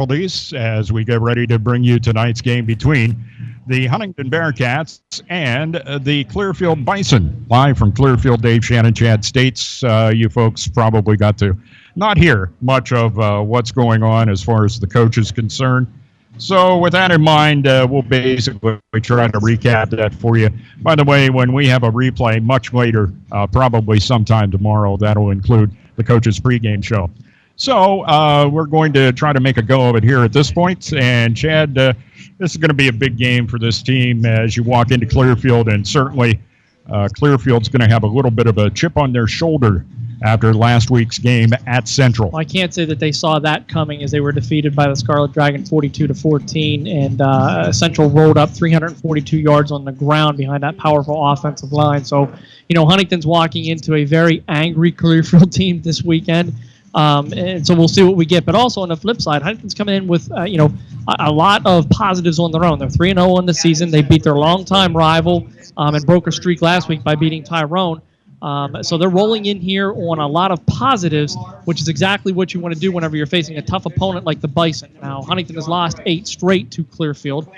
as we get ready to bring you tonight's game between the Huntingdon Bearcats and the Clearfield Bison. Live from Clearfield, Shannon and Chad States. You folks probably got to not hear much of what's going on as far as the coach is concerned. So with that in mind, we'll basically try to recap that for you. By the way, when we have a replay much later, probably sometime tomorrow, that'll include the coach's pregame show. So we're going to try to make a go of it here at this point. And Chad, this is going to be a big game for this team as you walk into Clearfield, and certainly Clearfield's going to have a little bit of a chip on their shoulder after last week's game at Central. Well, I can't say that they saw that coming as they were defeated by the Scarlet Dragon 42-14, and Central rolled up 342 yards on the ground behind that powerful offensive line. So, Huntington's walking into a very angry Clearfield team this weekend. And so we'll see what we get. But also on the flip side, Huntington's coming in with, a lot of positives on their own. They're 3-0 on the season. They beat their longtime rival and broke a streak last week by beating Tyrone. So they're rolling in here on a lot of positives, which is exactly what you want to do whenever you're facing a tough opponent like the Bison. Now, Huntington has lost 8 straight to Clearfield,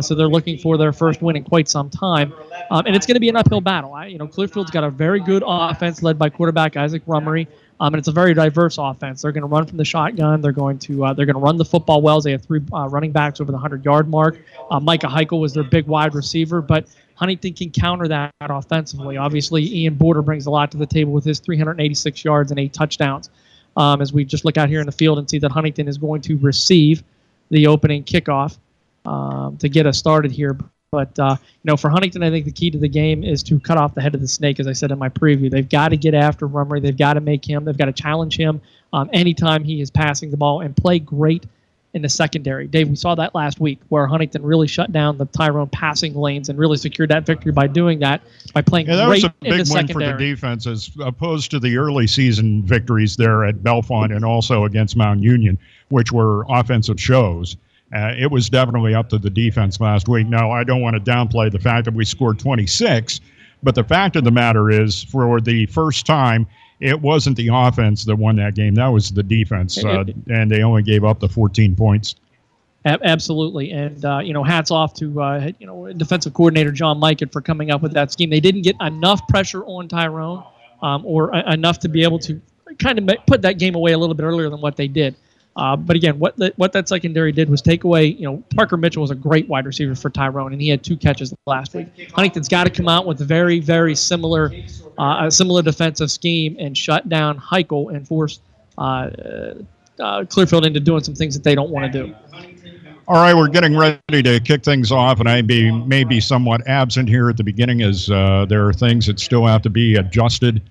so they're looking for their first win in quite some time. And it's going to be an uphill battle. Clearfield's got a very good offense led by quarterback Isaac Rummery, and it's a very diverse offense. They're going to run from the shotgun. They're going to run the football well. They have 3 running backs over the 100-yard mark. Micah Heichel was their big wide receiver, but Huntington can counter that offensively. Obviously, Ian Border brings a lot to the table with his 386 yards and 8 touchdowns. As we just look out here in the field and see that Huntington is going to receive the opening kickoff to get us started here. But, for Huntington, I think the key to the game is to cut off the head of the snake, as I said in my preview. They've got to get after Rummery. They've got to they've got to challenge him anytime he is passing the ball and play great in the secondary. Dave, we saw that last week where Huntington really shut down the Tyrone passing lanes and really secured that victory by doing that, by playing great in the secondary. That was a big win for the defense as opposed to the early season victories there at Bellefonte and also against Mount Union, which were offensive shows. It was definitely up to the defense last week. Now, I don't want to downplay the fact that we scored 26, but the fact of the matter is, for the first time, it wasn't the offense that won that game. That was the defense, and they only gave up the 14 points. Absolutely, and hats off to defensive coordinator John Mikett for coming up with that scheme. They didn't get enough pressure on Tyrone, or enough to be able to kind of put that game away a little bit earlier than what they did. But again, what that secondary did was take away, Parker Mitchell was a great wide receiver for Tyrone, and he had 2 catches last week. Huntington's got to come out with a very, very similar defensive scheme and shut down Heichel and force Clearfield into doing some things that they don't want to do. All right, we're getting ready to kick things off, and I may be somewhat absent here at the beginning as there are things that still have to be adjusted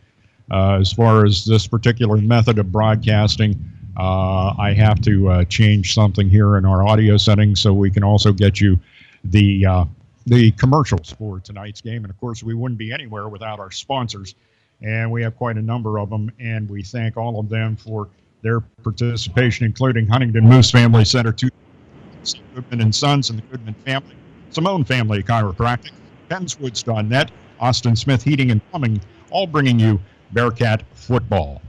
as far as this particular method of broadcasting. I have to change something here in our audio settings so we can also get you the commercials for tonight's game. And, of course, we wouldn't be anywhere without our sponsors. And we have quite a number of them, and we thank all of them for their participation, including Huntingdon Moose Family Center, Goodman & Sons and the Goodman family, Simone Family Chiropractic, Penswoods.net, Austin Smith Heating and Plumbing, all bringing you Bearcat football.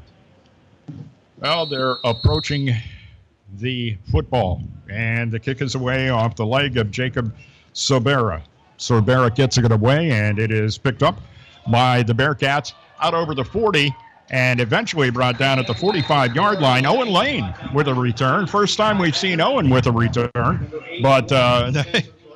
Well, they're approaching the football, and the kick is away off the leg of Jacob Sorbera. Sorbera gets it away, and it is picked up by the Bearcats out over the 40, and eventually brought down at the 45-yard line. Owen Lane with a return. First time we've seen Owen with a return, but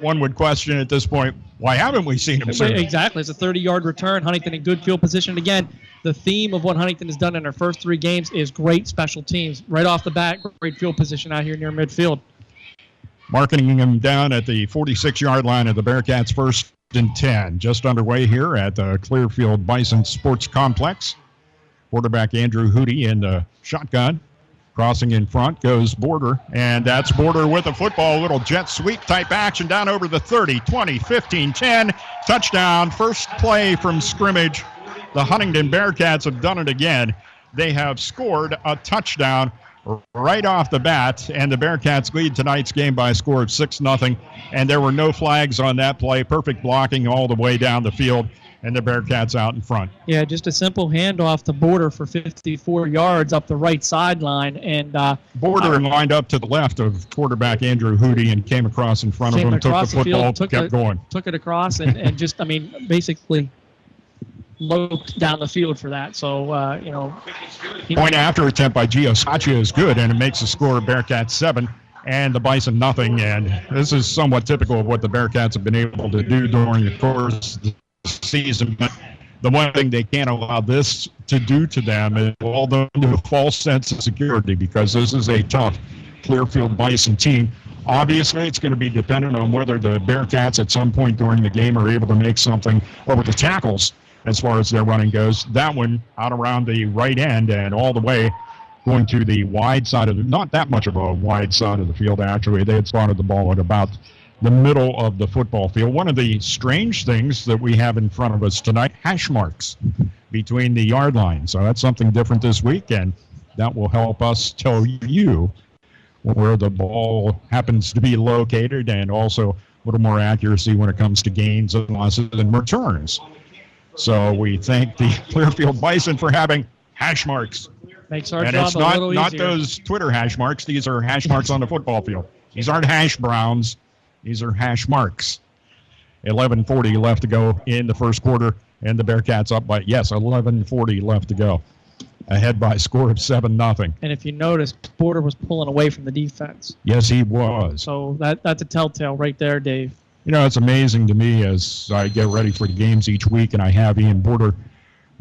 one would question at this point, why haven't we seen him sooner? Exactly. It's a 30-yard return. Huntington in good field position. Again, the theme of what Huntington has done in their first 3 games is great special teams. Right off the bat, great field position out here near midfield. Marking him down at the 46-yard line of the Bearcats' 1st and 10. Just underway here at the Clearfield Bison Sports Complex. Quarterback Andrew Hootie in the shotgun. Crossing in front goes Border, and that's Border with a football, a little jet sweep type action down over the 30, 20, 15, 10. Touchdown, first play from scrimmage. The Huntingdon Bearcats have done it again. They have scored a touchdown right off the bat, and the Bearcats lead tonight's game by a score of 6-0, and there were no flags on that play. Perfect blocking all the way down the field, and the Bearcats out in front. Yeah, just a simple handoff to Border for 54 yards up the right sideline. And Border lined up to the left of quarterback Andrew Hootie and came across in front of him, took the football, kept going. Took it across and just, basically loped down the field for that. So, Point after attempt by Gio Saccia is good, and it makes the score Bearcats 7 and the Bison nothing. And this is somewhat typical of what the Bearcats have been able to do during the course of the season. But the one thing they can't allow this to do to them is all them to a false sense of security, because this is a tough Clearfield Bison team. Obviously, it's going to be dependent on whether the Bearcats at some point during the game are able to make something over the tackles as far as their running goes. That one out around the right end and all the way going to the wide side of not that much of a wide side of the field, actually. They had spotted the ball at about the middle of the football field. One of the strange things that we have in front of us tonight, hash marks between the yard lines. So that's something different this week, and that will help us tell you where the ball happens to be located, and also a little more accuracy when it comes to gains and losses and returns. So we thank the Clearfield Bison for having hash marks. Makes our and job it's a little easier. Not those Twitter hash marks. These are hash marks on the football field. These aren't hash browns. These are hash marks. 11:40 left to go in the first quarter, and the Bearcats up by, 11:40 left to go. Ahead by a score of 7-0. And if you notice, Border was pulling away from the defense. Yes, he was. So that's a telltale right there, Dave. It's amazing to me as I get ready for the games each week, and I have Ian Border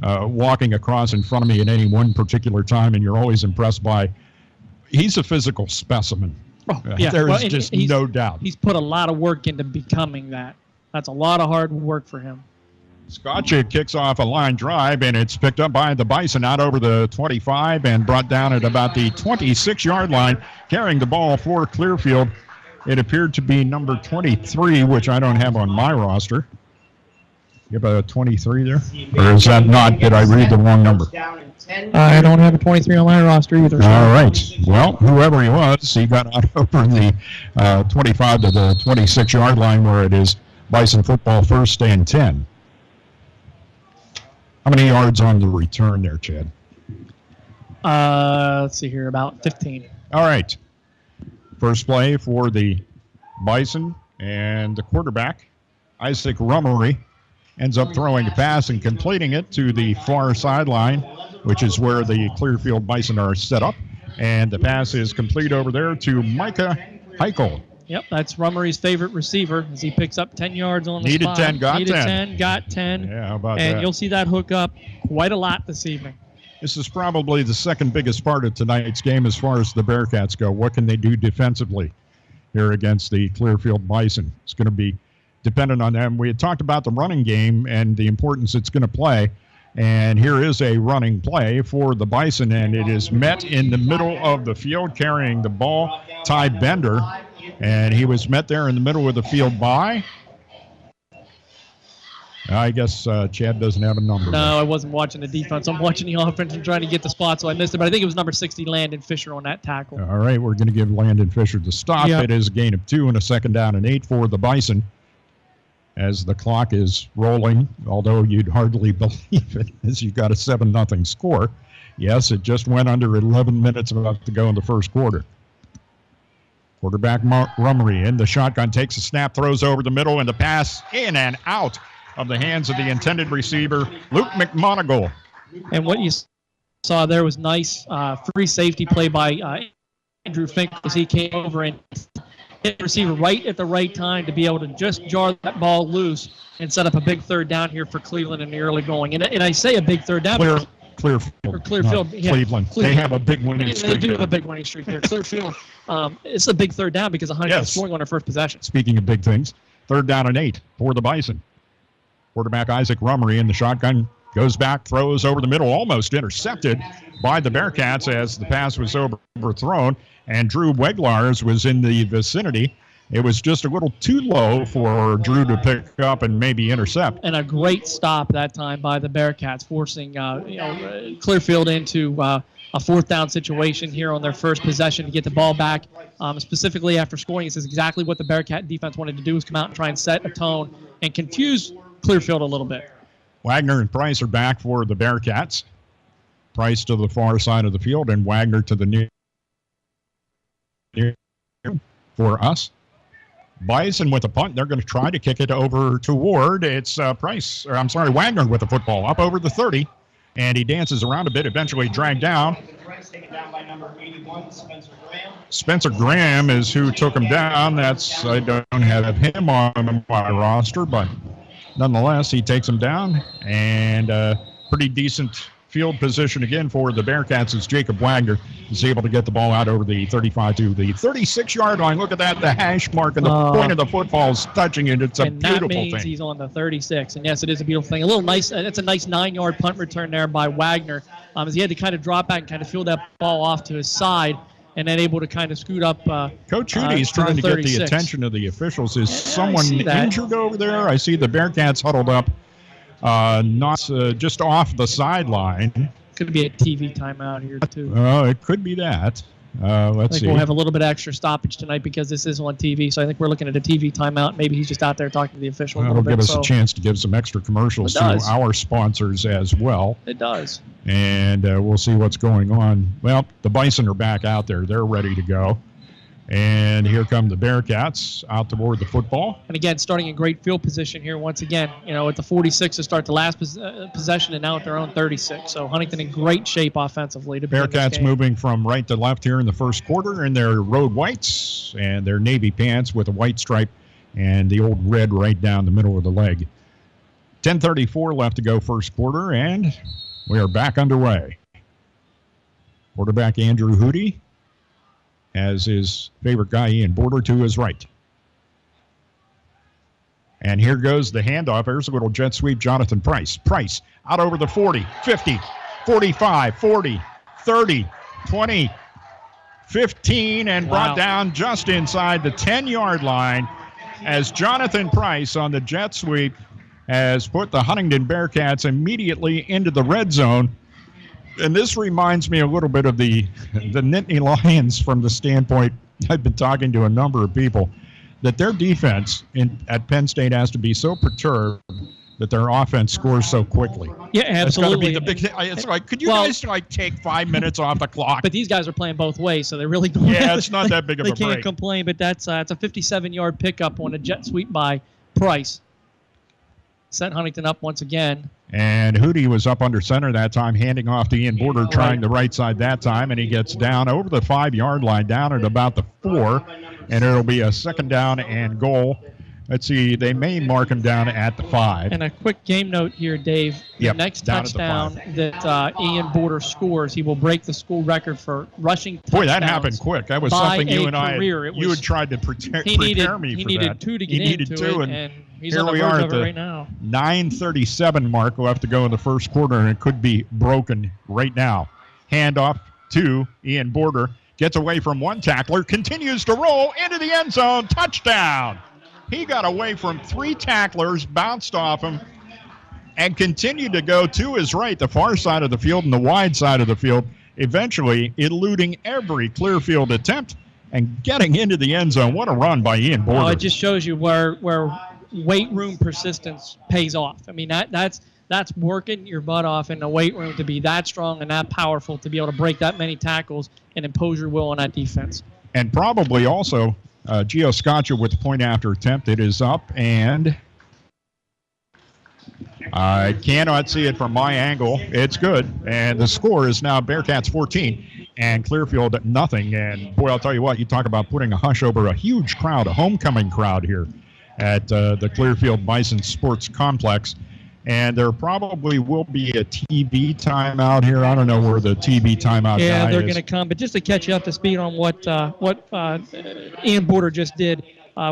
walking across in front of me at any one particular time, and you're always impressed by, he's a physical specimen. Oh, yeah. There's just no doubt. He's put a lot of work into becoming that. That's a lot of hard work for him. Saccia kicks off a line drive, and it's picked up by the Bison out over the 25 and brought down at about the 26-yard line, carrying the ball for Clearfield. It appeared to be number 23, which I don't have on my roster. You have a 23 there? Or is that not, did I read the wrong number? I don't have a 23 on my roster either. All right. Well, whoever he was, he got out over the 25 to the 26-yard line, where it is Bison football 1st and 10. How many yards on the return there, Chad? Let's see here, about 15. All right. First play for the Bison, and the quarterback, Isaac Rummery, ends up throwing a pass and completing it to the far sideline, which is where the Clearfield Bison are set up. And the pass is complete over there to Micah Heichel. Yep, that's Rummery's favorite receiver as he picks up 10 yards on the spot. Needed 10, got 10. Yeah, how about that? And you'll see that hook up quite a lot this evening. This is probably the second biggest part of tonight's game as far as the Bearcats go. What can they do defensively here against the Clearfield Bison? It's going to be dependent on them. We had talked about the running game and the importance it's going to play. And here is a running play for the Bison, and it is met in the middle of the field, carrying the ball, Ty Bender. And he was met there in the middle of the field by, I guess Chad doesn't have a number. No, I wasn't watching the defense. I'm watching the offense and trying to get the spot, so I missed it. But I think it was number 60, Landon Fisher, on that tackle. All right, we're going to give Landon Fisher the stop. Yep. It is a gain of 2 and a 2nd down and 8 for the Bison as the clock is rolling, although you'd hardly believe it as you got a 7-0 score. Yes, it just went under 11 minutes about to go in the first quarter. Quarterback Rummery in the shotgun, takes a snap, throws over the middle, and the pass in and out of the hands of the intended receiver, Luke McMonigal. And what you saw there was nice free safety play by Andrew Fink as he came over and hit the receiver right at the right time to be able to just jar that ball loose and set up a big 3rd down here for Cleveland in the early going. And I say a big 3rd down. Clearfield. Yeah, Cleveland. They have a big winning streak. They do have a big winning streak there. Clearfield, it's a big 3rd down because Huntingdon scoring on their first possession. Speaking of big things, 3rd down and 8 for the Bison. Quarterback Isaac Rummery in the shotgun, goes back, throws over the middle, almost intercepted by the Bearcats as the pass was overthrown, and Drew Weglars was in the vicinity. It was just a little too low for Drew to pick up and maybe intercept. And a great stop that time by the Bearcats, forcing Clearfield into a 4th down situation here on their first possession to get the ball back. Specifically after scoring, this is exactly what the Bearcat defense wanted to do, was come out and try and set a tone and confuse Clearfield a little bit. Wagner and Price are back for the Bearcats. Price to the far side of the field and Wagner to the near for us. Bison with a punt. They're going to try to kick it over to Ward. It's Wagner with the football up over the 30. And he dances around a bit, eventually dragged down. Taken down by number 81, Spencer Graham. Spencer Graham is who took him down. I don't have him on my roster, but nonetheless, he takes him down. And pretty decent field position again for the Bearcats as Jacob Wagner is able to get the ball out over the 35 to the 36-yard line. Look at that, the hash mark and the point of the football is touching it. It's a beautiful thing. That means he's on the 36, and yes, it is a beautiful thing. It's a nice 9-yard punt return there by Wagner, as he had to kind of drop back and kind of feel that ball off to his side, and then able to kind of scoot up. Coach Hootie is trying to get the attention of the officials. Is someone injured over there? I see the Bearcats huddled up. Just off the sideline. Could be a TV timeout here, too. It could be that. Let's see. We'll have a little bit extra stoppage tonight because this is on TV, so I think we're looking at a TV timeout. Maybe he's just out there talking to the official a little bit. It'll give us a chance to give some extra commercials to our sponsors as well. It does. And we'll see what's going on. Well, the Bison are back out there. They're ready to go. And here come the Bearcats out toward the football. And again, starting in great field position here once again, at the 46 to start the last possession and now at their own 36. So Huntingdon in great shape offensively to begin this Bearcats game. moving from right to left here in the first quarter in their road whites and their navy pants with a white stripe and the old red right down the middle of the leg. 10:34 left to go first quarter, and we are back underway. Quarterback Andrew Hootie has his favorite guy, Ian Border, to his right. And here goes the handoff. There's a little jet sweep, Jonathan Price. Price out over the 40, 50, 45, 40, 30, 20, 15, and brought down just inside the 10-yard line as Jonathan Price on the jet sweep has put the Huntingdon Bearcats immediately into the red zone. And this reminds me a little bit of the Nittany Lions from the standpoint, I've been talking to a number of people, that their defense at Penn State has to be so perturbed that their offense scores so quickly. Yeah, absolutely. It's got to be the big. It's like, could you guys take 5 minutes off the clock? But these guys are playing both ways, so they're really going. Yeah, it's not that big of a break. They can't complain, but it's a 57-yard pickup on a jet sweep by Price. Set Huntingdon up once again. And Hootie was up under center that time, handing off to Ian Border, trying the right side that time, and he gets down over the 5-yard line, down at about the 4, and it'll be a second down and goal. Let's see, they may mark him down at the 5. And a quick game note here, Dave. The next touchdown that Ian Border scores, he will break the school record for rushing touchdowns. Boy, that happened quick. That was something you and I, you had tried to prepare me for that. He needed 2 to get into it, and he's on the verge of it right now. 9:37 mark left to go in the first quarter, and it could be broken right now. Handoff to Ian Border. Gets away from one tackler, continues to roll into the end zone. Touchdown! He got away from 3 tacklers, bounced off him, and continued to go to his right, the far side of the field and the wide side of the field, eventually eluding every Clearfield attempt and getting into the end zone. What a run by Ian Border. Oh, it just shows you where weight room persistence pays off. I mean, that's working your butt off in the weight room to be that strong and that powerful to be able to break that many tackles and impose your will on that defense. And probably also Gio Scaccia with the point after attempt. It is up, and I cannot see it from my angle. It's good, and the score is now Bearcats 14 and Clearfield nothing. And boy, I'll tell you what, you talk about putting a hush over a huge crowd, a homecoming crowd here at the Clearfield Bison Sports Complex. And there probably will be a TV timeout here. I don't know where the TV timeout guy is. Yeah, they're going to come. But just to catch you up to speed on what Ian Border just did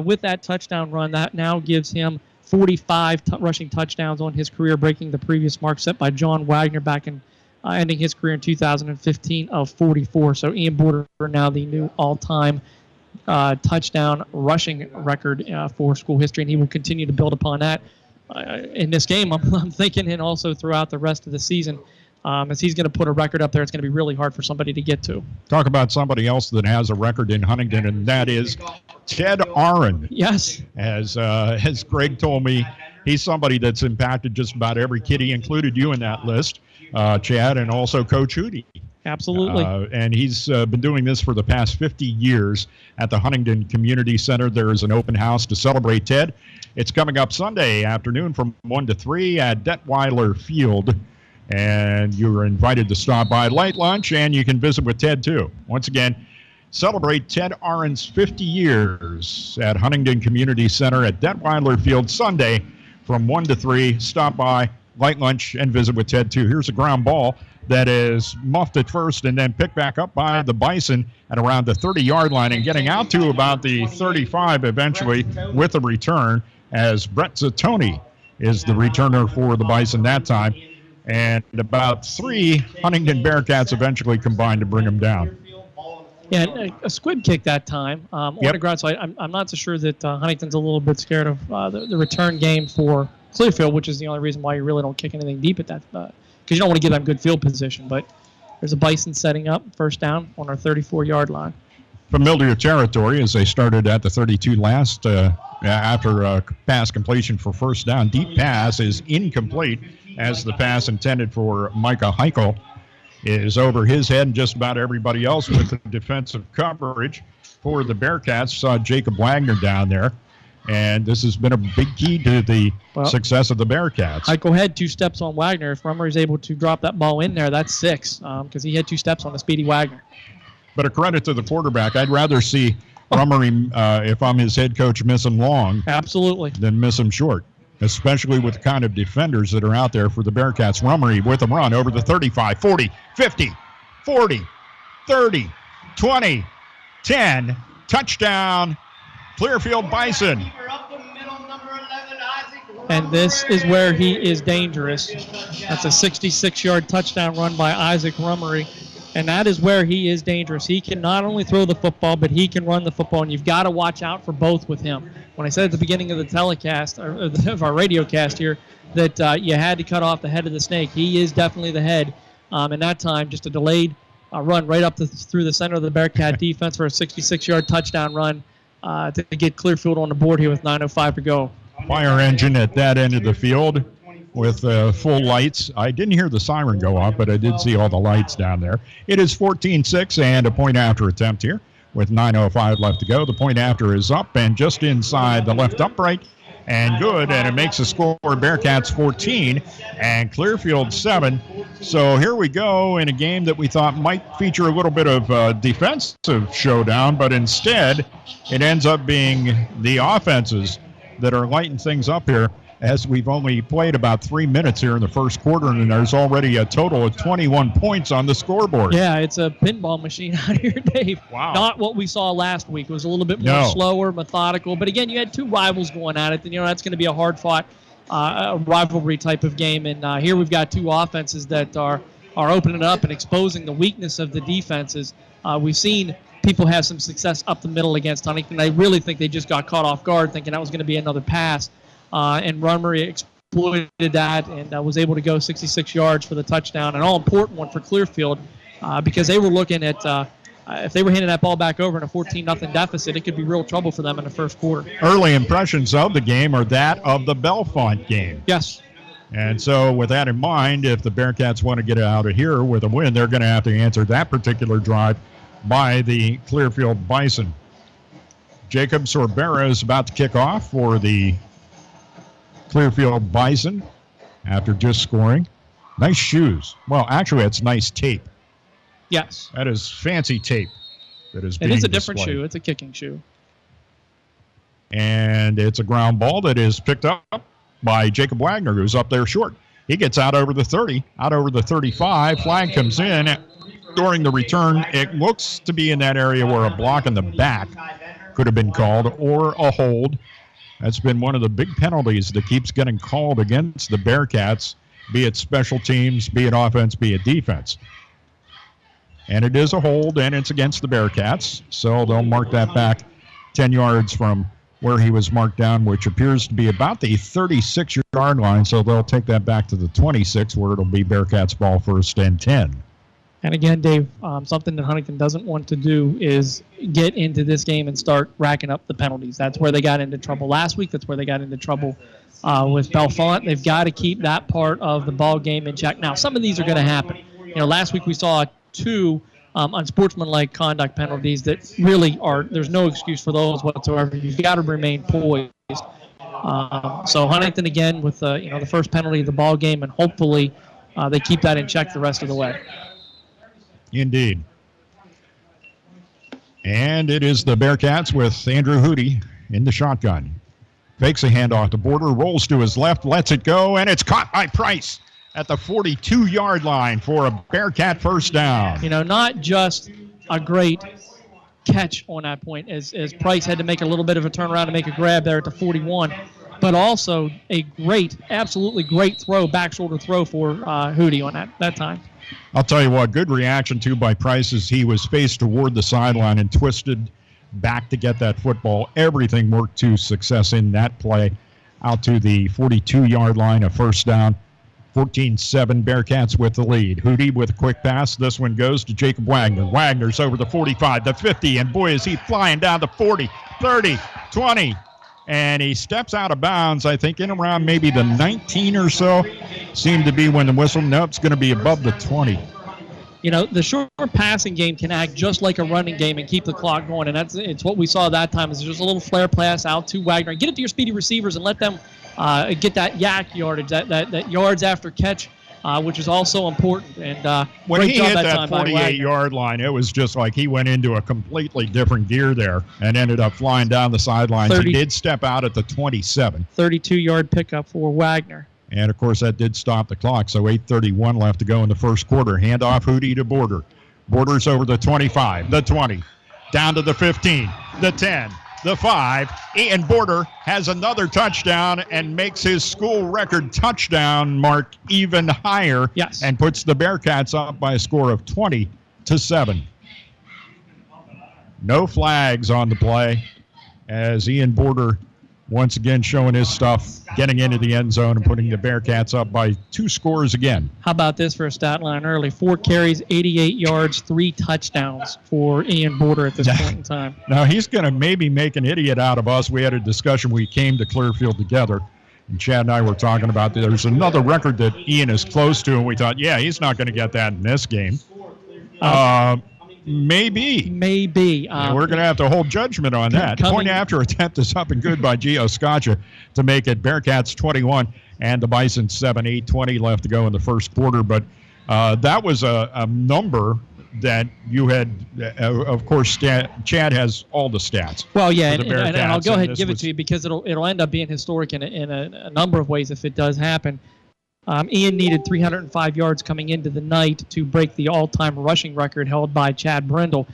with that touchdown run, that now gives him 45 rushing touchdowns on his career, breaking the previous mark set by John Wagner back in ending his career in 2015 of 44. So Ian Border now the new all-time touchdown rushing record for school history, and he will continue to build upon that. In this game, I'm thinking, and also throughout the rest of the season, as he's going to put a record up there, it's going to be really hard for somebody to get to. Talk about somebody else that has a record in Huntingdon, and that is Ted Aron. Yes. As Greg told me, he's somebody that's impacted just about every kid. He included you in that list, Chad, and also Coach Hootie. Absolutely. And he's been doing this for the past 50 years at the Huntingdon Community Center. There is an open house to celebrate Ted. It's coming up Sunday afternoon from 1 to 3 at Detweiler Field. And you're invited to stop by light lunch, and you can visit with Ted, too. Once again, celebrate Ted Aron's 50 years at Huntingdon Community Center at Detweiler Field Sunday from 1 to 3. Stop by, light lunch, and visit with Ted, too. Here's a ground ball that is muffed at first and then picked back up by the Bison at around the 30-yard line and getting out to about the 35 eventually with a return, as Brett Zatoni is the returner for the Bison that time. And about 3 Huntingdon Bearcats eventually combined to bring them down. Yeah, a squib kick that time on the ground. So I'm not so sure that Huntington's a little bit scared of the return game for Clearfield, which is the only reason why you really don't kick anything deep at that, because you don't want to give them good field position. But there's a Bison setting up, first down on our 34-yard line. Familiar territory as they started at the 32 last after a pass completion for first down. Deep pass is incomplete as the pass intended for Micah Heichel is over his head and just about everybody else with the defensive coverage for the Bearcats. Saw Jacob Wagner down there, and this has been a big key to the success of the Bearcats. Heichel had 2 steps on Wagner. If Rummer is able to drop that ball in there, that's 6 because he had 2 steps on the speedy Wagner. But a credit to the quarterback. I'd rather see Rummery, if I'm his head coach, miss him long than miss him short, especially with the kind of defenders that are out there for the Bearcats. Rummery with a run over the 35, 40, 50, 40, 30, 20, 10. Touchdown, Clearfield Bison. And this is where he is dangerous. That's a 66-yard touchdown run by Isaac Rummery. And that is where he is dangerous. He can not only throw the football, but he can run the football, and you've got to watch out for both with him. When I said at the beginning of the telecast, or of our radio cast here, that you had to cut off the head of the snake, he is definitely the head. And that time, just a delayed run right up through the center of the Bearcat defense for a 66-yard touchdown run to get Clearfield on the board here with 9:05 to go. Fire engine at that end of the field with full lights. I didn't hear the siren go off, but I did see all the lights down there. It is 14-6 and a point after attempt here with 9:05 left to go. The point after is up and just inside the left upright and good, and it makes the score Bearcats 14 and Clearfield 7. So here we go in a game that we thought might feature a little bit of defensive showdown, but instead it ends up being the offenses that are lighting things up here, as we've only played about 3 minutes here in the first quarter, and there's already a total of 21 points on the scoreboard. Yeah, it's a pinball machine out here, Dave. Wow. Not what we saw last week. It was a little bit more slower, methodical. But again, you had 2 rivals going at it, and that's going to be a hard-fought rivalry type of game. And here we've got 2 offenses that are opening up and exposing the weakness of the defenses. We've seen people have some success up the middle against Huntington. I really think they just got caught off guard thinking that was going to be another pass. And Rummery exploited that and was able to go 66 yards for the touchdown, an all-important one for Clearfield because they were looking at if they were handing that ball back over in a 14-0 deficit, it could be real trouble for them in the first quarter. Early impressions of the game are that of the Bellefonte game. Yes. And so with that in mind, if the Bearcats want to get out of here with a win, they're going to have to answer that particular drive by the Clearfield Bison. Jacob Sorbera is about to kick off for the Clearfield Bison after just scoring. Nice shoes. Well, actually, it's nice tape. Yes. That is fancy tape that is being It is a different displayed. shoe. It's a kicking shoe. And it's a ground ball that is picked up by Jacob Wagner, who's up there short. He gets out over the 30, out over the 35. Flag comes in. During the return, it looks to be in that area where a block in the back could have been called or a hold. That's been one of the big penalties that keeps getting called against the Bearcats, be it special teams, be it offense, be it defense. And it is a hold, and it's against the Bearcats, so they'll mark that back 10 yards from where he was marked down, which appears to be about the 36-yard line, so they'll take that back to the 26, where it'll be Bearcats ball 1st and 10. And again, Dave, something that Huntington doesn't want to do is get into this game and start racking up the penalties. That's where they got into trouble last week. That's where they got into trouble with Bellefonte. They've got to keep that part of the ball game in check. Now, some of these are going to happen. Last week we saw 2 unsportsmanlike conduct penalties that really are. There's no excuse for those whatsoever. You've got to remain poised. So Huntington again with the first penalty of the ball game, and hopefully they keep that in check the rest of the way. Indeed. And it is the Bearcats with Andrew Hootie in the shotgun. Fakes a handoff to Border, rolls to his left, lets it go, and it's caught by Price at the 42-yard line for a Bearcat first down. Not just a great catch on that point as Price had to make a little bit of a turnaround to make a grab there at the 41, but also a absolutely great throw, back shoulder throw for Hootie on that time. I'll tell you what, good reaction too by Price as he was faced toward the sideline and twisted back to get that football. Everything worked to success in that play out to the 42-yard line, a first down. 14-7, Bearcats with the lead. Hootie with a quick pass. This one goes to Jacob Wagner. Wagner's over the 45, the 50, and boy, is he flying down the 40, 30, 20. And he steps out of bounds, I think, in around maybe the 19 or so. Seemed to be when the whistle. No, it's going to be above the 20. The short passing game can act just like a running game and keep the clock going, and it's what we saw that time. Is just a little flare pass out to Wagner. Get it to your speedy receivers and let them get that yak yardage, that yards after catch, which is also important. And when he hit that 48-yard line, it was just like he went into a completely different gear there and ended up flying down the sidelines. He did step out at the 27. 32-yard pickup for Wagner. And, of course, that did stop the clock, so 8:31 left to go in the first quarter. Handoff Hootie to Border. Border's over the 25, the 20, down to the 15, the 10, the 5. Ian Border has another touchdown and makes his school record touchdown mark even higher. Yes. And puts the Bearcats up by a score of 20-7. No flags on the play as Ian Border once again showing his stuff, getting into the end zone and putting the Bearcats up by 2 scores again. How about this for a stat line early? 4 carries, 88 yards, 3 touchdowns for Ian Border at this point in time. Now, he's going to maybe make an idiot out of us. We had a discussion. We came to Clearfield together, and Chad and I were talking about there's another record that Ian is close to, and we thought, yeah, he's not going to get that in this game. Maybe. We're going to have to hold judgment on that. Point after attempt is up and good by Gio Scaccia to make it Bearcats 21 and the Bison 7, 8:20 left to go in the first quarter. But that was a number that you had, of course, Chad has all the stats. Well, yeah, and I'll go ahead and give it to you because it'll end up being historic in a number of ways if it does happen. Ian needed 305 yards coming into the night to break the all-time rushing record held by Chad Brindle,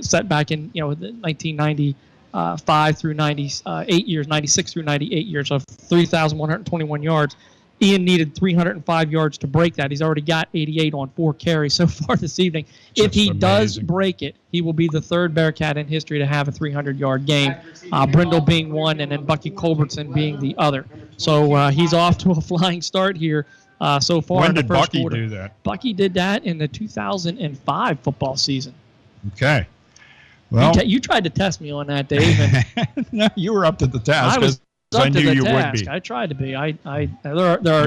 set back in 1995 through 98 years, 96 through 98 years of 3,121 yards. Ian needed 305 yards to break that. He's already got 88 on 4 carries so far this evening. If he does break it, he will be the 3rd Bearcat in history to have a 300-yard game, Brindle being one and then Bucky Culbertson being the other. So he's off to a flying start here so far. When in the did first Bucky quarter. do that? Bucky did that in the 2005 football season. Okay. Well, you tried to test me on that, Dave. And no, you were up to the task. I knew you would be. I tried to be. You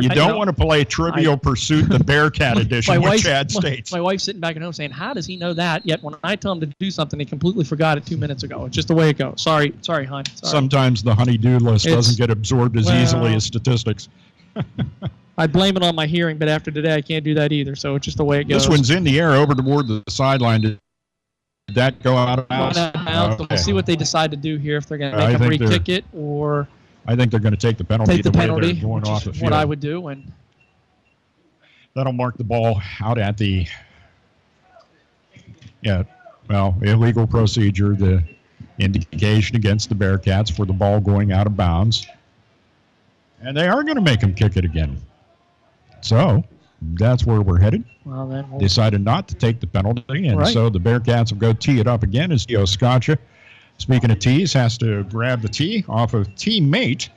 don't want to play Trivial Pursuit, the Bearcat edition with Chad States. My wife's sitting back at home saying, how does he know that? Yet when I tell him to do something, he completely forgot it 2 minutes ago. It's just the way it goes. Sorry, hon. Sorry. Sometimes the honey-do list doesn't get absorbed as easily as statistics. I blame it on my hearing, but after today, I can't do that either. So it's just the way it goes. This one's in the air over toward the sideline. Did that go out of bounds? Okay. We'll see what they decide to do here, if they're going to make him re-kick it or... I think they're going to take the penalty. Going off the field. What I would do, and that'll mark the ball out at the illegal procedure, the indication against the Bearcats for the ball going out of bounds, and they are going to make them kick it again. So that's where we're headed. Well, then decided not to take the penalty, and so the Bearcats will go tee it up again as Gio Scaccia. Speaking of tees, has to grab the tee off of teammate.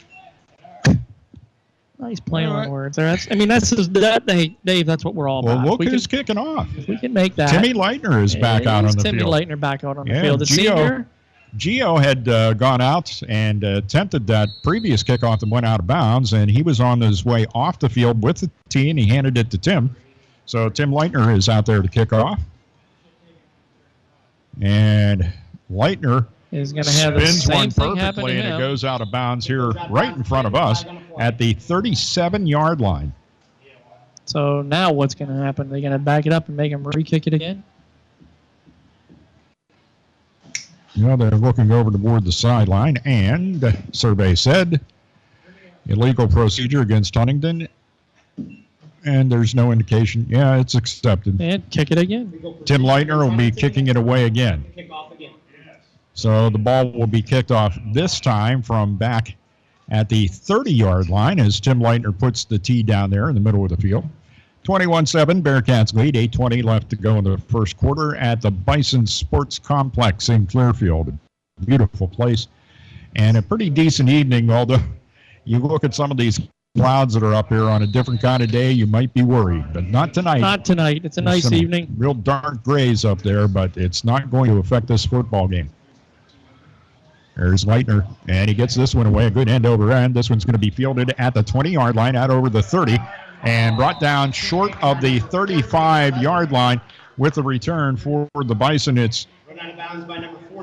Nice play on words there. Dave, that's what we're all about. Well, look who's kicking off. If we can make that. Timmy Leitner is back out on the Timmy field. Leitner back out on the field. The senior. Gio had gone out and attempted that previous kickoff that went out of bounds, and he was on his way off the field with the tee, and he handed it to Tim. So Tim Leitner is out there to kick off. And Leitner is going to have the spins same one thing happen perfectly, to and him. it goes out of bounds here right in front of us at the 37-yard line. So now what's going to happen? They're going to back it up and make him re-kick it again? They're looking over toward the sideline, and survey said illegal procedure against Huntingdon, and there's no indication. Yeah, it's accepted. And kick it again. Tim Leitner will be kicking it away again. So the ball will be kicked off this time from back at the 30-yard line as Tim Leitner puts the tee down there in the middle of the field. 21-7, Bearcats lead, 8:20 left to go in the first quarter at the Bison Sports Complex in Clearfield. A beautiful place and a pretty decent evening, although you look at some of these clouds that are up here on a different kind of day, you might be worried, but not tonight. Not tonight. It's a nice evening. Real dark grays up there, but it's not going to affect this football game. There's Leitner, and he gets this one away, a good end over end. This one's going to be fielded at the 20-yard line, out over the 30, and brought down short of the 35-yard line with the return for the Bison. It's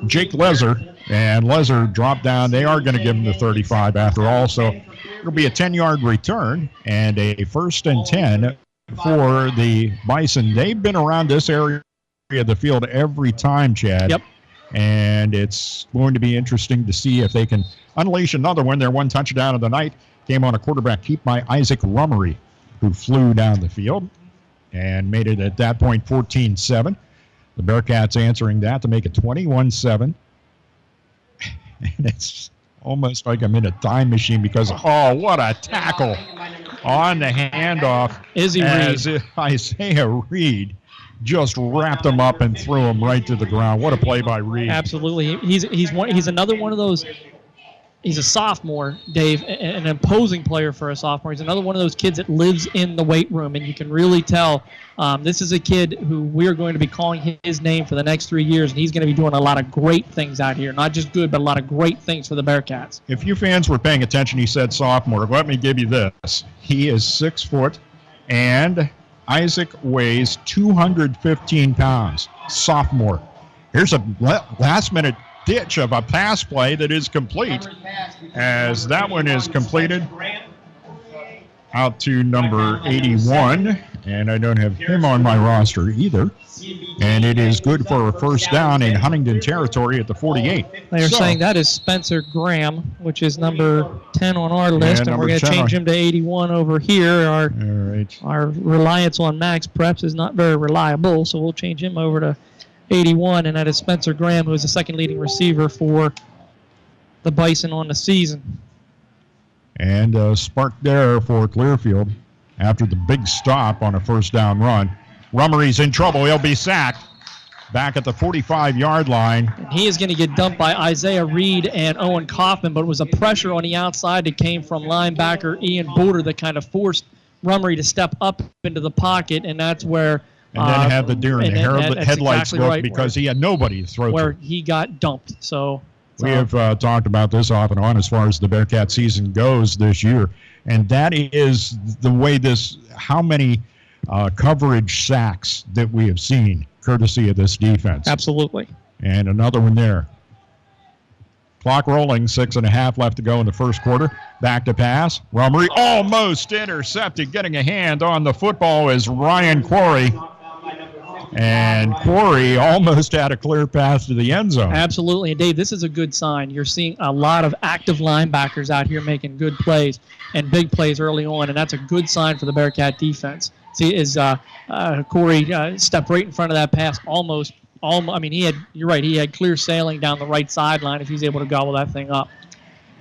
Jake Lezer, and Lezer dropped down. They are going to give him the 35 after all, so it'll be a 10-yard return and a 1st and 10 for the Bison. They've been around this area of the field every time, Chad. Yep. And it's going to be interesting to see if they can unleash another one. Their one touchdown of the night came on a quarterback keep by Isaac Rummery, who flew down the field and made it at that point 14-7. The Bearcats answering that to make it 21-7. And it's almost like I'm in a time machine because, oh, what a tackle on the handoff. Isaiah Reed just wrapped him up and threw him right to the ground. What a play by Reed. Absolutely. He's another one of those. He's a sophomore, Dave, an imposing player for a sophomore. He's another one of those kids that lives in the weight room, and you can really tell this is a kid who we're going to be calling his name for the next 3 years, and he's going to be doing a lot of great things out here. Not just good, but a lot of great things for the Bearcats. If you fans were paying attention, he said sophomore. Let me give you this. He is 6 foot, and Isaac weighs 215 pounds, sophomore. Here's a last-minute ditch of a pass play that is complete, as that one is completed out to number 81, and I don't have him on my roster either. And it is good for a 1st down in Huntingdon territory at the 48. They are saying that is Spencer Graham, which is number 10 on our list, and we're going to change him to 81 over here. Our reliance on Max Preps is not very reliable, so we'll change him over to 81, and that is Spencer Graham, who is the 2nd leading receiver for the Bison on the season. And spark there for Clearfield after the big stop on a 1st down run. Rummery's in trouble. He'll be sacked back at the 45-yard line. And he is going to get dumped by Isaiah Reed and Owen Kaufman, but it was a pressure on the outside that came from linebacker Ian Booter that kind of forced Rummery to step up into the pocket, and that's where and then had the deer in the headlights exactly look right, because he had nobody to throw where to. He got dumped. So we have talked about this off and on as far as the Bearcat season goes this year, and that is the way how many coverage sacks that we have seen courtesy of this defense. Absolutely. And another one there. Clock rolling, 6.5 left to go in the first quarter. Back to pass. Rummery almost intercepted. Getting a hand on the football is Ryan Quarry. And Quarry almost had a clear pass to the end zone. Absolutely. And, Dave, this is a good sign. You're seeing a lot of active linebackers out here making good plays and big plays early on, and that's a good sign for the Bearcat defense. See, Quarry stepped right in front of that pass almost. You're right, he had clear sailing down the right sideline if he's able to gobble that thing up.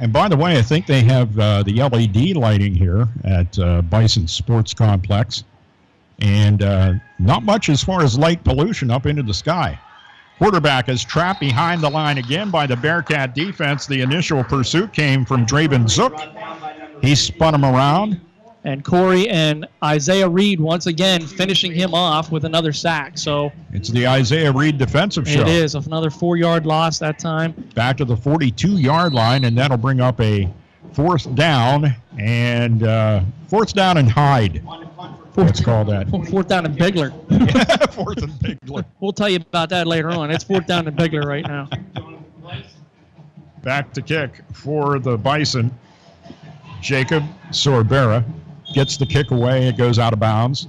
And by the way, I think they have the LED lighting here at Bison Sports Complex. And not much as far as light pollution up into the sky. Quarterback is trapped behind the line again by the Bearcat defense. The initial pursuit came from Draven Zook. He spun him around And Corey and Isaiah Reed once again finishing him off with another sack. So it's the Isaiah Reed defensive show. It is, with another 4-yard loss that time. Back to the 42-yard line, and that'll bring up a fourth down and Hyde. Let's call that. Fourth down and Bigler. Yeah, fourth and Bigler. We'll tell you about that later on. It's fourth down and Bigler right now. Back to kick for the Bison. Jacob Sorbera gets the kick away. It goes out of bounds.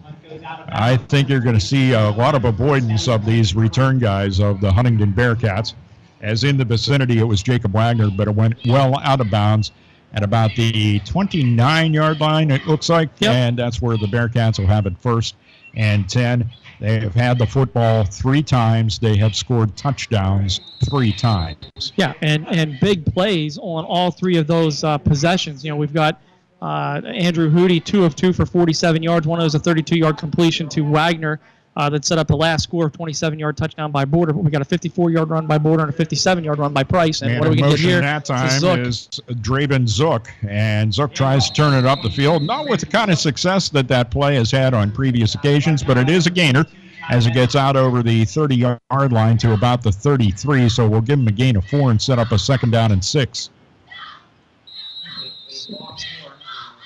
I think you're going to see a lot of avoidance of these return guys of the Huntingdon Bearcats. As in the vicinity, it was Jacob Wagner, but it went well out of bounds at about the 29-yard line, it looks like. Yep. And that's where the Bearcats will have it 1st and 10. They have had the football 3 times. They have scored touchdowns 3 times. Yeah, and big plays on all 3 of those possessions. You know, we've got Andrew Hootie, 2 of 2 for 47 yards. One of those a 32-yard completion to Wagner that set up the last score of 27-yard touchdown by Border. But we got a 54-yard run by Border and a 57-yard run by Price. And what are we going to get here? That time is Draven Zook, and Zook tries to turn it up the field. Not with the kind of success that play has had on previous occasions, but it is a gainer as it gets out over the 30-yard line to about the 33. So we'll give him a gain of 4 and set up a 2nd down and 6.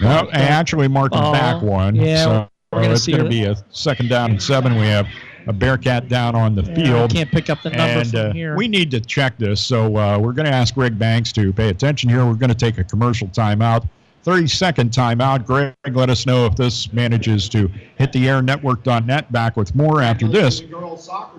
Well, I actually marked him back 1. Yeah, so it's going to be a 2nd down and 7. We have a Bearcat down on the field. I can't pick up the number from here. We need to check this, so we're going to ask Greg Banks to pay attention here. We're going to take a commercial timeout. 30-second timeout. Greg, let us know if this manages to hit the airnetwork.net. Back with more after this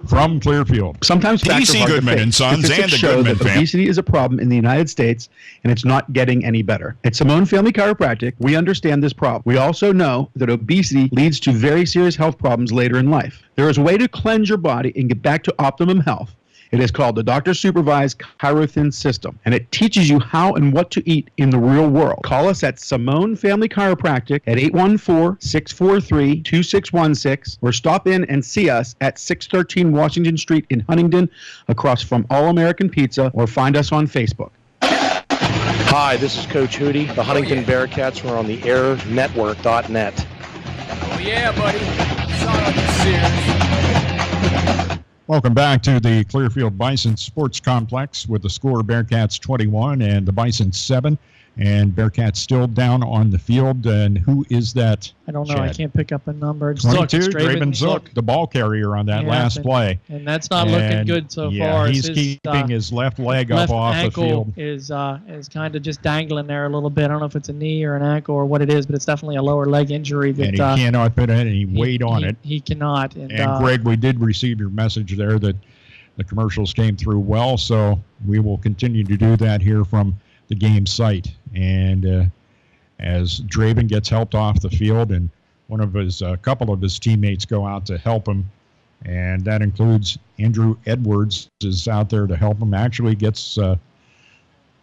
from Clearfield. Sometimes PC Goodman and Sons and the show Goodman that family. Obesity is a problem in the United States, and it's not getting any better. At Simone Family Chiropractic, we understand this problem. We also know that obesity leads to very serious health problems later in life. There is a way to cleanse your body and get back to optimum health. It is called the Doctor-Supervised Chirothin System, and it teaches you how and what to eat in the real world. Call us at Simone Family Chiropractic at 814-643-2616, or stop in and see us at 613 Washington Street in Huntingdon, across from All American Pizza, or find us on Facebook. Hi, this is Coach Hootie. The Huntingdon Bearcats were on the airnetwork.net. Oh yeah, buddy. Sorry about the Sears. Welcome back to the Clearfield Bison Sports Complex with the score Bearcats 21 and the Bison 7. And Bearcats still down on the field. And who is that? I don't know. Chad? I can't pick up a number. 22, Draven Zook, the ball carrier on that last play. And that's not looking good so far. He's keeping his left leg up off the field. Is kind of just dangling there a little bit. I don't know if it's a knee or an ankle or what it is, but it's definitely a lower leg injury. That, and he cannot put any weight on it. He cannot. And Greg, we did receive your message there that the commercials came through well, so we will continue to do that here from the game site. And as Draven gets helped off the field, and a couple of his teammates go out to help him, and that includes Andrew Edwards is out there to help him. Actually gets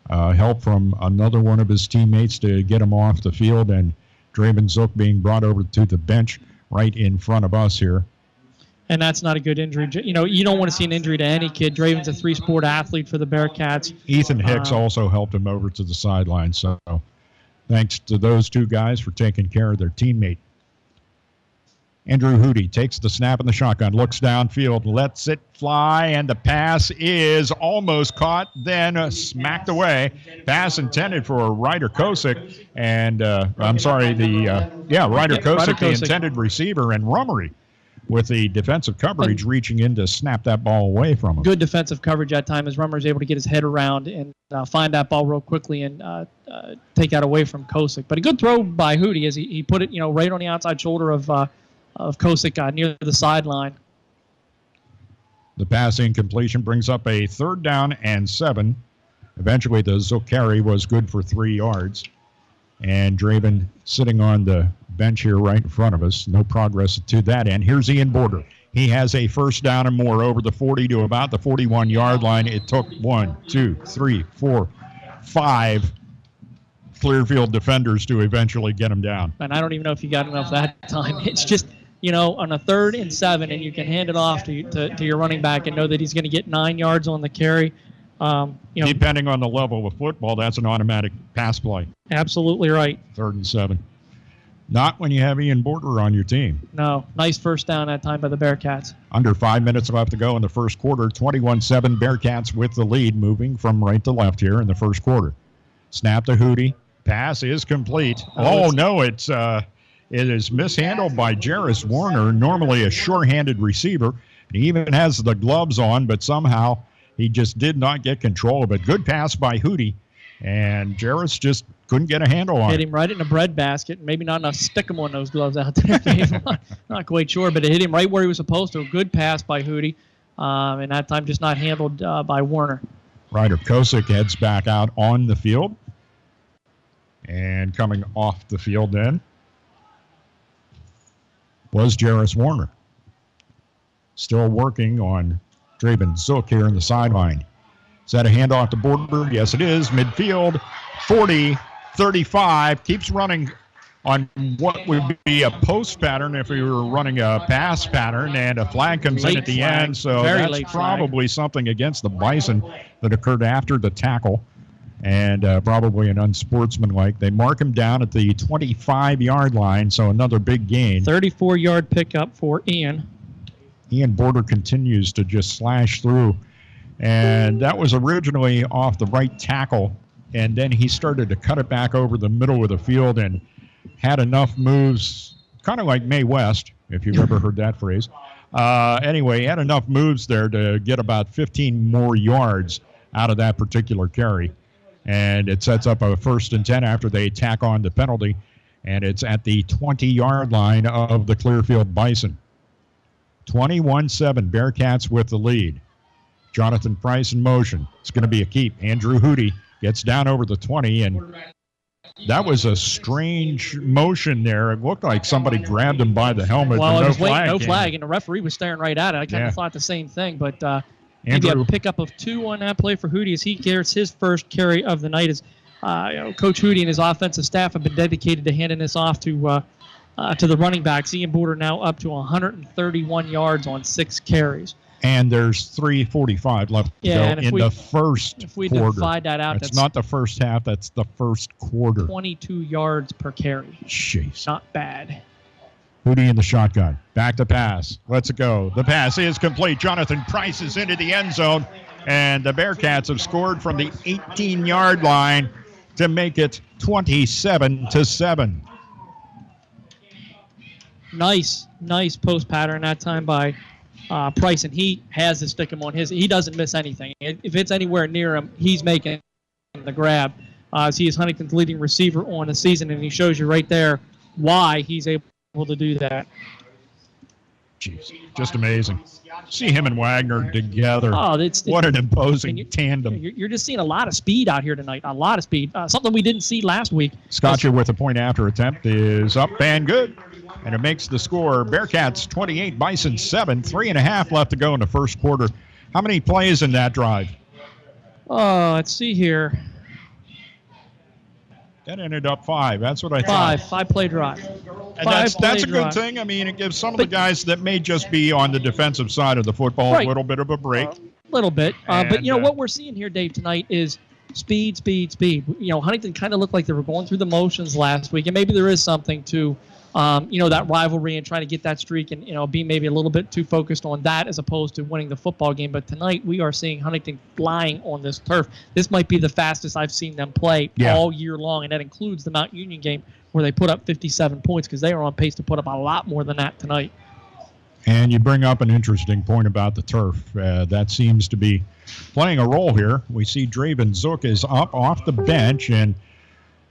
help from another one of his teammates to get him off the field, and Draven Zook being brought over to the bench right in front of us here. And that's not a good injury. You know, you don't want to see an injury to any kid. Draven's a 3-sport athlete for the Bearcats. Ethan Hicks also helped him over to the sideline. So thanks to those two guys for taking care of their teammate. Andrew Hootie takes the snap in the shotgun, looks downfield, lets it fly, and the pass is almost caught, then smacked away. Pass intended for Ryder Kosick, and Ryder Kosick, the intended receiver, and Rummery with the defensive coverage reaching in to snap that ball away from him. Good defensive coverage that time as Rummer's able to get his head around and find that ball real quickly and take that away from Kosick. But a good throw by Hootie as he put it, right on the outside shoulder of Kosick near the sideline. The passing completion brings up a 3rd down and 7. Eventually, the Zook carry was good for 3 yards. And Draven sitting on the bench here right in front of us. No progress to that end. Here's Ian Border. He has a 1st down and more over the 40 to about the 41-yard line. It took 1, 2, 3, 4, 5 Clearfield defenders to eventually get him down. And I don't even know if you got enough that time. It's just, on a 3rd and 7, and you can hand it off to your running back and know that he's going to get 9 yards on the carry. Depending on the level of football, that's an automatic pass play. Absolutely right. 3rd and 7. Not when you have Ian Border on your team. No, nice first down that time by the Bearcats. Under 5 minutes left to go in the first quarter. 21-7 Bearcats with the lead, moving from right to left here in the first quarter. Snap to Hootie. Pass is complete. It is mishandled by Jarris Warner, normally a sure-handed receiver. He even has the gloves on, but somehow he just did not get control of it. Good pass by Hootie, and Jarris just couldn't get a handle on it. Hit him right in the bread basket. Maybe not enough stick him on those gloves out there. Not quite sure, but it hit him right where he was supposed to. Good pass by Hootie, and that time just not handled by Warner. Ryder Kosick heads back out on the field. And coming off the field then was Jarris Warner. Still working on Draven Zook here in the sideline. Is that a handoff to Border? Yes, it is. Midfield, 40, 35. Keeps running on what would be a post pattern if we were running a pass pattern, and a flag comes in at the end. So that's probably something against the Bison that occurred after the tackle, and probably an unsportsmanlike. They mark him down at the 25-yard line, so another big gain. 34-yard pickup for Ian. Ian Border continues to just slash through, and that was originally off the right tackle, and then he started to cut it back over the middle of the field and had enough moves, kind of like Mae West, if you've ever heard that phrase. Anyway, he had enough moves there to get about 15 more yards out of that particular carry. And it sets up a 1st and 10 after they tack on the penalty. And it's at the 20-yard line of the Clearfield Bison. 21-7, Bearcats with the lead. Jonathan Price in motion. It's going to be a keep. Andrew Hootie gets down over the 20, and that was a strange motion there. It looked like somebody grabbed him by the helmet. Well, no flag, and the referee was staring right at it. I kind of thought the same thing, but maybe a pickup of 2 on that play for Hootie as he gets his first carry of the night. As Coach Hootie and his offensive staff have been dedicated to handing this off to the running backs. Ian Border now up to 131 yards on 6 carries. And there's 3:45 left to go in the first quarter. If we divide that out, that's not the first half, that's the first quarter. 22 yards per carry. Jeez. Not bad. Hootie in the shotgun. Back to pass. Let's go. The pass is complete. Jonathan Price is into the end zone, and the Bearcats have scored from the 18-yard line to make it 27-7. Nice post pattern that time by Price, and he has to stick him on his. He doesn't miss anything. If it's anywhere near him, he's making the grab. As he is Huntington's leading receiver on the season, and he shows you right there why he's able to do that. Jeez, just amazing. See him and Wagner together. Oh, what an imposing tandem. You're just seeing a lot of speed out here tonight. A lot of speed. Something we didn't see last week. Scotcher with a point after attempt is up and good. And it makes the score Bearcats 28, Bison 7, 3.5 left to go in the first quarter. How many plays in that drive? Oh, let's see here. That ended up 5. That's what I thought. 5-play drive. And that's a good thing. I mean, it gives some of the guys that may just be on the defensive side of the football a little bit of a break. A little bit. But, what we're seeing here, Dave, tonight is speed. Huntington kind of looked like they were going through the motions last week, and maybe there is something to that rivalry and trying to get that streak and, be maybe a little bit too focused on that as opposed to winning the football game. But tonight we are seeing Huntington flying on this turf. This might be the fastest I've seen them play all year long, and that includes the Mount Union game where they put up 57 points because they are on pace to put up a lot more than that tonight. And you bring up an interesting point about the turf. That seems to be playing a role here. We see Draven Zook is up off the bench and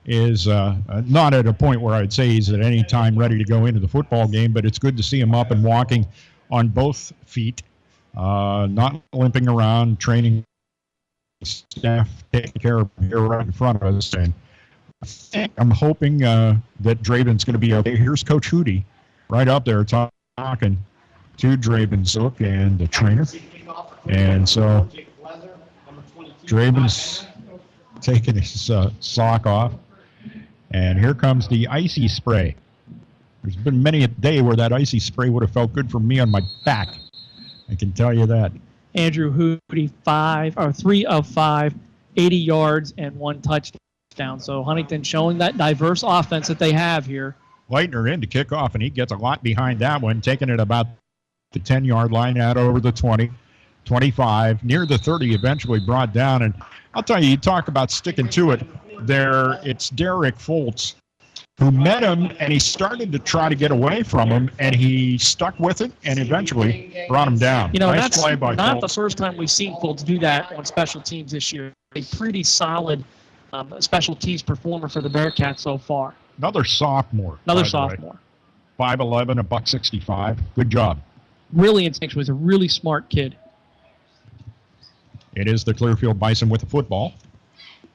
is not at a point where I'd say he's at any time ready to go into the football game, but it's good to see him up and walking on both feet, not limping around, training staff taking care of him here right in front of us. And I'm hoping that Draven's going to be okay. Here's Coach Hootie right up there talking to Draven Zook and the trainer. And so Draven's taking his sock off. And here comes the icy spray. There's been many a day where that icy spray would have felt good for me on my back. I can tell you that. Andrew Hootie, 3 of 5, 80 yards and 1 touchdown. So Huntington showing that diverse offense that they have here Leitner in to kick off, and he gets a lot behind that one, taking it about the 10-yard line, out over the 20, 25, near the 30, eventually brought down. And I'll tell you talk about sticking to it. There, it's Derek Foltz who met him, and he started to try to get away from him, and he stuck with it and eventually brought him down. You know, nice that's play by not Foltz. the first time we've seen Foltz do that on special teams this year. A pretty solid special teams performer for the Bearcats so far. Another sophomore. Another by the way. sophomore. 5'11", $165. Good job. Really instinctual. He's a really smart kid. It is the Clearfield Bison with the football,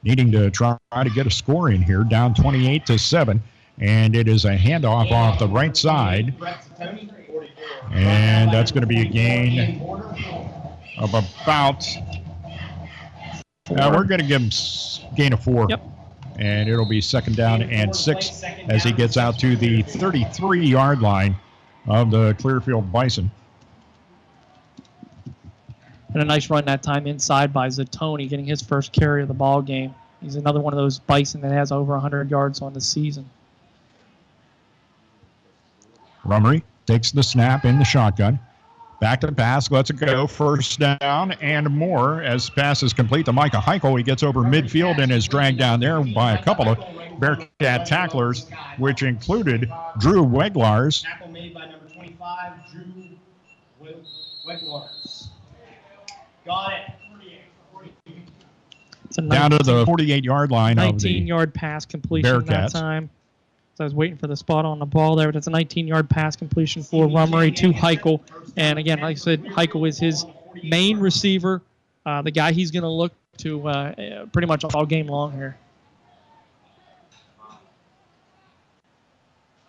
needing to try to get a score in here, down 28-7. And it is a handoff off the right side. And that's going to be a gain of about, we're going to give him gain of 4. Yep. And it'll be 2nd down and 6 as he gets out to the 33-yard line of the Clearfield Bison. And a nice run that time inside by Zatoni, getting his first carry of the ball game. He's another one of those Bison that has over 100 yards on the season. Rummery takes the snap in the shotgun. Back to the pass, lets it go. 1st down and more as pass is complete to Micah Heichel. He gets over midfield and is dragged down there by a couple of Bearcat tacklers, which included Drew Weglars. Tackle made by number 25, Drew Weglars. Got it. It's a Down to the 48-yard line of the 19-yard pass completion Bearcats. that time. So I was waiting for the spot on the ball there, but it's a 19-yard pass completion for Rummery to Heichel. And again, like I said, Heichel is his main receiver, the guy he's going to look to pretty much all game long here.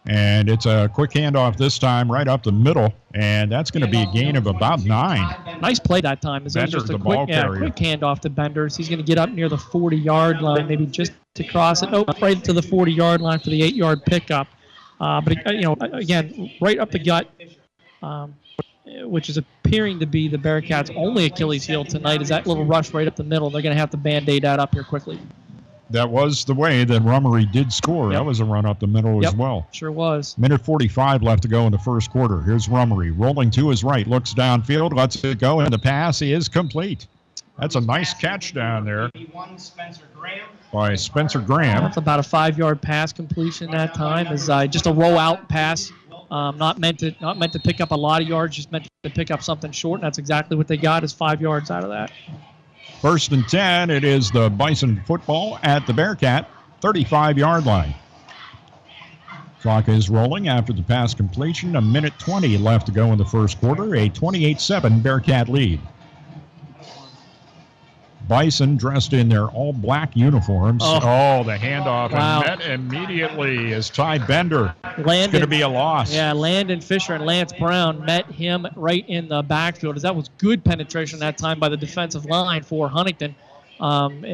And it's a quick handoff this time right up the middle, and that's going to be a gain of about 9. Nice play that time. It was Bender's just a the ball carrier. quick handoff to Benders. He's going to get up near the 40-yard line, maybe just to cross it. Oh, right to the 40-yard line for the 8-yard pickup. But, you know, again, right up the gut, which is appearing to be the Bearcats' only Achilles heel tonight, is that little rush right up the middle. They're going to have to Band-Aid that up here quickly. That was the way that Rummery did score. Yep. That was a run up the middle as well. Sure was. Minute 45 left to go in the first quarter. Here's Rummery rolling to his right, looks downfield, lets it go, and the pass is complete. That's a nice catch down there by Spencer Graham. That's about a 5-yard pass completion that time. Is just a roll-out pass, not meant to pick up a lot of yards, just meant to pick up something short. And that's exactly what they got, is 5 yards out of that. 1st and 10. It is the Bison football at the Bearcat 35-yard line. Clock is rolling after the pass completion. A minute 20 left to go in the first quarter. A 28-7 Bearcat lead. Bison dressed in their all-black uniforms. Oh, the handoff. Wow. And met immediately is Ty Bender. It's Landon, going to be a loss. Yeah, Landon Fisher and Lance Brown met him right in the backfield. As that was good penetration that time by the defensive line for Huntingdon. And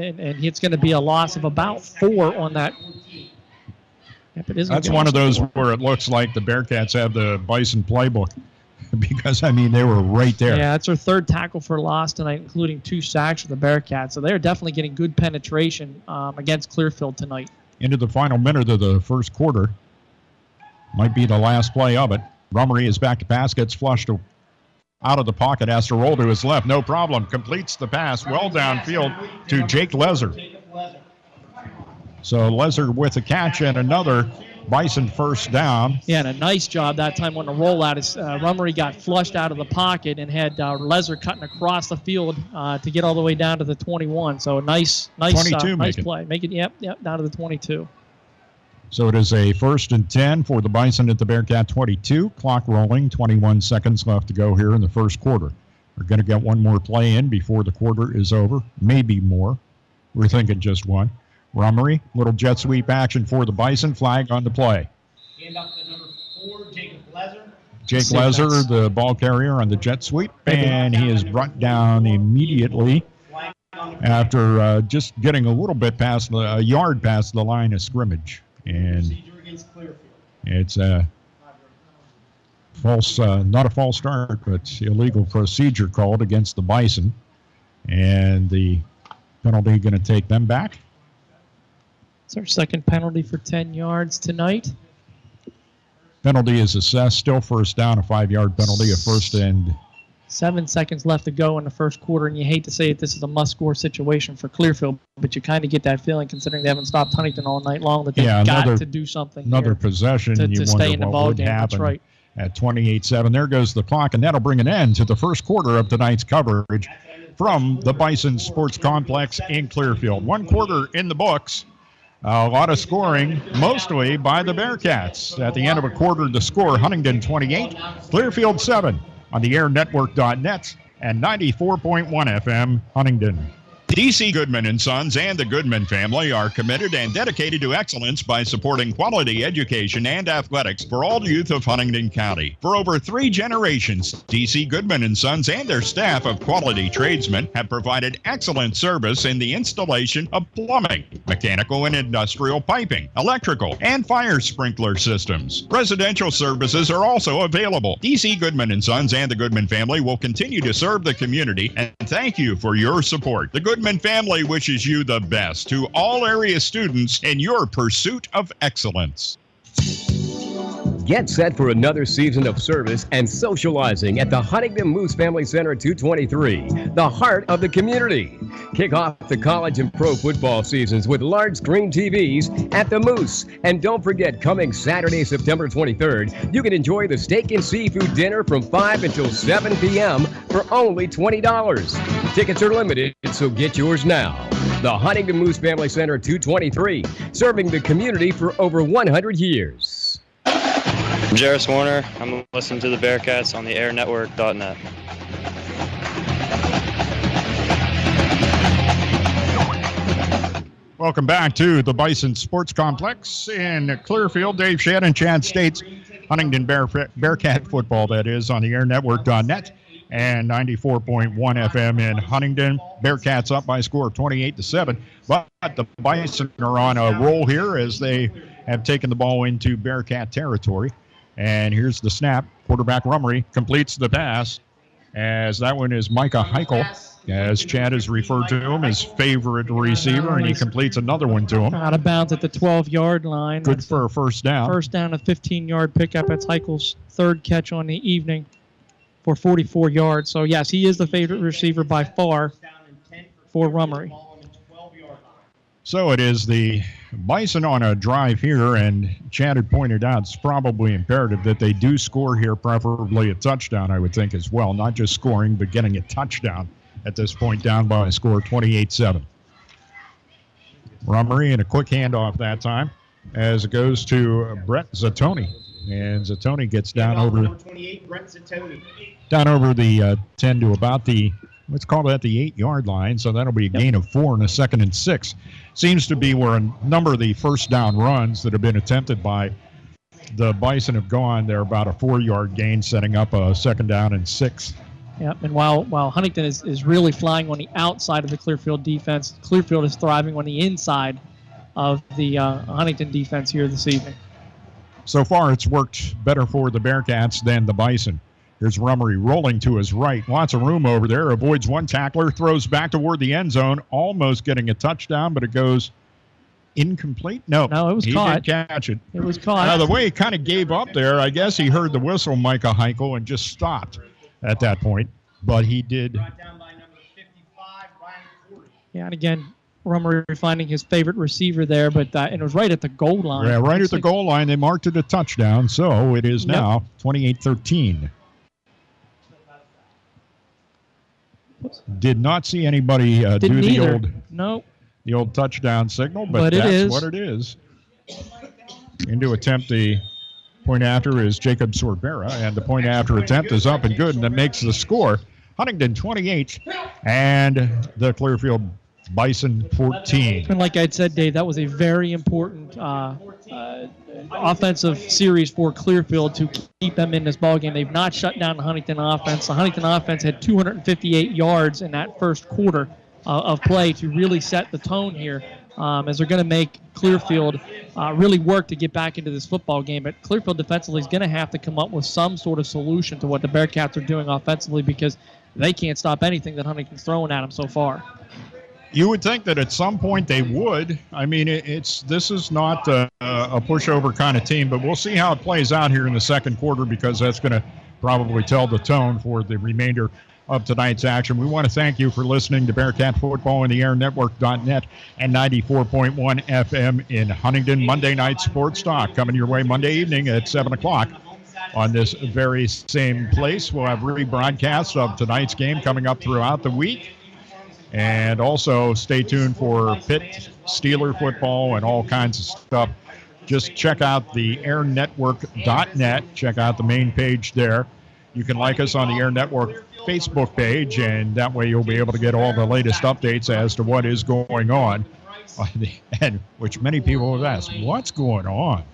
it's going to be a loss of about 4 on that. Yep, it is. That's one of those where it looks like the Bearcats have the Bison playbook. Because, I mean, they were right there. Yeah, that's their 3rd tackle for loss tonight, including 2 sacks for the Bearcats. So they're definitely getting good penetration against Clearfield tonight. Into the final minute of the first quarter. Might be the last play of it. Rummery is back to pass, gets flushed out of the pocket, has to roll to his left. No problem. Completes the pass well downfield to Jake Lezer. So Lezer with a catch and another Bison 1st down. Yeah, and a nice job that time on the rollout. Rummery got flushed out of the pocket and had Lezer cutting across the field to get all the way down to the 21. So nice 22 nice play. Make it, yep, down to the 22. So it is a 1st and 10 for the Bison at the Bearcat 22. Clock rolling, 21 seconds left to go here in the first quarter. We're going to get one more play in before the quarter is over, maybe more. We're thinking just one. Rummery, little jet sweep action for the Bison. Flag on the play. Hand up to number 4, Jacob Lezer. Jake Lezer, the ball carrier on the jet sweep, and he is brought down immediately after just getting a little bit past a yard past the line of scrimmage. And it's a false, not a false start, but illegal procedure called against the Bison. And the penalty going to take them back. It's our 2nd penalty for 10 yards tonight. Penalty is assessed. Still first down, a 5-yard penalty, a first and 7 seconds left to go in the first quarter, and you hate to say it, this is a must-score situation for Clearfield, but you kind of get that feeling considering they haven't stopped Huntingdon all night long that they've got to do something another possession, to you stay wonder in the what ball would game. happen. That's right. At 28-7, there goes the clock, and that'll bring an end to the first quarter of tonight's coverage from the Bison Sports Complex in Clearfield. 1 quarter in the books. A lot of scoring, mostly by the Bearcats. At the end of a quarter, the score, Huntingdon 28, Clearfield 7 on the airnetwork.net and 94.1 FM, Huntingdon. DC Goodman & Sons and the Goodman family are committed and dedicated to excellence by supporting quality education and athletics for all youth of Huntingdon County. For over 3 generations, DC Goodman & Sons and their staff of quality tradesmen have provided excellent service in the installation of plumbing, mechanical and industrial piping, electrical, and fire sprinkler systems. Residential services are also available. DC Goodman & Sons and the Goodman family will continue to serve the community, and thank you for your support. The Goodman family wishes you the best to all area students in your pursuit of excellence. Get set for another season of service and socializing at the Huntingdon Moose Family Center 223, the heart of the community. Kick off the college and pro football seasons with large screen TVs at the Moose. And don't forget, coming Saturday, September 23rd, you can enjoy the steak and seafood dinner from 5 until 7 p.m. for only $20. Tickets are limited, so get yours now. The Huntingdon Moose Family Center 223, serving the community for over 100 years. I'm Jarris Warner. I'm listening to the Bearcats on the airnetwork.net. Welcome back to the Bison Sports Complex in Clearfield. Dave, Shannon and Chad States, Huntingdon Bearcat football, that is, on the airnetwork.net and 94.1 FM in Huntingdon. Bearcats up by a score of 28-7. But the Bison are on a roll here as they have taken the ball into Bearcat territory. And here's the snap. Quarterback Rummery completes the pass, as that one is Micah Heichel, as Chad has referred to him, his favorite receiver, and he completes another one to him. Out of bounds at the 12-yard line. Good for a first down. First down, a 15-yard pickup. That's Heichel's third catch on the evening for 44 yards. So, yes, he is the favorite receiver by far for Rummery. So it is the Bison on a drive here, and Chad had pointed out it's probably imperative that they do score here, preferably a touchdown, I would think, as well. Not just scoring, but getting a touchdown at this point, down by a score of 28-7. Rummery, and a quick handoff that time as it goes to Brett Zatoni. And Zatoni gets down over the 10 to about the, let's call that the 8-yard line. So that'll be a gain of 4 and a 2nd and 6. Seems to be where a number of the first down runs that have been attempted by the Bison have gone. They're about a 4-yard gain, setting up a 2nd down and 6. Yep, and while Huntingdon is really flying on the outside of the Clearfield defense, Clearfield is thriving on the inside of the Huntingdon defense here this evening. So far, it's worked better for the Bearcats than the Bison. Here's Rummery rolling to his right. Lots of room over there. Avoids one tackler. Throws back toward the end zone. Almost getting a touchdown, but it goes incomplete. No, it was caught. He did catch it. It was caught. The way he kind of gave up there, I guess he heard the whistle, Micah Heichel, and just stopped at that point. But he did. Yeah, and again, Rummery finding his favorite receiver there, but it was right at the goal line. Yeah, right at the goal line. They marked it a touchdown, so it is now 28-13. Did not see anybody do the old touchdown signal, but that's what it is. And to attempt the point after is Jacob Sorbera, and the point after attempt is up and good, and that makes the score Huntingdon 28 and the Clearfield Bison 14. And like I'd said, Dave, that was a very important offensive series for Clearfield to keep them in this ballgame. They've not shut down the Huntingdon offense. The Huntingdon offense had 258 yards in that first quarter of play to really set the tone here, as they're going to make Clearfield really work to get back into this football game. But Clearfield defensively is going to have to come up with some sort of solution to what the Bearcats are doing offensively, because they can't stop anything that Huntington's throwing at them so far. You would think that at some point they would. I mean, this is not a pushover kind of team, but we'll see how it plays out here in the second quarter because that's going to probably tell the tone for the remainder of tonight's action. We want to thank you for listening to Bearcat Football on the airnetwork.net and 94.1 FM in Huntingdon. Monday Night Sports Talk coming your way Monday evening at 7 o'clock on this very same place. We'll have rebroadcasts of tonight's game coming up throughout the week. And also stay tuned for Pitt Steeler football and all kinds of stuff. Just check out the airnetwork.net. Check out the main page there. You can like us on the Air Network Facebook page, and that way you'll be able to get all the latest updates as to what is going on. And which many people have asked, what's going on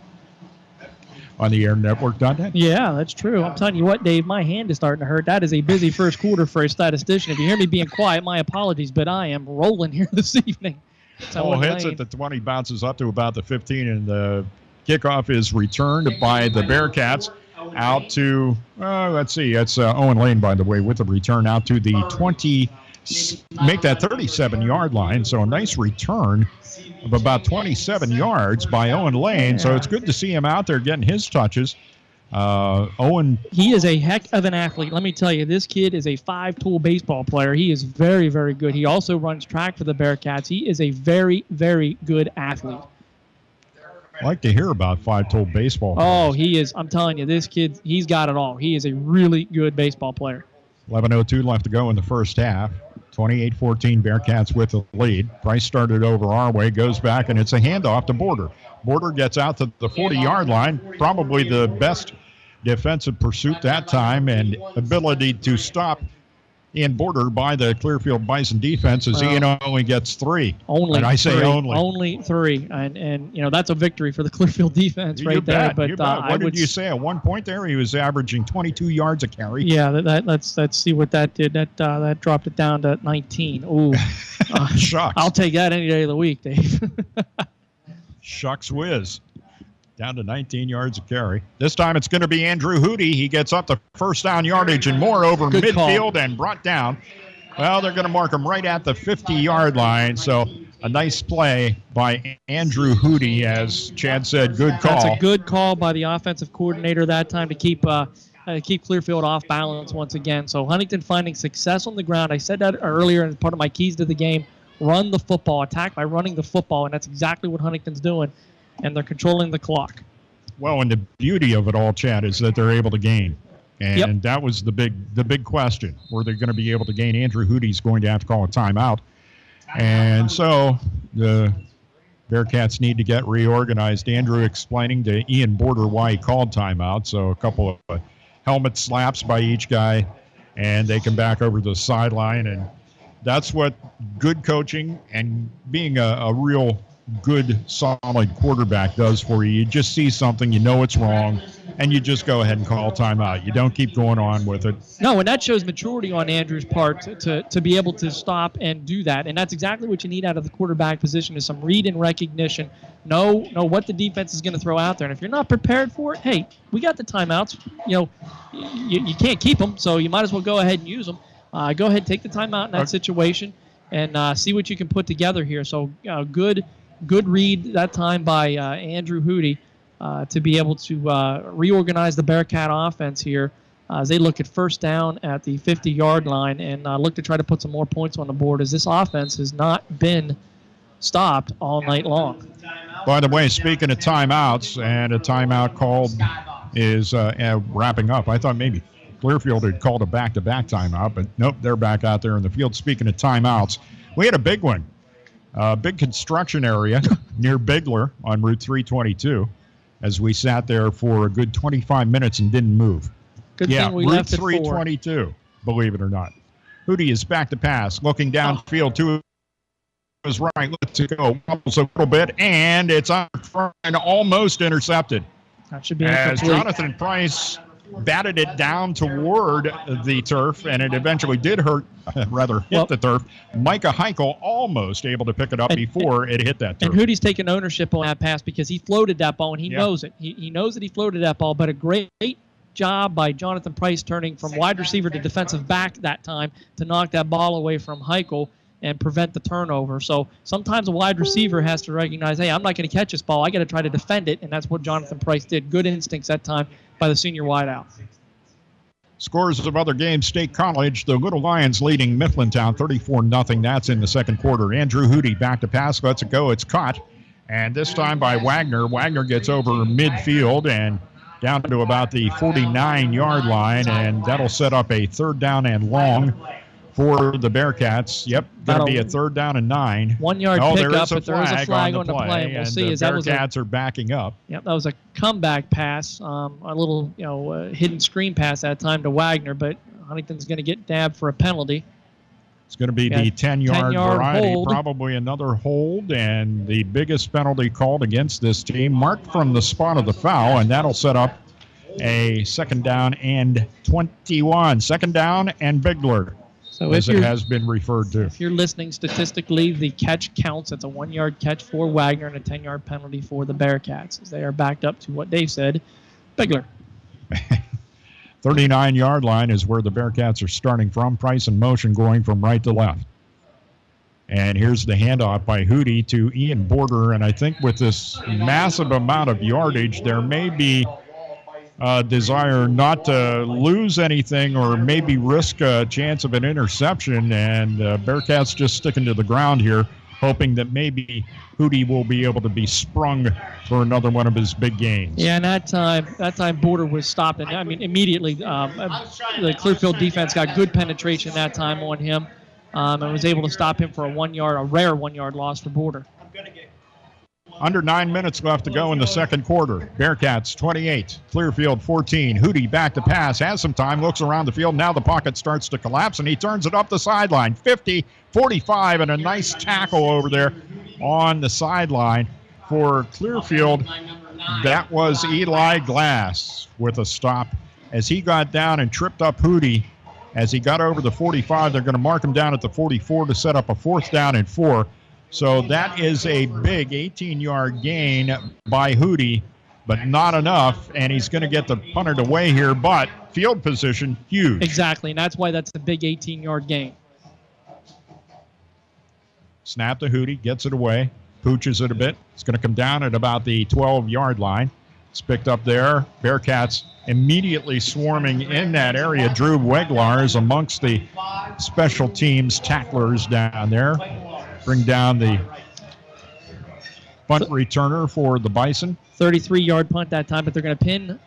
the airnetwork.net? Yeah, that's true. I'm telling you what, Dave, my hand is starting to hurt. That is a busy first quarter for a statistician. If you hear me being quiet, my apologies, but I am rolling here this evening. Ball hits at the 20, bounces up to about the 15, and the kickoff is returned by the Bearcats out to, let's see, that's Owen Lane, by the way, with the return out to the 20, make that 37-yard line. So a nice return of about 27 yards by Owen Lane. So it's good to see him out there getting his touches. Owen. He is a heck of an athlete. Let me tell you, this kid is a five-tool baseball player. He is very, very good. He also runs track for the Bearcats. He is a very, very good athlete. I like to hear about five-tool baseball players. Oh, he is. I'm telling you, this kid, he's got it all. He is a really good baseball player. 11:02 left to go in the first half. 28-14 Bearcats with the lead. Price started over our way, goes back, and it's a handoff to Border. Border gets out to the 40-yard line, probably the best defensive pursuit that time, and ability to stop in Border by the Clearfield Bison defense as Ian only gets three. Only and I say three. only. Only three. And you know, that's a victory for the Clearfield defense right there. But what did you say? At one point there, he was averaging 22 yards a carry. Yeah, let's see what that did. That dropped it down to 19. Ooh. Shucks. I'll take that any day of the week, Dave. Shucks whiz. Down to 19 yards a carry. This time it's going to be Andrew Hootie. He gets up the first down yardage and more over Good midfield call. And brought down. Well, they're going to mark him right at the 50-yard line. So a nice play by Andrew Hootie, as Chad said. Good call. That's a good call by the offensive coordinator that time to keep Clearfield off balance once again. So Huntington finding success on the ground. I said that earlier as part of my keys to the game. Run the football. Attack by running the football, and that's exactly what Huntington's doing. And they're controlling the clock. Well, and the beauty of it all, Chad, is that they're able to gain. And that was the big question. Were they going to be able to gain? Andrew Hootie's going to have to call a timeout. And so the Bearcats need to get reorganized. Andrew explaining to Ian Border why he called timeout. So a couple of helmet slaps by each guy, and they come back over to the sideline. And that's what good coaching and being a real good, solid quarterback does for you. You just see something, you know it's wrong, and you just go ahead and call timeout. You don't keep going on with it. No, and that shows maturity on Andrew's part to be able to stop and do that. And that's exactly what you need out of the quarterback position is some read and recognition. Know what the defense is going to throw out there. And if you're not prepared for it, hey, we got the timeouts. You know, you can't keep them, so you might as well go ahead and use them. Go ahead, take the timeout in that situation and see what you can put together here. So good read that time by Andrew Hootie to be able to reorganize the Bearcat offense here as they look at first down at the 50-yard line and look to try to put some more points on the board as this offense has not been stopped all night long. By the way, speaking of timeouts, and a timeout called is wrapping up. I thought maybe Clearfield had called a back-to-back timeout, but nope, they're back out there in the field. Speaking of timeouts, we had a big one. Big construction area near Bigler on Route 322 as we sat there for a good 25 minutes and didn't move. Good thing we left Route 322, believe it or not. Hootie is back to pass, looking downfield to his right. Let's go. Bubbles a little bit, and it's on front and almost intercepted. That should be as incomplete. Jonathan Price batted it down toward the turf, and it eventually did hit the turf. Micah Heichel almost able to pick it up before it hit that turf. And Hootie's taking ownership on that pass because he floated that ball, and he knows it. He knows that he floated that ball, but a great job by Jonathan Price turning from wide receiver to defensive back that time to knock that ball away from Heichel. and prevent the turnover. So sometimes a wide receiver has to recognize, hey, I'm not going to catch this ball. I got to try to defend it, and that's what Jonathan Price did. Good instincts that time by the senior wideout. Scores of other games, State College, the Little Lions leading Mifflintown 34-0. That's in the second quarter. Andrew Hootie back to pass, lets it go. It's caught. And this time by Wagner. Wagner gets over midfield and down to about the 49-yard line, and that'll set up a 3rd down and long for the Bearcats. Yep, going to be a 3rd down and 9. 1 yard pickup, but there is a flag on the play. And we'll see. The Bearcats are backing up. Yep, that was a comeback pass, a little hidden screen pass that time to Wagner, but Huntington's going to get nabbed for a penalty. It's going to be the 10-yard variety, hold. probably another hold, and the biggest penalty called against this team, marked from the spot of the foul, and that'll set up a 2nd down and 21. 2nd down and Bigler, so as it has been referred to. If you're listening, statistically, the catch counts. It's a 1-yard catch for Wagner and a 10-yard penalty for the Bearcats, as they are backed up to what Dave said, Bigler. 39-yard line is where the Bearcats are starting from. Price in motion going from right to left. And here's the handoff by Hootie to Ian Border. And I think with this massive amount of yardage, there may be a desire not to lose anything or maybe risk a chance of an interception. And Bearcats just sticking to the ground here, hoping that maybe Hootie will be able to be sprung for another one of his big gains. Yeah, and that time Border was stopped, and I mean immediately the Clearfield defense got good penetration that time on him, and was able to stop him for a rare 1-yard loss for Border. Under 9 minutes left to go in the second quarter. Bearcats 28, Clearfield 14. Hootie back to pass, has some time, looks around the field. Now the pocket starts to collapse, and he turns it up the sideline. 50, 45, and a nice tackle over there on the sideline for Clearfield. That was Eli Glass with a stop as he got down and tripped up Hootie. As he got over the 45, they're going to mark him down at the 44 to set up a 4th down and 4. So that is a big 18-yard gain by Hootie, but not enough, and he's going to get the punted away here, but field position, huge. Exactly, and that's why that's a big 18-yard gain. Snap to Hootie, gets it away, pooches it a bit. It's going to come down at about the 12-yard line. It's picked up there. Bearcats immediately swarming in that area. Drew Weglar is amongst the special teams tacklers down there. Bring down the punt returner for the Bison. 33-yard punt that time, but they're going to pin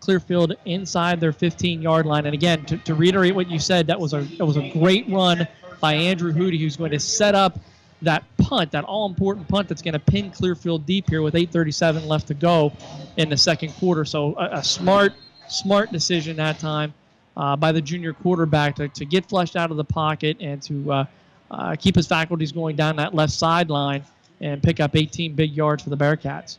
Clearfield inside their 15-yard line. And again, to reiterate what you said, that was a great run by Andrew Hootie, who's going to set up that punt, that all-important punt that's going to pin Clearfield deep here with 8:37 left to go in the second quarter. So a smart decision that time by the junior quarterback to get flushed out of the pocket and to keep his faculties going down that left sideline and pick up 18 big yards for the Bearcats.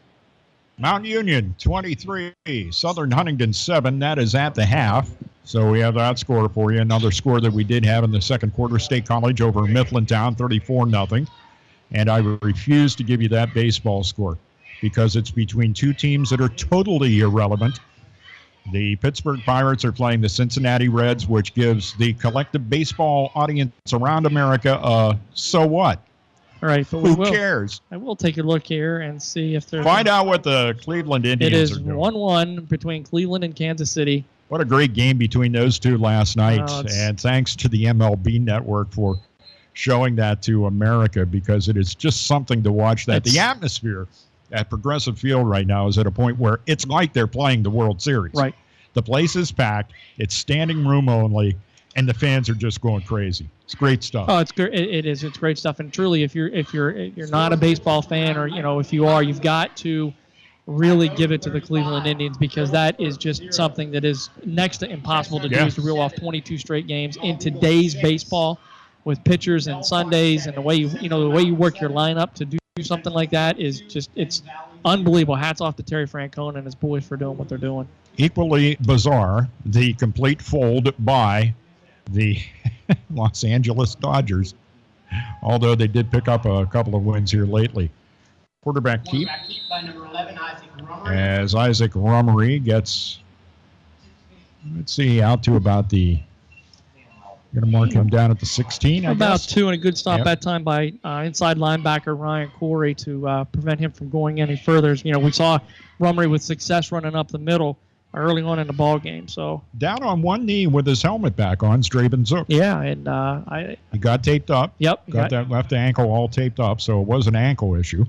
Mount Union 23, Southern Huntingdon 7. That is at the half. So we have that score for you. Another score that we did have in the second quarter, State College over Mifflintown, 34-0. And I refuse to give you that baseball score because it's between two teams that are totally irrelevant. The Pittsburgh Pirates are playing the Cincinnati Reds, which gives the collective baseball audience around America a so what? All right, but who cares? I will take a look here and see if there's... Find out what the Cleveland Indians are doing. It is 1-1 between Cleveland and Kansas City. What a great game between those two last night. And thanks to the MLB Network for showing that to America because it is just something to watch that. The atmosphere at Progressive Field right now is at a point where it's like they're playing the World Series. Right. The place is packed. It's standing room only, and the fans are just going crazy. It's great stuff. Oh, it's great. It is. It's great stuff. And truly, if you're not a baseball fan, or if you are, you've got to really give it to the Cleveland Indians because that is just something that is next to impossible to do, is to reel off 22 straight games in today's baseball with pitchers and Sundays, and the way you work your lineup to do something like that is just, it's unbelievable. Hats off to Terry Francona and his boys for doing what they're doing. Equally bizarre, the complete fold by the Los Angeles Dodgers, although they did pick up a couple of wins here lately. Quarterback keep by number 11, Isaac Rummery. As Isaac Rummery gets, let's see, out to about the Going to mark him down at the 16, I About guess. 2, and a good stop Yep. that time by inside linebacker Ryan Corey to prevent him from going any further. You know, we saw Rummery with success running up the middle early on in the ball game. So Down on one knee with his helmet back on, Straben Zook. yeah, and He got taped up. Yep. Got that left ankle all taped up, so it was an ankle issue.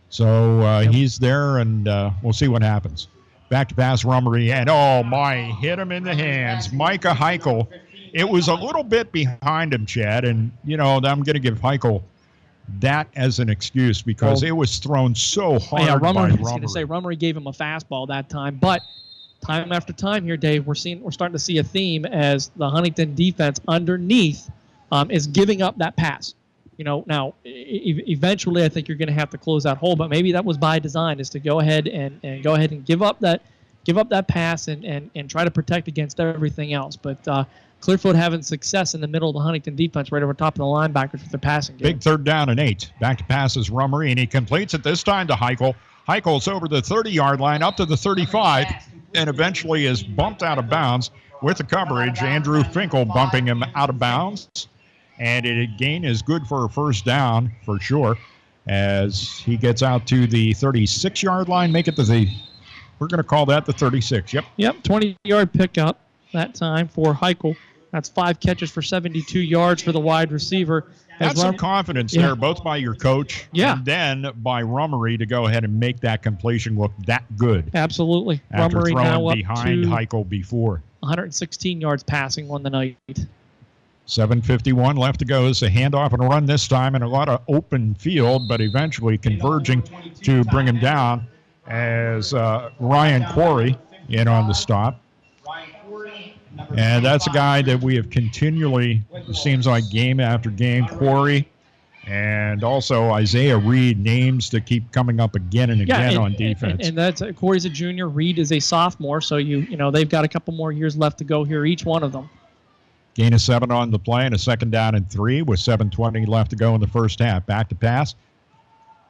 So he's there, and we'll see what happens. Back to pass Rummery, and oh my, hit him in the hands. Micah Heichel. It was a little bit behind him, Chad, and, you know, I'm going to give Heichel that as an excuse because it was thrown so hard yeah, by Rummery. I was Rummery. going to say Rummery gave him a fastball that time, but time after time here, Dave, we're starting to see a theme as the Huntington defense underneath is giving up that pass. You know, now eventually I think you're going to have to close that hole, but maybe that was by design, is to go ahead and give up that pass and try to protect against everything else. But Clearfield having success in the middle of the Huntington defense, right over top of the linebackers with their passing game. Big 3rd down and 8. Back to passes Rummery, and he completes it this time to Heichel. Heichel's over the 30-yard line, up to the 35, and eventually is bumped out of bounds with the coverage. Andrew Finkel bumping him out of bounds. And gain is good for a 1st down for sure, as he gets out to the 36-yard line. Make it to we're going to call that the 36. Yep. 20-yard pickup that time for Heichel. That's 5 catches for 72 yards for the wide receiver. That's some confidence there, both by your coach and then by Rummery to go ahead and make that completion look that good. Absolutely. After Rummery now throwing up behind to Heichel before. 116 yards passing on the night. 7:51 left to go. It's a handoff and a run this time, and a lot of open field, but eventually converging to bring him down as Ryan Corey in on the stop. And that's a guy that we have continually, it seems like game after game, Corey, and also Isaiah Reed, names that keep coming up again and again on defense. And that's Corey's a junior, Reed is a sophomore, so you know they've got a couple more years left to go here, each one of them. Gain of 7 on the play and a 2nd down and 3 with 7:20 left to go in the first half. Back to pass.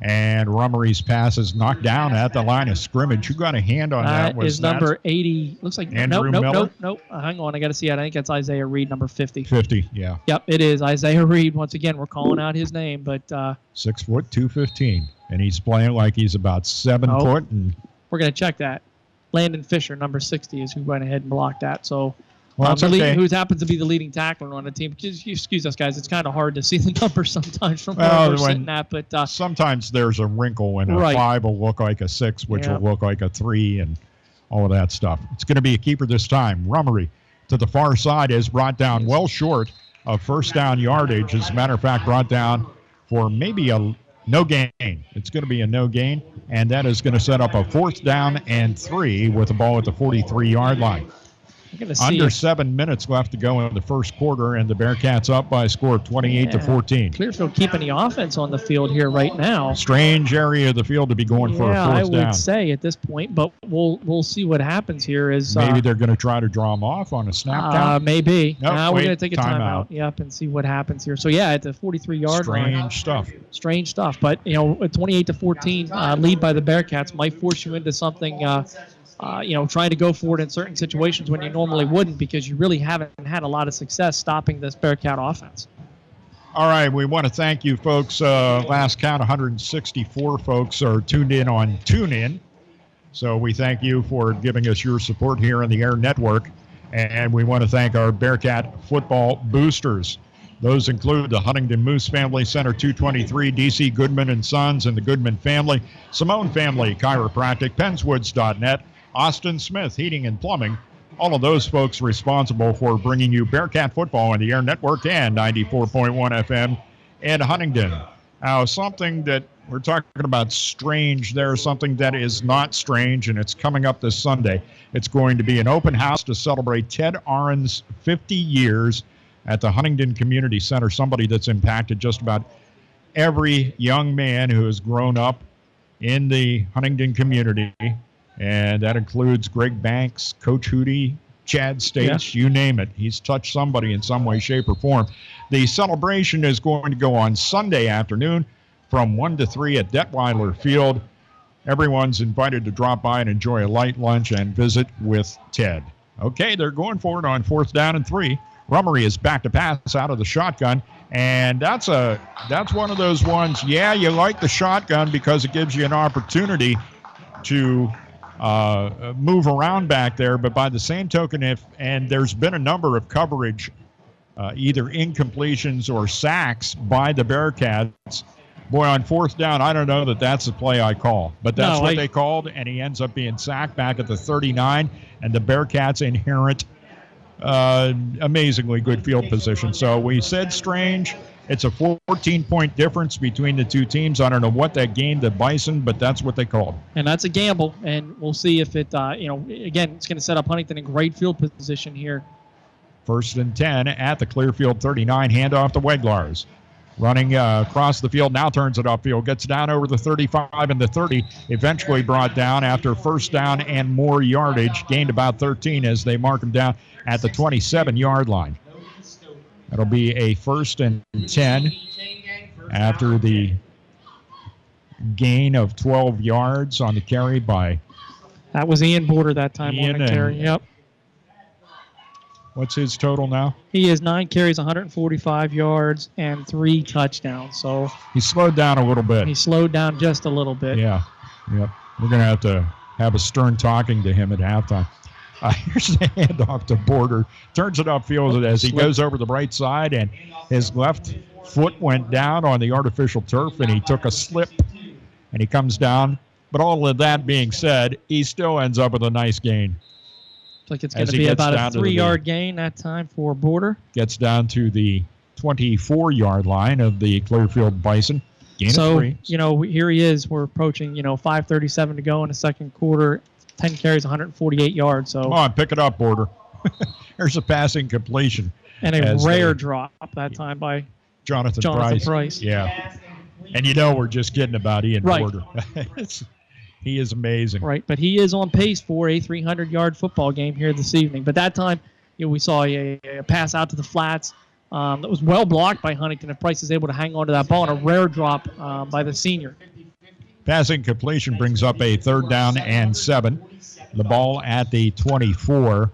And Rummery's pass is knocked down at the line of scrimmage. Who got a hand on that? Is number 80. Looks like Andrew Miller? Nope. Hang on, I got to see it. I think it's Isaiah Reed, number 50. 50, yeah. Yep, it is Isaiah Reed. Once again, we're calling out his name, but 6 foot 215, and he's playing like he's about 7 foot. And we're gonna check that. Landon Fisher, number 60, is who went ahead and blocked that. So. Well, who happens to be the leading tackler on the team. Excuse us, guys. It's kind of hard to see the numbers sometimes from where we're sitting at. But sometimes there's a wrinkle, and a 5 will look like a 6, which will look like a 3, and all of that stuff. It's going to be a keeper this time. Rummery to the far side is brought down well short of 1st down yardage. As a matter of fact, brought down for maybe a no gain. It's going to be a no gain, and that is going to set up a 4th down and 3 with the ball at the 43-yard line. Under 7 minutes left to go in the first quarter, and the Bearcats up by a score of 28-14. Clearfield keeping the offense on the field here right now. Strange area of the field to be going for a 4th down. I would say at this point, but we'll see what happens here. Maybe they're going to try to draw them off on a snap count. Maybe. Nope, we're going to take a timeout. Yep, and see what happens here. So at the 43-yard line. Strange stuff. But a 28-14 lead by the Bearcats might force you into something. Trying to go for it in certain situations when you normally wouldn't, because you really haven't had a lot of success stopping this Bearcat offense. All right, we want to thank you folks. Last count, 164 folks are tuned in on TuneIn. So we thank you for giving us your support here on the Air Network. And we want to thank our Bearcat football boosters. Those include the Huntingdon Moose Family Center 223, DC Goodman and Sons and the Goodman family, Simone Family Chiropractic, Penswoods.net, Austin Smith Heating and Plumbing, all of those folks responsible for bringing you Bearcat football on the Air Network and 94.1 FM in Huntingdon. Now, something that we're talking about strange, there's something that is not strange, and it's coming up this Sunday. It's going to be an open house to celebrate Ted Aron's 50 years at the Huntingdon Community Center, somebody that's impacted just about every young man who has grown up in the Huntingdon community. And that includes Greg Banks, Coach Hootie, Chad States, you name it. He's touched somebody in some way, shape, or form. The celebration is going to go on Sunday afternoon from 1 to 3 at Detweiler Field. Everyone's invited to drop by and enjoy a light lunch and visit with Ted. Okay, they're going for it on 4th down and 3. Rummery is back to pass out of the shotgun, and that's one of those ones. Yeah, you like the shotgun because it gives you an opportunity to move around back there. But by the same token, and there's been a number of coverage, either incompletions or sacks by the Bearcats. Boy, on fourth down, I don't know that that's the play I call, but that's what they called, and he ends up being sacked back at the 39, and the Bearcats inherit amazingly good field position. So we said strange. It's a 14-point difference between the two teams. I don't know what that gained the Bison, but that's what they called. And that's a gamble, and we'll see if it, again, it's going to set up Huntingdon in great field position here. 1st and 10 at the Clearfield 39. Handoff to Weglars. Running across the field, now turns it upfield, gets down over the 35 and the 30, eventually brought down after first down and more yardage, gained about 13 as they mark him down at the 27-yard line. That'll be a 1st and 10 after the gain of 12 yards on the carry by... That was Ian Border that time on the carry, yep. What's his total now? He has 9 carries, 145 yards, and 3 touchdowns. So he slowed down a little bit. He slowed down just a little bit. Yeah. Yep. We're going to have a stern talking to him at halftime. Here's the handoff to Border. Turns it upfield as he goes over the right side, and his left foot went down on the artificial turf, and he took a slip, and he comes down. But all of that being said, he still ends up with a nice gain. Like it's going to be about a 3-yard gain that time for Border. Gets down to the 24-yard line of the Clearfield Bison. Gain of 3. Here he is. We're approaching, 5:37 to go in the second quarter. 10 carries, 148 yards. So come on, pick it up, Border. There's a passing completion. And a rare drop that time by Jonathan Price. Yeah. And we're just kidding about Ian Border. He is amazing. Right, but he is on pace for a 300-yard football game here this evening. But that time, we saw a pass out to the flats that was well blocked by Huntingdon, and Price is able to hang on to that ball, and a rare drop by the senior. Passing completion brings up a 3rd down and 7. The ball at the 24.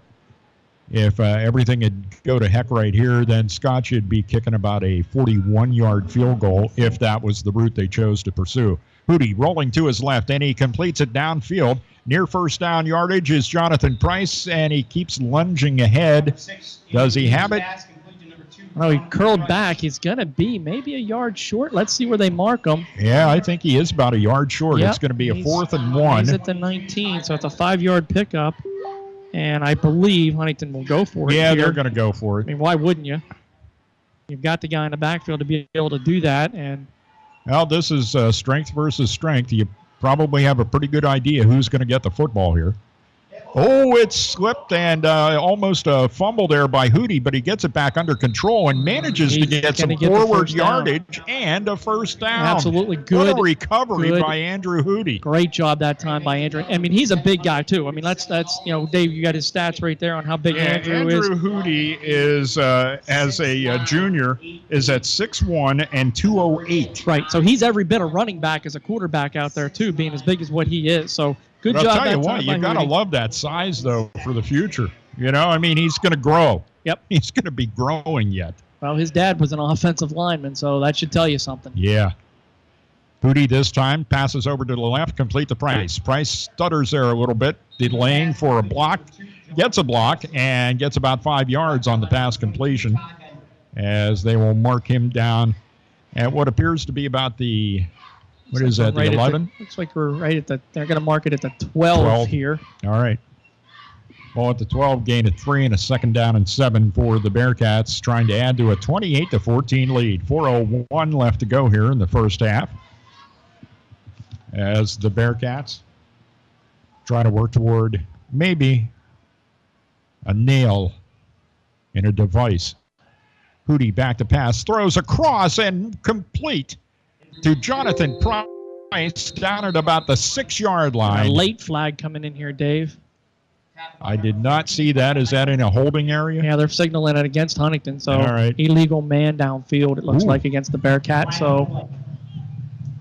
If everything would go to heck right here, then Scott should be kicking about a 41-yard field goal if that was the route they chose to pursue. Hootie rolling to his left, and he completes it downfield. Near first down yardage is Jonathan Price, and he keeps lunging ahead. Does he have it? Oh, he curled back. He's going to be maybe a yard short. Let's see where they mark him. Yeah, I think he is about a yard short. Yep. It's going to be a 4th and 1. He's at the 19, so it's a 5-yard pickup. And I believe Huntingdon will go for it. Yeah, here. They're going to go for it. I mean, why wouldn't you? You've got the guy in the backfield to be able to do that. And well, this is strength versus strength. You probably have a pretty good idea who's going to get the football here. Oh, it slipped and almost a fumble there by Hootie, but he gets it back under control and manages to get some forward yardage and a first down. Absolutely good. What a recovery by Andrew Hootie. Great job that time by Andrew. I mean, he's a big guy too. I mean, that's Dave, you got his stats right there on how big Andrew is. Andrew Hootie is, as a junior, is at 6'1" and 208. Right, so he's every bit a running back as a quarterback out there too, being as big as what he is. So good job. I'll tell you what, you got to love that size, though, for the future. I mean, he's going to grow. Yep. He's going to be growing yet. Well, his dad was an offensive lineman, so that should tell you something. Yeah. Hootie this time passes over to the left, complete to Price. Price stutters there a little bit, delaying for a block, gets a block, and gets about 5 yards on the pass completion as they will mark him down at what appears to be about the... What is that, the 11? Looks like we're right at they're going to mark it at the 12 here. All right. Well, at the 12, gain of 3 and a 2nd down and 7 for the Bearcats, trying to add to a 28-14 lead. 4:01 left to go here in the first half as the Bearcats try to work toward maybe a nail in a device. Hootie back to pass, throws across and complete to Jonathan Price down at about the 6-yard line. A late flag coming in here, Dave. I did not see that. Is that in a holding area? Yeah, they're signaling it against Huntingdon. So illegal man downfield, it looks like, against the Bearcats. So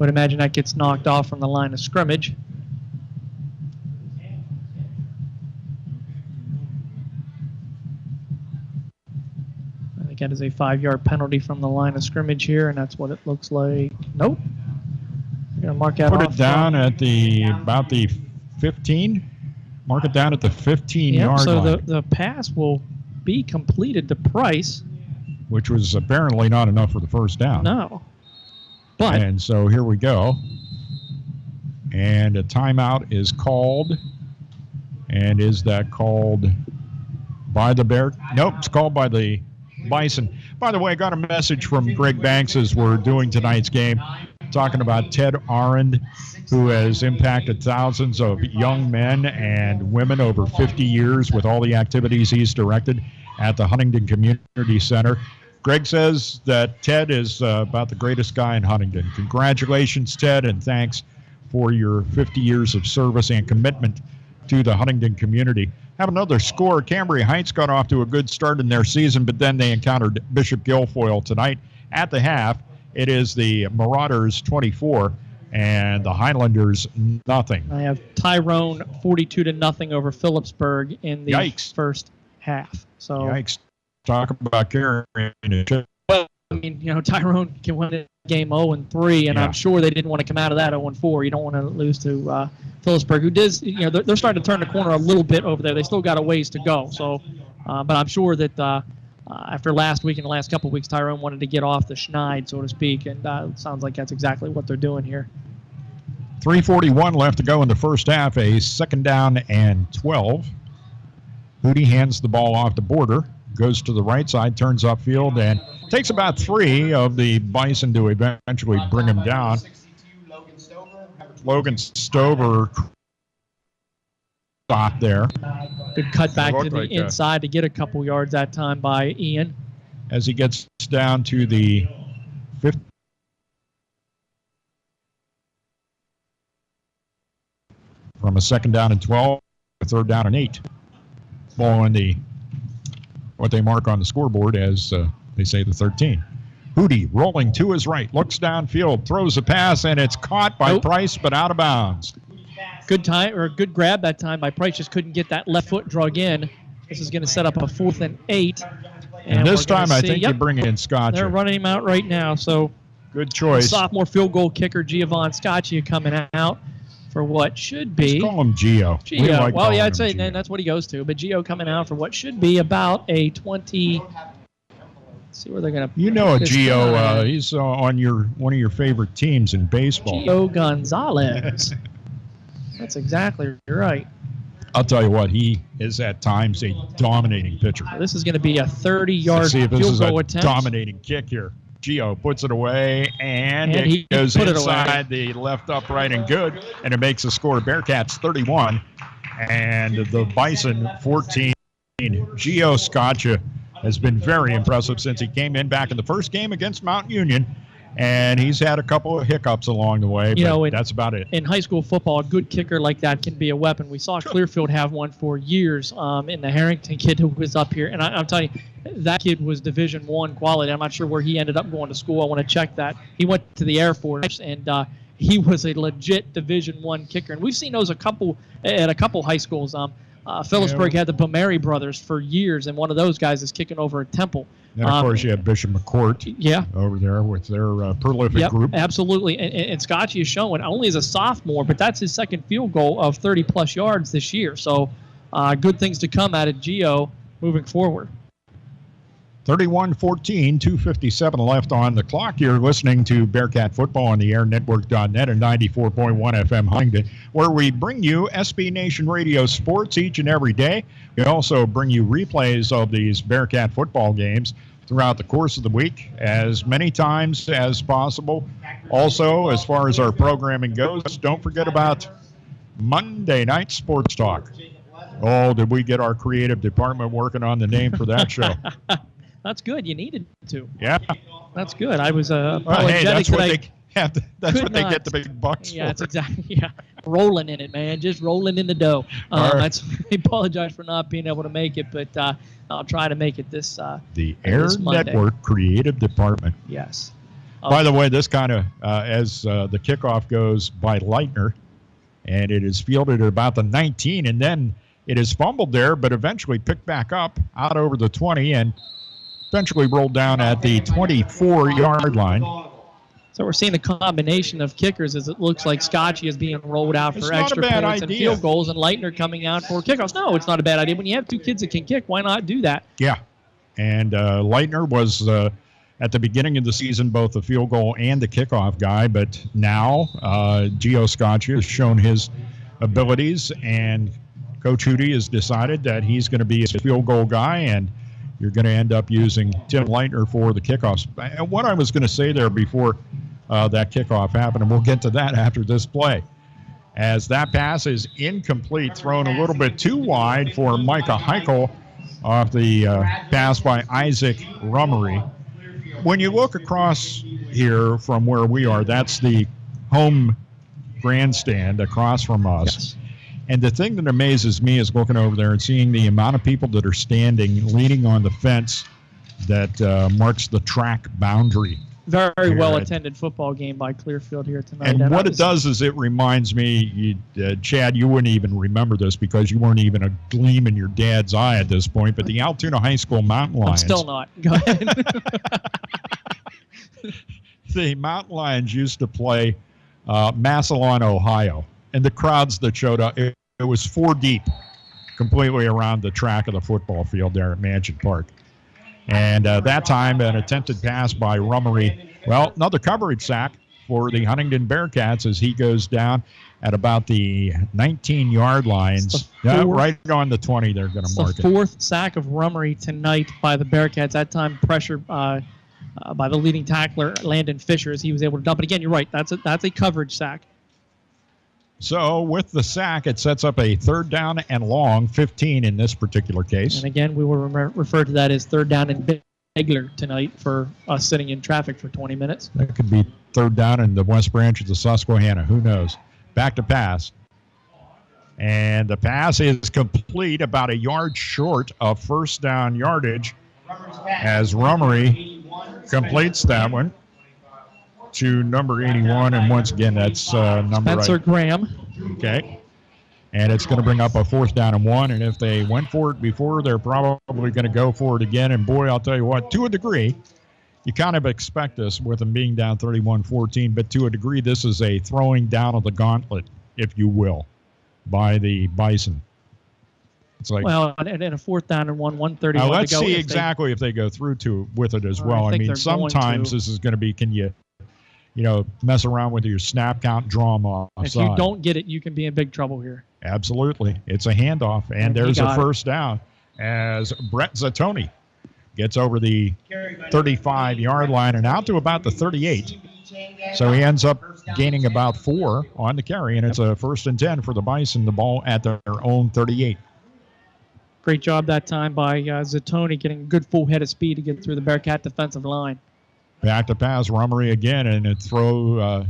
would imagine that gets knocked off from the line of scrimmage. Bearcat is a 5-yard penalty from the line of scrimmage here, and that's what it looks like. Nope. We're going to mark that Put off. it down at about the 15. Mark it down at the 15-yard so line. the pass will be completed to Price. Which was apparently not enough for the first down. No. But and so here we go. And a timeout is called. And is that called by the Bear? Nope, it's called by the Bison. By the way, I got a message from Greg Banks as we're doing tonight's game, talking about Ted Arend, who has impacted thousands of young men and women over 50 years with all the activities he's directed at the Huntingdon Community Center. Greg says that Ted is about the greatest guy in Huntingdon. Congratulations, Ted, and thanks for your 50 years of service and commitment to the Huntingdon community. Have another score. Cambria Heights got off to a good start in their season, but then they encountered Bishop Guilfoyle tonight. At the half, it is the Marauders 24 and the Highlanders nothing. I have Tyrone 42-0 over Phillipsburg in the first half. So yikes. Talk about carrying it. Well, I mean, Tyrone can win a game 0-3, and I'm sure they didn't want to come out of that 0-4. You don't want to lose to Phillipsburg, who does, they're starting to turn the corner a little bit over there. They still got a ways to go. So, but I'm sure that after last week and the last couple of weeks, Tyrone wanted to get off the schneid, so to speak, and it sounds like that's exactly what they're doing here. 3:41 left to go in the first half, a 2nd down and 12. Hootie hands the ball off the border, goes to the right side, turns upfield, and takes about 3 of the Bison to eventually bring him down. Logan Stover stopped there. Good cut back to the inside to get a couple yards that time by Ian. As he gets down to the 5th. From a 2nd down and 12, a 3rd down and 8. Ball in the what they mark on the scoreboard as they say the 13. Hootie rolling to his right, looks downfield, throws a pass, and it's caught by Price, but out of bounds. Good time, or a good grab that time by Price, just couldn't get that left foot drug in. This is going to set up a 4th and 8. And this time I think you bring in Scotch. They're running him out right now, so good choice. Sophomore field goal kicker Giovanni Scaccia coming out for what should be. Let's call him Gio. Gio. Well, yeah, I'd say that's what he goes to. But Gio coming out for what should be about a 20. Let's see where they're going to. Gio. He's on one of your favorite teams in baseball. Gio Gonzalez. That's exactly right. I'll tell you what, he is at times a dominating pitcher. This is going to be a 30-yard field goal attempt. Dominating kick here. Gio puts it away, and it goes inside the left upright and good, and it makes the score Bearcats 31 and the Bison 14. Gio Scaccia has been very impressive since he came in back in the first game against Mount Union, and he's had a couple of hiccups along the way, but that's about it. In high school football, a good kicker like that can be a weapon. We saw Clearfield have one for years in the Harrington kid who was up here, and I'm telling you, that kid was Division I quality. I'm not sure where he ended up going to school. I want to check that. He went to the Air Force, and he was a legit Division I kicker. And we've seen those at a couple high schools. Phillipsburg had the Bomeri brothers for years, and one of those guys is kicking over at Temple. And, of course, you have Bishop McCourt over there with their prolific group. Absolutely. And Scotchy is showing only as a sophomore, but that's his second field goal of 30-plus yards this year. So good things to come out of Gio moving forward. 31-14, 2:57 left on the clock. You're listening to Bearcat Football on the airnetwork.net and 94.1 FM Huntingdon, where we bring you SB Nation Radio Sports each and every day. We also bring you replays of these Bearcat football games throughout the course of the week as many times as possible. Also, as far as our programming goes, don't forget about Monday Night Sports Talk. Oh, did we get our creative department working on the name for that show? That's good. You needed to. Yeah. That's good. I was apologetic. That's what they get the big bucks for. Yeah, that's exactly. Yeah, rolling in it, man. Just rolling in the dough. I apologize for not being able to make it, but I'll try to make it this. The Air Network Creative Department. Yes. By the way, this kind of as the kickoff goes by Leitner, and it is fielded at about the 19, and then it is fumbled there, but eventually picked back up out over the 20 and eventually rolled down at the 24-yard line. So we're seeing a combination of kickers as it looks like Scotchy is being rolled out It's for not a extra bad points and idea. field goals, and Leitner coming out for kickoffs. No, it's not a bad idea. When you have two kids that can kick, why not do that? Yeah. And Leitner was, at the beginning of the season, both the field goal and the kickoff guy. But now Gio Scotchy has shown his abilities, and Coach Hootie has decided that he's going to be a field goal guy, and you're going to end up using Tim Leitner for the kickoffs. And what I was going to say there before that kickoff happened, and we'll get to that after this play, as that pass is incomplete, thrown a little bit too wide for Micah Heichel off the pass by Isaac Rummery. When you look across here from where we are, that's the home grandstand across from us. Yes. And the thing that amazes me is looking over there and seeing the amount of people that are standing, leaning on the fence that marks the track boundary. Very well-attended football game by Clearfield here tonight. And what it does is it reminds me, Chad, you wouldn't even remember this because you weren't even a gleam in your dad's eye at this point, but the Altoona High School Mountain Lions. I'm still not. Go ahead. The Mountain Lions used to play Massillon, Ohio, and the crowds that showed up, it was 4 deep completely around the track of the football field there at Mansion Park. And that time, an attempted pass by Rummery. Well, another coverage sack for the Huntingdon Bearcats as he goes down at about the 19-yard lines. Right on the 20, they're going to mark it. The 4th sack of Rummery tonight by the Bearcats. That time pressured by the leading tackler, Landon Fisher, as he was able to dump it. Again, you're right. That's a coverage sack. So with the sack, it sets up a 3rd down and long, 15 in this particular case. And again, we will refer to that as 3rd down and Bigler tonight for us sitting in traffic for 20 minutes. That could be 3rd down in the West Branch of the Susquehanna. Who knows? Back to pass. And the pass is complete, about a yard short of 1st down yardage as Rummery completes that one to number 81, and once again, that's number Spencer Graham. Okay. And it's going to bring up a 4th down and 1, and if they went for it before, they're probably going to go for it again. And boy, I'll tell you what, to a degree, you kind of expect this with them being down 31-14, but to a degree, this is a throwing down of the gauntlet, if you will, by the Bison. It's like, well, and a 4th down and 131 to go. Let's see exactly if they go through with it as well. I mean, sometimes this is going to be, can you mess around with your snap count, draw them off. If you don't get it, you can be in big trouble here. Absolutely. It's a handoff, and there's a 1st down as Brett Zattoni gets over the 35-yard line and out to about the 38. So he ends up gaining about 4 on the carry, and it's a 1st and 10 for the Bison, the ball at their own 38. Great job that time by Zattoni, getting a good full head of speed to get through the Bearcat defensive line. Back to pass, Rummery again, and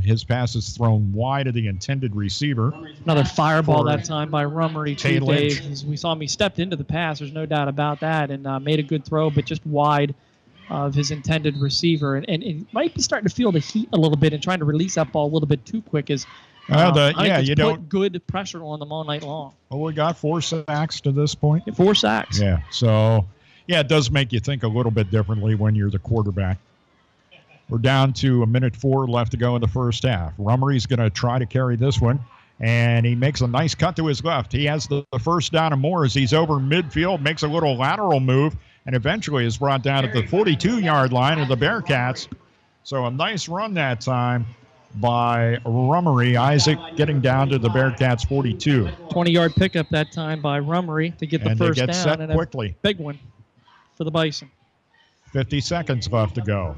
his pass is thrown wide of the intended receiver. Another fireball that time by Rummery to Lynch. Dave. As we saw him, he stepped into the pass, there's no doubt about that, and made a good throw, but just wide of his intended receiver. And it might be starting to feel the heat a little bit and trying to release that ball a little bit too quick as put good pressure on them all night long. Well, we got 4 sacks to this point. 4 sacks. Yeah, so, it does make you think a little bit differently when you're the quarterback. We're down to 1:04 left to go in the first half. Rummery's going to try to carry this one, and he makes a nice cut to his left. He has the 1st down and more as he's over midfield, makes a little lateral move, and eventually is brought down at the 42-yard line of the Bearcats. So a nice run that time by Rummery. Isaac getting down to the Bearcats' 42. 20-yard pickup that time by Rummery to get the first down. Set and quickly. A big one for the Bison. 50 seconds left to go.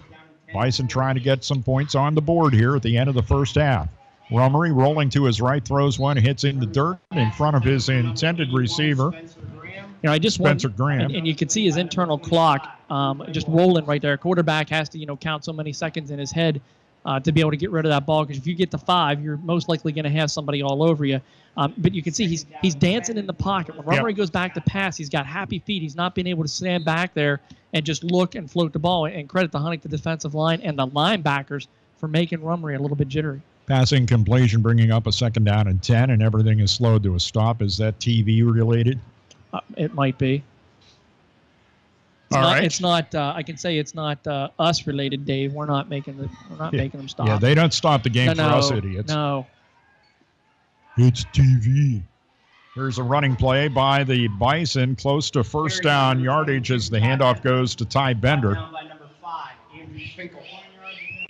Bison trying to get some points on the board here at the end of the first half. Rummery rolling to his right, throws one, hits in the dirt in front of his intended receiver. Spencer Graham. And you can see his internal clock just rolling right there. A quarterback has to, count so many seconds in his head to be able to get rid of that ball, because if you get to 5, you're most likely going to have somebody all over you. But you can see he's dancing in the pocket. When Rummery goes back to pass, he's got happy feet. He's not being able to stand back there and just look and float the ball. And credit the Huntington defensive line and the linebackers for making Rummery a little bit jittery. Passing completion bringing up a 2nd down and 10, and everything is slowed to a stop. Is that TV related? It might be. All right. It's not. I can say it's not us related, Dave. We're not making making them stop. Yeah, they don't stop the game for us idiots. No. It's TV. Here's a running play by the Bison, close to first down yardage as the handoff goes to Ty Bender.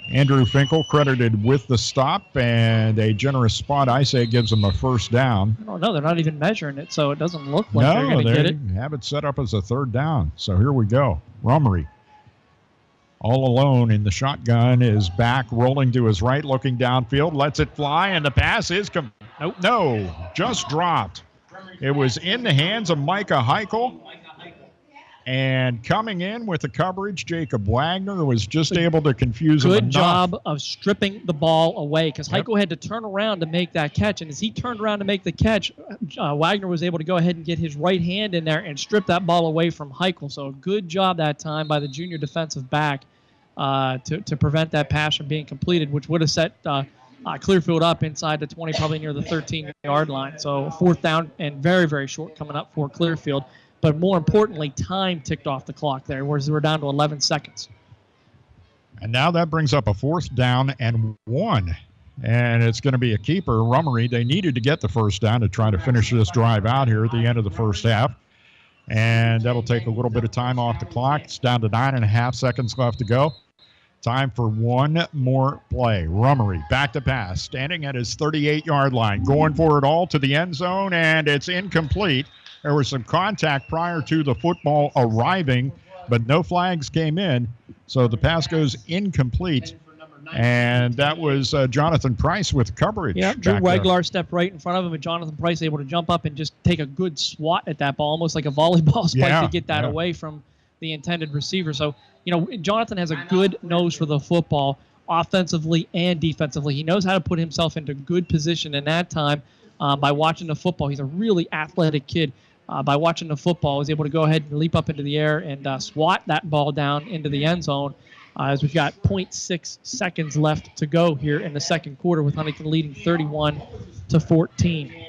Andrew Finkel credited with the stop, and a generous spot, I say, gives them a first down. Oh, no, they're not even measuring it, so it doesn't look like they're going to get it. No, they have it set up as a third down. So here we go. Rummery, all alone in the shotgun, is back, rolling to his right, looking downfield, lets it fly, and the pass is just dropped. It was in the hands of Micah Heichel. And coming in with the coverage, Jacob Wagner was just able to confuse him enough. Good job of stripping the ball away, because Heichel had to turn around to make that catch. And as he turned around to make the catch, Wagner was able to go ahead and get his right hand in there and strip that ball away from Heichel. So good job that time by the junior defensive back to prevent that pass from being completed, which would have set Clearfield up inside the 20, probably near the 13-yard line. So fourth down and very, very short coming up for Clearfield. But more importantly, time ticked off the clock there, whereas we're down to 11 seconds. And now that brings up a fourth down and 1. And it's going to be a keeper. Rummery, they needed to get the first down to try to finish this drive out here at the end of the first half. And that'll take a little bit of time off the clock. It's down to 9.5 seconds left to go. Time for one more play. Rummery back to pass, standing at his 38-yard line, going for it all to the end zone, and it's incomplete. There was some contact prior to the football arriving, but no flags came in, so the pass goes incomplete. And that was Jonathan Price with coverage. Yeah, Drew Weglar stepped right in front of him, and Jonathan Price able to jump up and just take a good swat at that ball, almost like a volleyball spike to get that away from the intended receiver. So, Jonathan has a good nose for the football, offensively and defensively. He knows how to put himself into good position in that time by watching the football. He's a really athletic kid. By watching the football, was able to go ahead and leap up into the air and swat that ball down into the end zone as we've got 0.6 seconds left to go here in the second quarter with Huntington leading 31-14.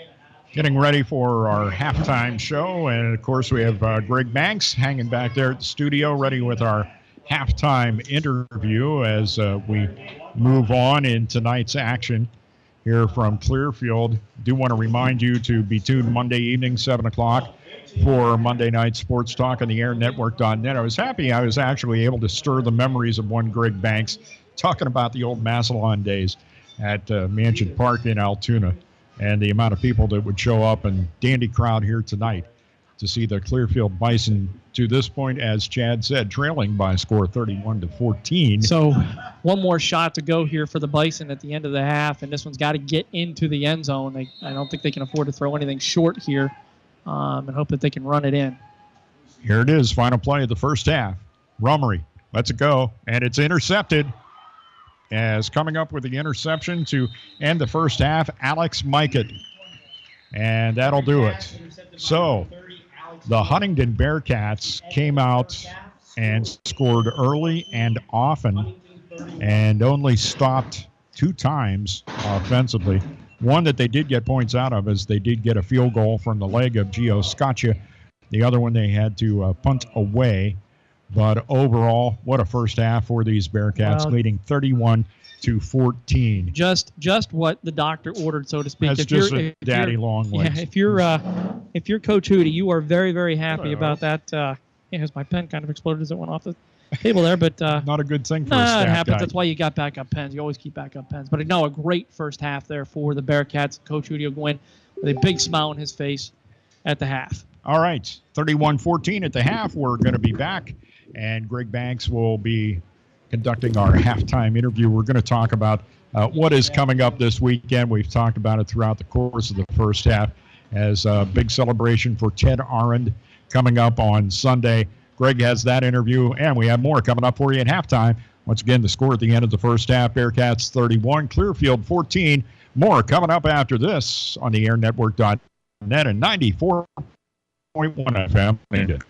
Getting ready for our halftime show, and of course we have Greg Banks hanging back there at the studio ready with our halftime interview as we move on in tonight's action here from Clearfield. Do want to remind you to be tuned Monday evening, 7 o'clock, for Monday Night Sports Talk on the airnetwork.net. I was happy I was actually able to stir the memories of one Greg Banks talking about the old Massillon days at Mansion Park in Altoona and the amount of people that would show up, and dandy crowd here tonight to see the Clearfield Bison, to this point, as Chad said, trailing by a score 31-14. So one more shot to go here for the Bison at the end of the half, and this one's got to get into the end zone. I don't think they can afford to throw anything short here and hope that they can run it in. Here it is, final play of the first half. Rummery lets it go, and it's intercepted. As coming up with the interception to end the first half, Alex Mikett. And that'll do it. So the Huntingdon Bearcats came out and scored early and often and only stopped 2 times offensively. One that they did get points out of is they did get a field goal from the leg of Gio Scaccia. The other one they had to punt away. But overall, what a first half for these Bearcats, leading 31-14. Just what the doctor ordered, so to speak. That's just a daddy long legs. Yeah, if you're Coach Hootie, you are very, very happy about that. Here's my pen kind of exploded as it went off the table there, but not a good thing for a staff it happens. guy. That's why you got backup pens. You always keep backup pens. But no, a great first half there for the Bearcats. Coach Hootie will go in with a big smile on his face at the half. All right, 31-14 at the half. We're going to be back, and Greg Banks will be conducting our halftime interview. We're going to talk about what is coming up this weekend. We've talked about it throughout the course of the first half as a big celebration for Ted Arend coming up on Sunday. Greg has that interview, and we have more coming up for you at halftime. Once again, the score at the end of the first half, Bearcats 31, Clearfield 14. More coming up after this on the airnetwork.net and 94.1 FM.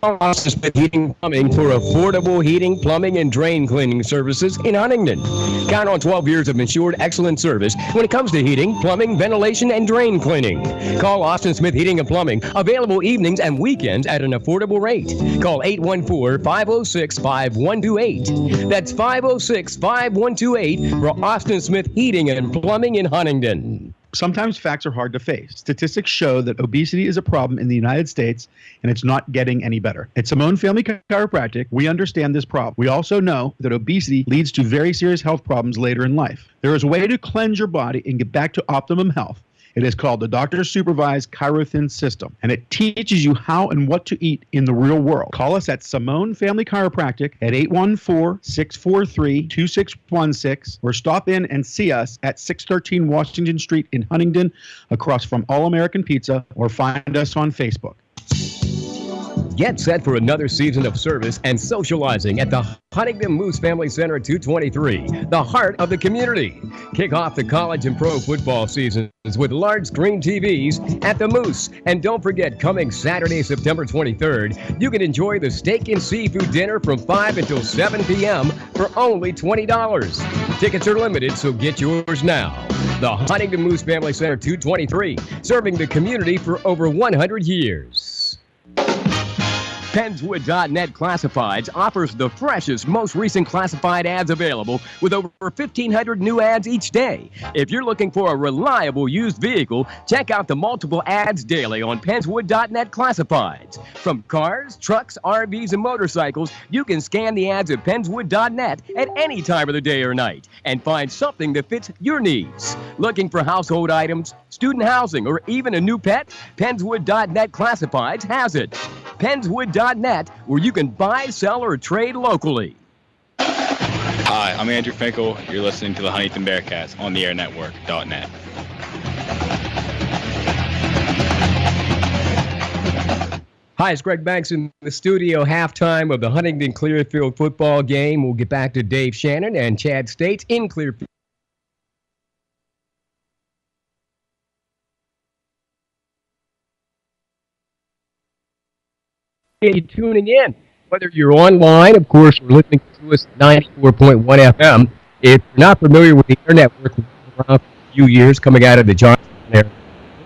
Austin Smith Heating and Plumbing for affordable heating, plumbing, and drain cleaning services in Huntingdon. Count on 12 years of insured excellent service when it comes to heating, plumbing, ventilation, and drain cleaning. Call Austin Smith Heating and Plumbing, available evenings and weekends at an affordable rate. Call 814-506-5128. That's 506-5128 for Austin Smith Heating and Plumbing in Huntingdon. Sometimes facts are hard to face. Statistics show that obesity is a problem in the United States, and it's not getting any better. At Simone Family Chiropractic, we understand this problem. We also know that obesity leads to very serious health problems later in life. There is a way to cleanse your body and get back to optimum health. It is called the Doctor-Supervised ChiroThin System, and it teaches you how and what to eat in the real world. Call us at Simone Family Chiropractic at 814-643-2616, or stop in and see us at 613 Washington Street in Huntingdon, across from All American Pizza, or find us on Facebook. Get set for another season of service and socializing at the Huntingdon Moose Family Center at 223, the heart of the community. Kick off the college and pro football seasons with large screen TVs at the Moose. And don't forget, coming Saturday, September 23rd, you can enjoy the steak and seafood dinner from 5 until 7 p.m. for only $20. Tickets are limited, so get yours now. The Huntingdon Moose Family Center 223, serving the community for over 100 years. Penswood.net Classifieds offers the freshest, most recent classified ads available with over 1,500 new ads each day. If you're looking for a reliable used vehicle, check out the multiple ads daily on Penswood.net Classifieds. From cars, trucks, RVs, and motorcycles, you can scan the ads at Penswood.net at any time of the day or night and find something that fits your needs. Looking for household items, student housing, or even a new pet? Penswood.net Classifieds has it. Penswood.net, where you can buy, sell, or trade locally. Hi, I'm Andrew Finkel. You're listening to the Huntingdon Bearcats on the airnetwork.net. Hi, it's Greg Banks in the studio. Halftime of the Huntingdon Clearfield football game. We'll get back to Dave Shannon and Chad States in Clearfield. You tuning in, whether you're online, of course, or listening to us at 94.1 FM. If you're not familiar with the Air Network, we've been around for a few years, coming out of the Johnstown area.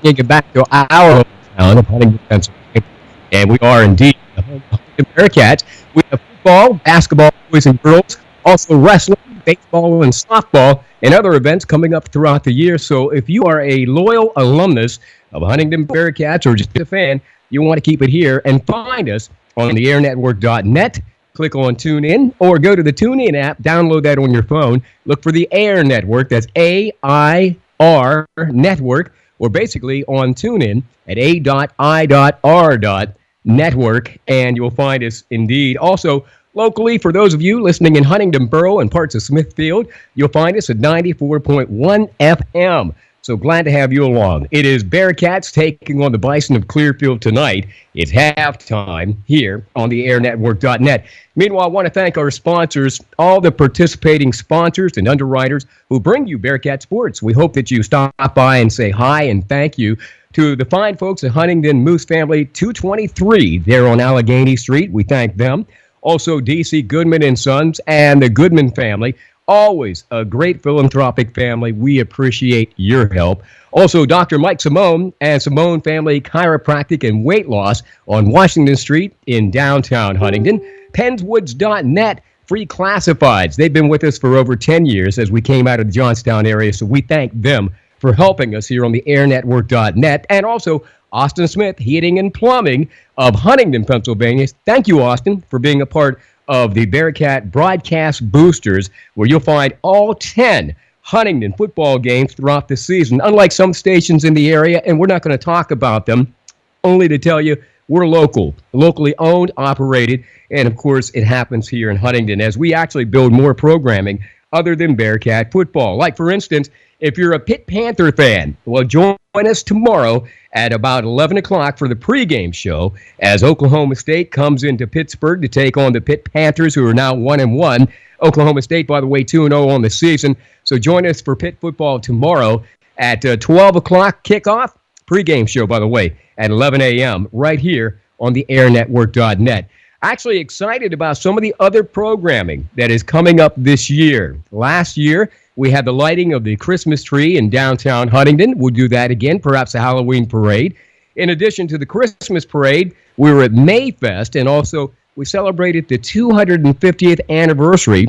We get back to our hometown of Huntingdon, Pennsylvania, and we are indeed the home of the Bearcats. We have football, basketball, boys and girls, also wrestling, baseball, and softball, and other events coming up throughout the year. So if you are a loyal alumnus of Huntingdon Bearcats or just a fan, you want to keep it here and find us on the airnetwork.net. Click on TuneIn or go to the TuneIn app, download that on your phone. Look for the Air Network, that's A-I-R Network, or basically on TuneIn at A.I.R.Network, and you'll find us indeed. Also, locally, for those of you listening in Huntingdon Borough and parts of Smithfield, you'll find us at 94.1 FM. So glad to have you along. It is Bearcats taking on the Bison of Clearfield tonight. It's halftime here on the airnetwork.net. Meanwhile, I want to thank our sponsors, all the participating sponsors and underwriters who bring you Bearcat Sports. We hope that you stop by and say hi and thank you to the fine folks at Huntingdon Moose Family 223 there on Allegheny Street. We thank them. Also, D.C. Goodman and Sons and the Goodman family. Always a great philanthropic family. We appreciate your help. Also, Dr. Mike Simone and Simone Family Chiropractic and Weight Loss on Washington Street in downtown Huntingdon. Penswoods.net, free classifieds. They've been with us for over 10 years as we came out of the Johnstown area, so we thank them for helping us here on the airnetwork.net. And also, Austin Smith Heating and Plumbing of Huntingdon, Pennsylvania. Thank you, Austin, for being a part of the Bearcat Broadcast Boosters, where you'll find all 10 Huntingdon football games throughout the season, unlike some stations in the area, and we're not going to talk about them, only to tell you we're locally owned, operated, and of course it happens here in Huntingdon as we actually build more programming other than Bearcat football. Like, for instance, if you're a Pitt Panther fan, well, join us tomorrow at about 11 o'clock for the pregame show as Oklahoma State comes into Pittsburgh to take on the Pitt Panthers, who are now 1-1. Oklahoma State, by the way, 2-0 on the season. So join us for Pitt football tomorrow at 12 o'clock kickoff. Pregame show, by the way, at 11 a.m. right here on the airnetwork.net. Actually excited about some of the other programming that is coming up this year. Last year, we had the lighting of the Christmas tree in downtown Huntingdon. We'll do that again, perhaps a Halloween parade. In addition to the Christmas parade, we were at Mayfest, and also we celebrated the 250th anniversary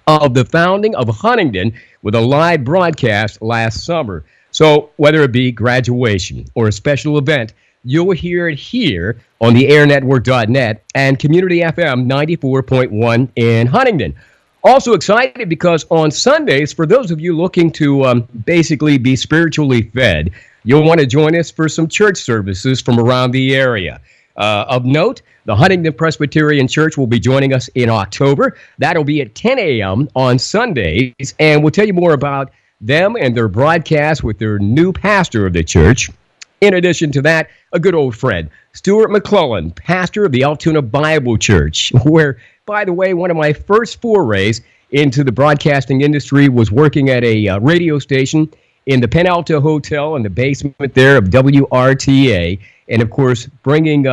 of the founding of Huntingdon with a live broadcast last summer. So whether it be graduation or a special event, you'll hear it here on the airnetwork.net and Community FM 94.1 in Huntingdon. Also excited because on Sundays, for those of you looking to basically be spiritually fed, you'll want to join us for some church services from around the area. Of note, the Huntingdon Presbyterian Church will be joining us in October. That'll be at 10 a.m. on Sundays, and we'll tell you more about them and their broadcast with their new pastor of the church. In addition to that, a good old friend, Stuart McClellan, pastor of the Altoona Bible Church, where, by the way, one of my first forays into the broadcasting industry was working at a radio station in the Penalta Hotel in the basement there of WRTA, and, of course, bringing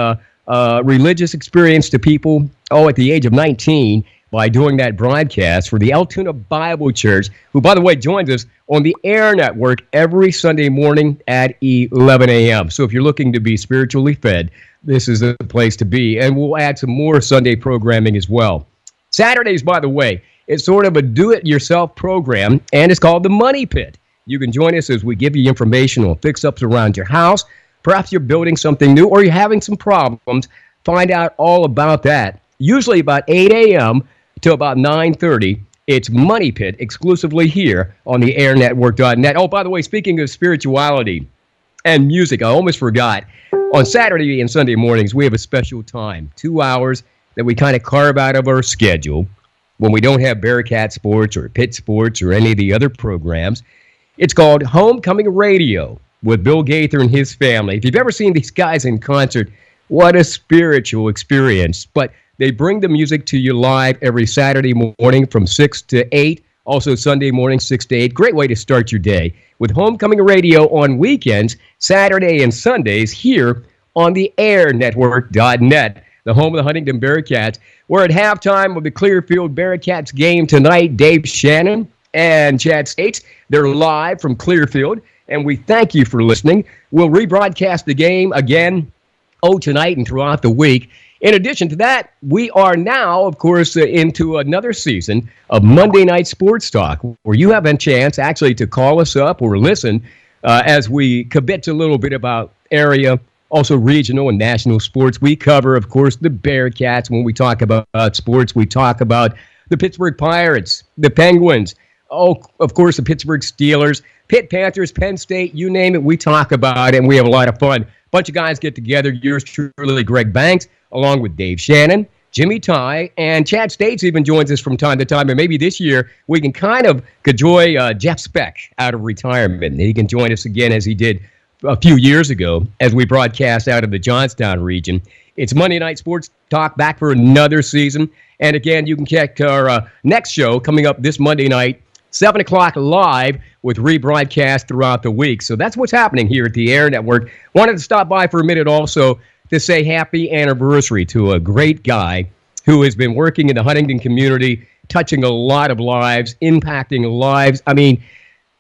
religious experience to people, at the age of 19, by doing that broadcast for the Altoona Bible Church, who, by the way, joins us on the Air Network every Sunday morning at 11 a.m. So if you're looking to be spiritually fed, this is the place to be. And we'll add some more Sunday programming as well. Saturdays, by the way, it's sort of a do-it-yourself program, and it's called the Money Pit. You can join us as we give you information on fix-ups around your house. Perhaps you're building something new or you're having some problems. Find out all about that. Usually about 8 a.m. to about 9:30. It's Money Pit exclusively here on the airnetwork.net. Oh, by the way, speaking of spirituality and music, I almost forgot. On Saturday and Sunday mornings, we have a special time, 2 hours that we kind of carve out of our schedule when we don't have Bearcat Sports or Pitt Sports or any of the other programs. It's called Homecoming Radio with Bill Gaither and his family. If you've ever seen these guys in concert, what a spiritual experience. But they bring the music to you live every Saturday morning from 6 to 8. Also Sunday morning, 6 to 8. Great way to start your day with Homecoming Radio on weekends, Saturday and Sundays here on the airnetwork.net, the home of the Huntingdon Bearcats. We're at halftime of the Clearfield Bearcats game tonight. Dave Shannon and Chad States, they're live from Clearfield, and we thank you for listening. We'll rebroadcast the game again, tonight and throughout the week. In addition to that, we are now, of course, into another season of Monday Night Sports Talk, where you have a chance actually to call us up or listen as we kibitz a little bit about area, also regional and national sports. We cover, of course, the Bearcats. When we talk about sports, we talk about the Pittsburgh Pirates, the Penguins, of course, the Pittsburgh Steelers, Pitt Panthers, Penn State, you name it, we talk about it, and we have a lot of fun. Bunch of guys get together. Yours truly, Greg Banks, along with Dave Shannon, Jimmy Ty, and Chad States even joins us from time to time. And maybe this year we can kind of cajoy Jeff Speck out of retirement. He can join us again as he did a few years ago as we broadcast out of the Johnstown region. It's Monday Night Sports Talk back for another season. And again, you can check our next show coming up this Monday night, 7 o'clock live with rebroadcast throughout the week. So that's what's happening here at the Air Network. Wanted to stop by for a minute also to say happy anniversary to a great guy who has been working in the Huntingdon community, touching a lot of lives, impacting lives. I mean,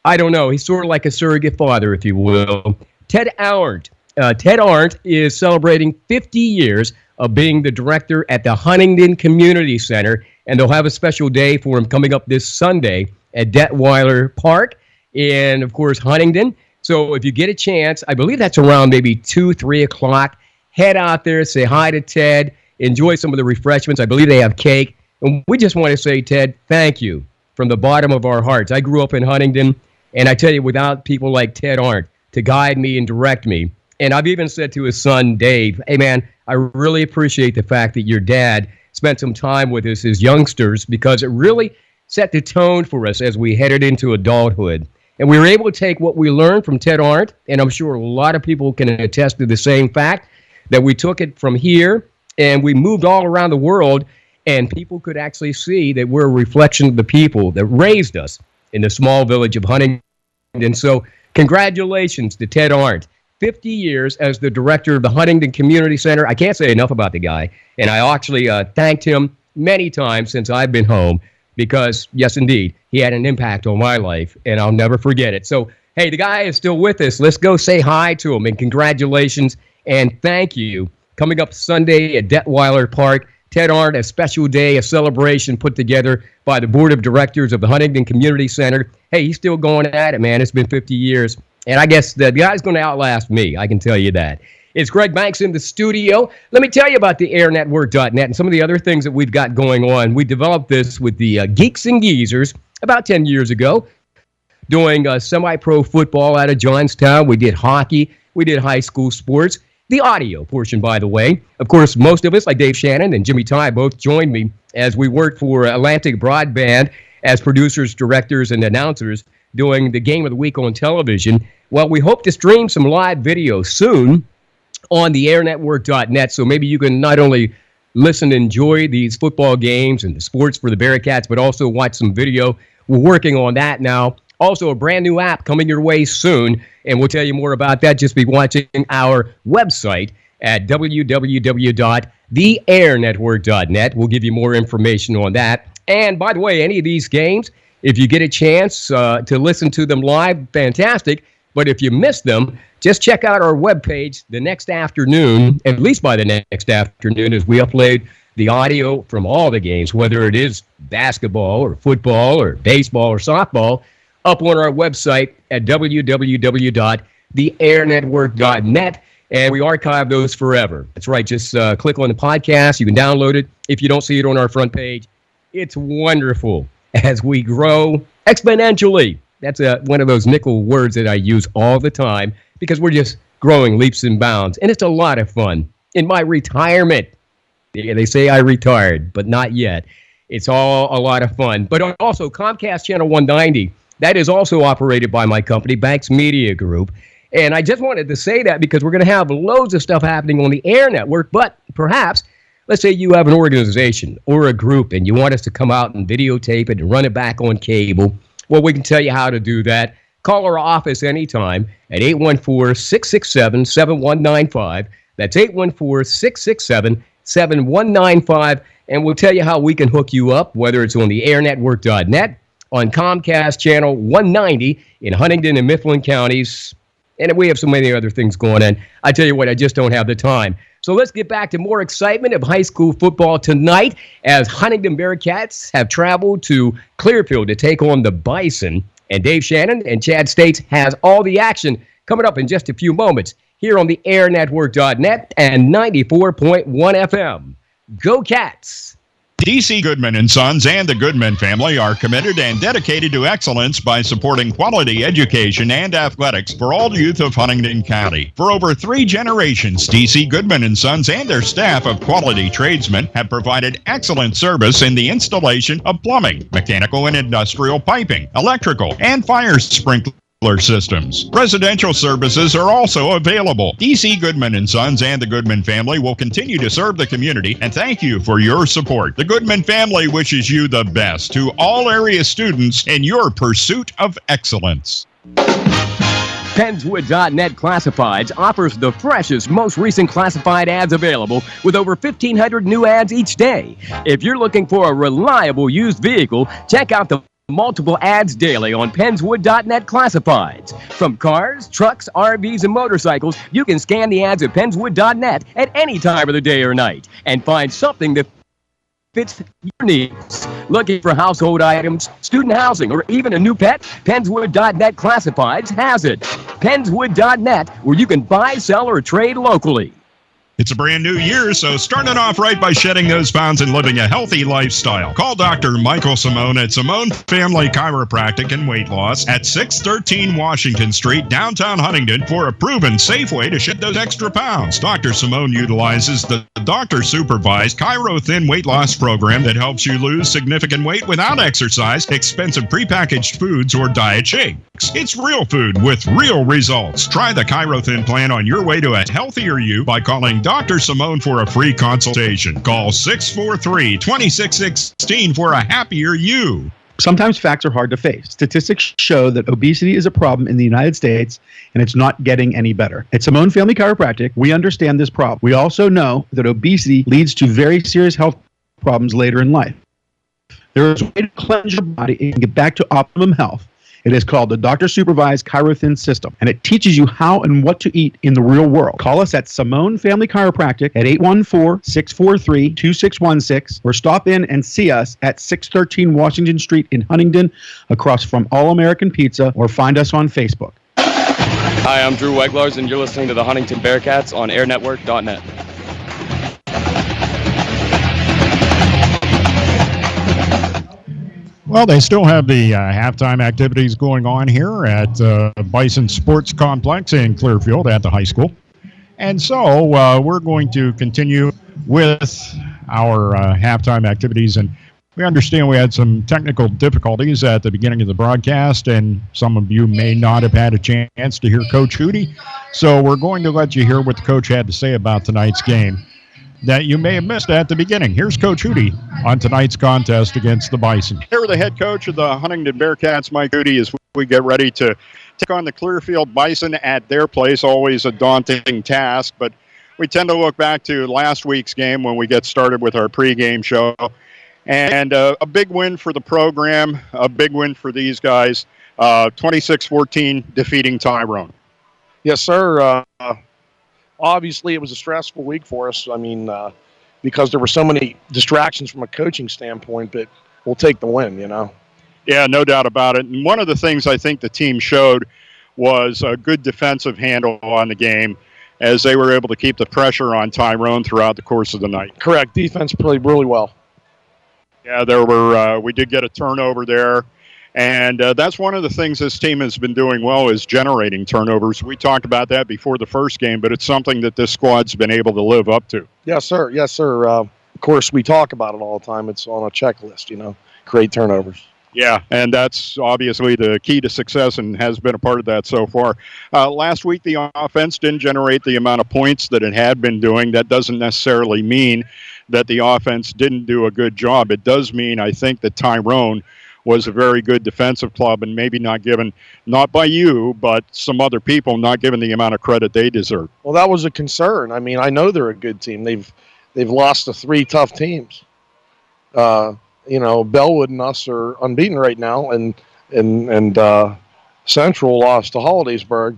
I don't know. He's sort of like a surrogate father, if you will. Ted Arndt. Ted Arndt is celebrating 50 years of being the director at the Huntingdon Community Center, and they'll have a special day for him coming up this Sunday at Detweiler Park in, of course, Huntingdon. So if you get a chance, I believe that's around maybe 2, 3 o'clock, head out there, say hi to Ted, enjoy some of the refreshments. I believe they have cake. And we just want to say, Ted, thank you from the bottom of our hearts. I grew up in Huntingdon, and I tell you, without people like Ted Arndt to guide me and direct me, and I've even said to his son, Dave, hey, man, I really appreciate the fact that your dad spent some time with us as youngsters, because it really set the tone for us as we headed into adulthood. And we were able to take what we learned from Ted Arndt, and I'm sure a lot of people can attest to the same fact, that we took it from here and we moved all around the world, and people could actually see that we're a reflection of the people that raised us in the small village of Huntingdon. So congratulations to Ted Arndt. 50 years as the director of the Huntingdon Community Center. I can't say enough about the guy, and I actually thanked him many times since I've been home because, yes, indeed, he had an impact on my life, and I'll never forget it. So, hey, the guy is still with us. Let's go say hi to him, and congratulations and thank you. Coming up Sunday at Detweiler Park, Ted Arndt, a special day, a celebration put together by the Board of Directors of the Huntingdon Community Center. Hey, he's still going at it, man. It's been 50 years. And I guess the guy's going to outlast me. I can tell you that. It's Greg Banks in the studio. Let me tell you about the airnetwork.net and some of the other things that we've got going on. We developed this with the Geeks and Geezers about 10 years ago, doing semi-pro football out of Johnstown. We did hockey. We did high school sports. The audio portion, by the way. Of course, most of us, like Dave Shannon and Jimmy Ty, both joined me as we worked for Atlantic Broadband as producers, directors, and announcers doing the Game of the Week on television. Well, we hope to stream some live video soon on the airnetwork.net, so maybe you can not only listen and enjoy these football games and the sports for the Bearcats, but also watch some video. We're working on that now. Also, a brand new app coming your way soon, and we'll tell you more about that. Just be watching our website at www.theairnetwork.net. We'll give you more information on that. And by the way, any of these games, if you get a chance to listen to them live, fantastic. But if you miss them, just check out our webpage the next afternoon, at least by the next afternoon, as we upload the audio from all the games, whether it is basketball or football or baseball or softball, up on our website at www.theairnetwork.net, and we archive those forever. That's right. Just click on the podcast. You can download it. If you don't see it on our front page, it's wonderful as we grow exponentially. That's one of those nickel words that I use all the time because we're just growing leaps and bounds, and it's a lot of fun. In my retirement, they say I retired, but not yet. It's all a lot of fun. But also Comcast Channel 190, that is also operated by my company, Banks Media Group. And I just wanted to say that because we're going to have loads of stuff happening on the air network, but perhaps, let's say you have an organization or a group and you want us to come out and videotape it and run it back on cable. Well, we can tell you how to do that. Call our office anytime at 814-667-7195. That's 814-667-7195. And we'll tell you how we can hook you up, whether it's on the airnetwork.net, on Comcast Channel 190 in Huntingdon and Mifflin counties. And we have so many other things going on. I tell you what, I just don't have the time. So let's get back to more excitement of high school football tonight as Huntingdon Bearcats have traveled to Clearfield to take on the Bison. And Dave Shannon and Chad States has all the action coming up in just a few moments here on the airnetwork.net and 94.1 FM. Go Cats! D.C. Goodman & Sons and the Goodman family are committed and dedicated to excellence by supporting quality education and athletics for all youth of Huntingdon County. For over 3 generations, D.C. Goodman & Sons and their staff of quality tradesmen have provided excellent service in the installation of plumbing, mechanical and industrial piping, electrical, and fire sprinkler systems. Residential services are also available. D.C. Goodman & Sons and the Goodman family will continue to serve the community, and thank you for your support. The Goodman family wishes you the best to all area students in your pursuit of excellence. Penswood.net Classifieds offers the freshest, most recent classified ads available with over 1,500 new ads each day. If you're looking for a reliable used vehicle, check out the multiple ads daily on Penswood.net Classifieds. From cars, trucks, RVs, and motorcycles, you can scan the ads at Penswood.net at any time of the day or night and find something that fits your needs. Looking for household items, student housing, or even a new pet? Penswood.net Classifieds has it. Penswood.net, where you can buy, sell, or trade locally. It's a brand new year, so start it off right by shedding those pounds and living a healthy lifestyle. Call Dr. Michael Simone at Simone Family Chiropractic and Weight Loss at 613 Washington Street, downtown Huntingdon, for a proven safe way to shed those extra pounds. Dr. Simone utilizes the doctor-supervised Chiro Thin weight loss program that helps you lose significant weight without exercise, expensive prepackaged foods, or diet shakes. It's real food with real results. Try the Chiro Thin plan on your way to a healthier you by calling Dr. Simone for a free consultation. Call 643-2616 for a happier you. Sometimes facts are hard to face. Statistics show that obesity is a problem in the United States, and it's not getting any better. At Simone Family Chiropractic, we understand this problem. We also know that obesity leads to very serious health problems later in life. There is a way to cleanse your body and get back to optimum health. It is called the doctor-supervised ChiroThin system, and it teaches you how and what to eat in the real world. Call us at Simone Family Chiropractic at 814-643-2616, or stop in and see us at 613 Washington Street in Huntingdon, across from All American Pizza, or find us on Facebook. Hi, I'm Drew Weglars, and you're listening to the Huntingdon Bearcats on airnetwork.net. Well, they still have the halftime activities going on here at Bison Sports Complex in Clearfield at the high school. And so we're going to continue with our halftime activities. And we understand we had some technical difficulties at the beginning of the broadcast, and some of you may not have had a chance to hear Coach Hootie. So we're going to let you hear what the coach had to say about tonight's game that you may have missed at the beginning. Here's Coach Hootie on tonight's contest against the Bison. Here, the head coach of the Huntingdon Bearcats, Mike Hootie, as we get ready to take on the Clearfield Bison at their place. Always a daunting task, but we tend to look back to last week's game when we get started with our pregame show. And a big win for the program, a big win for these guys, 26-14 defeating Tyrone. Yes, sir. Obviously, it was a stressful week for us. I mean, because there were so many distractions from a coaching standpoint, but we'll take the win, you know. Yeah, no doubt about it. And one of the things I think the team showed was a good defensive handle on the game, as they were able to keep the pressure on Tyrone throughout the course of the night. Correct. Defense played really well. Yeah, we did get a turnover there. And that's one of the things this team has been doing well, is generating turnovers. We talked about that before the first game, but it's something that this squad's been able to live up to. Yes, sir. Yes, sir. Of course, we talk about it all the time. It's on a checklist, you know, create turnovers. Yeah, and that's obviously the key to success and has been a part of that so far. Last week, the offense didn't generate the amount of points that it had been doing. That doesn't necessarily mean that the offense didn't do a good job. It does mean, I think, that Tyrone was a very good defensive club, and maybe not given, not by you, but some other people, not given the amount of credit they deserve. Well, that was a concern. I mean, I know they're a good team. They've lost to 3 tough teams. You know, Bellwood and us are unbeaten right now, and Central lost to Hollidaysburg.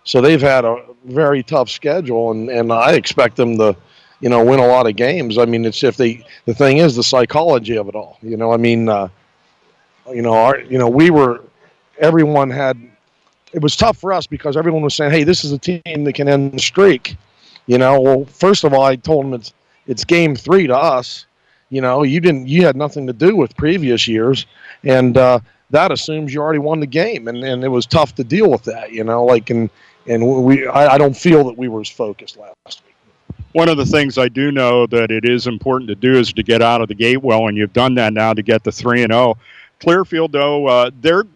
So they've had a very tough schedule, and I expect them to, you know, win a lot of games. I mean, it's the thing is the psychology of it all. You know, I mean, everyone had, it was tough for us because everyone was saying, hey, this is a team that can end the streak. You know, well, first of all, I told them it's game 3 to us. You know, you had nothing to do with previous years, and that assumes you already won the game, and it was tough to deal with that, you know, like, I don't feel that we were as focused last week. One of the things I do know that it is important to do is to get out of the gate well, and you've done that now to get the 3-0. Clearfield, though,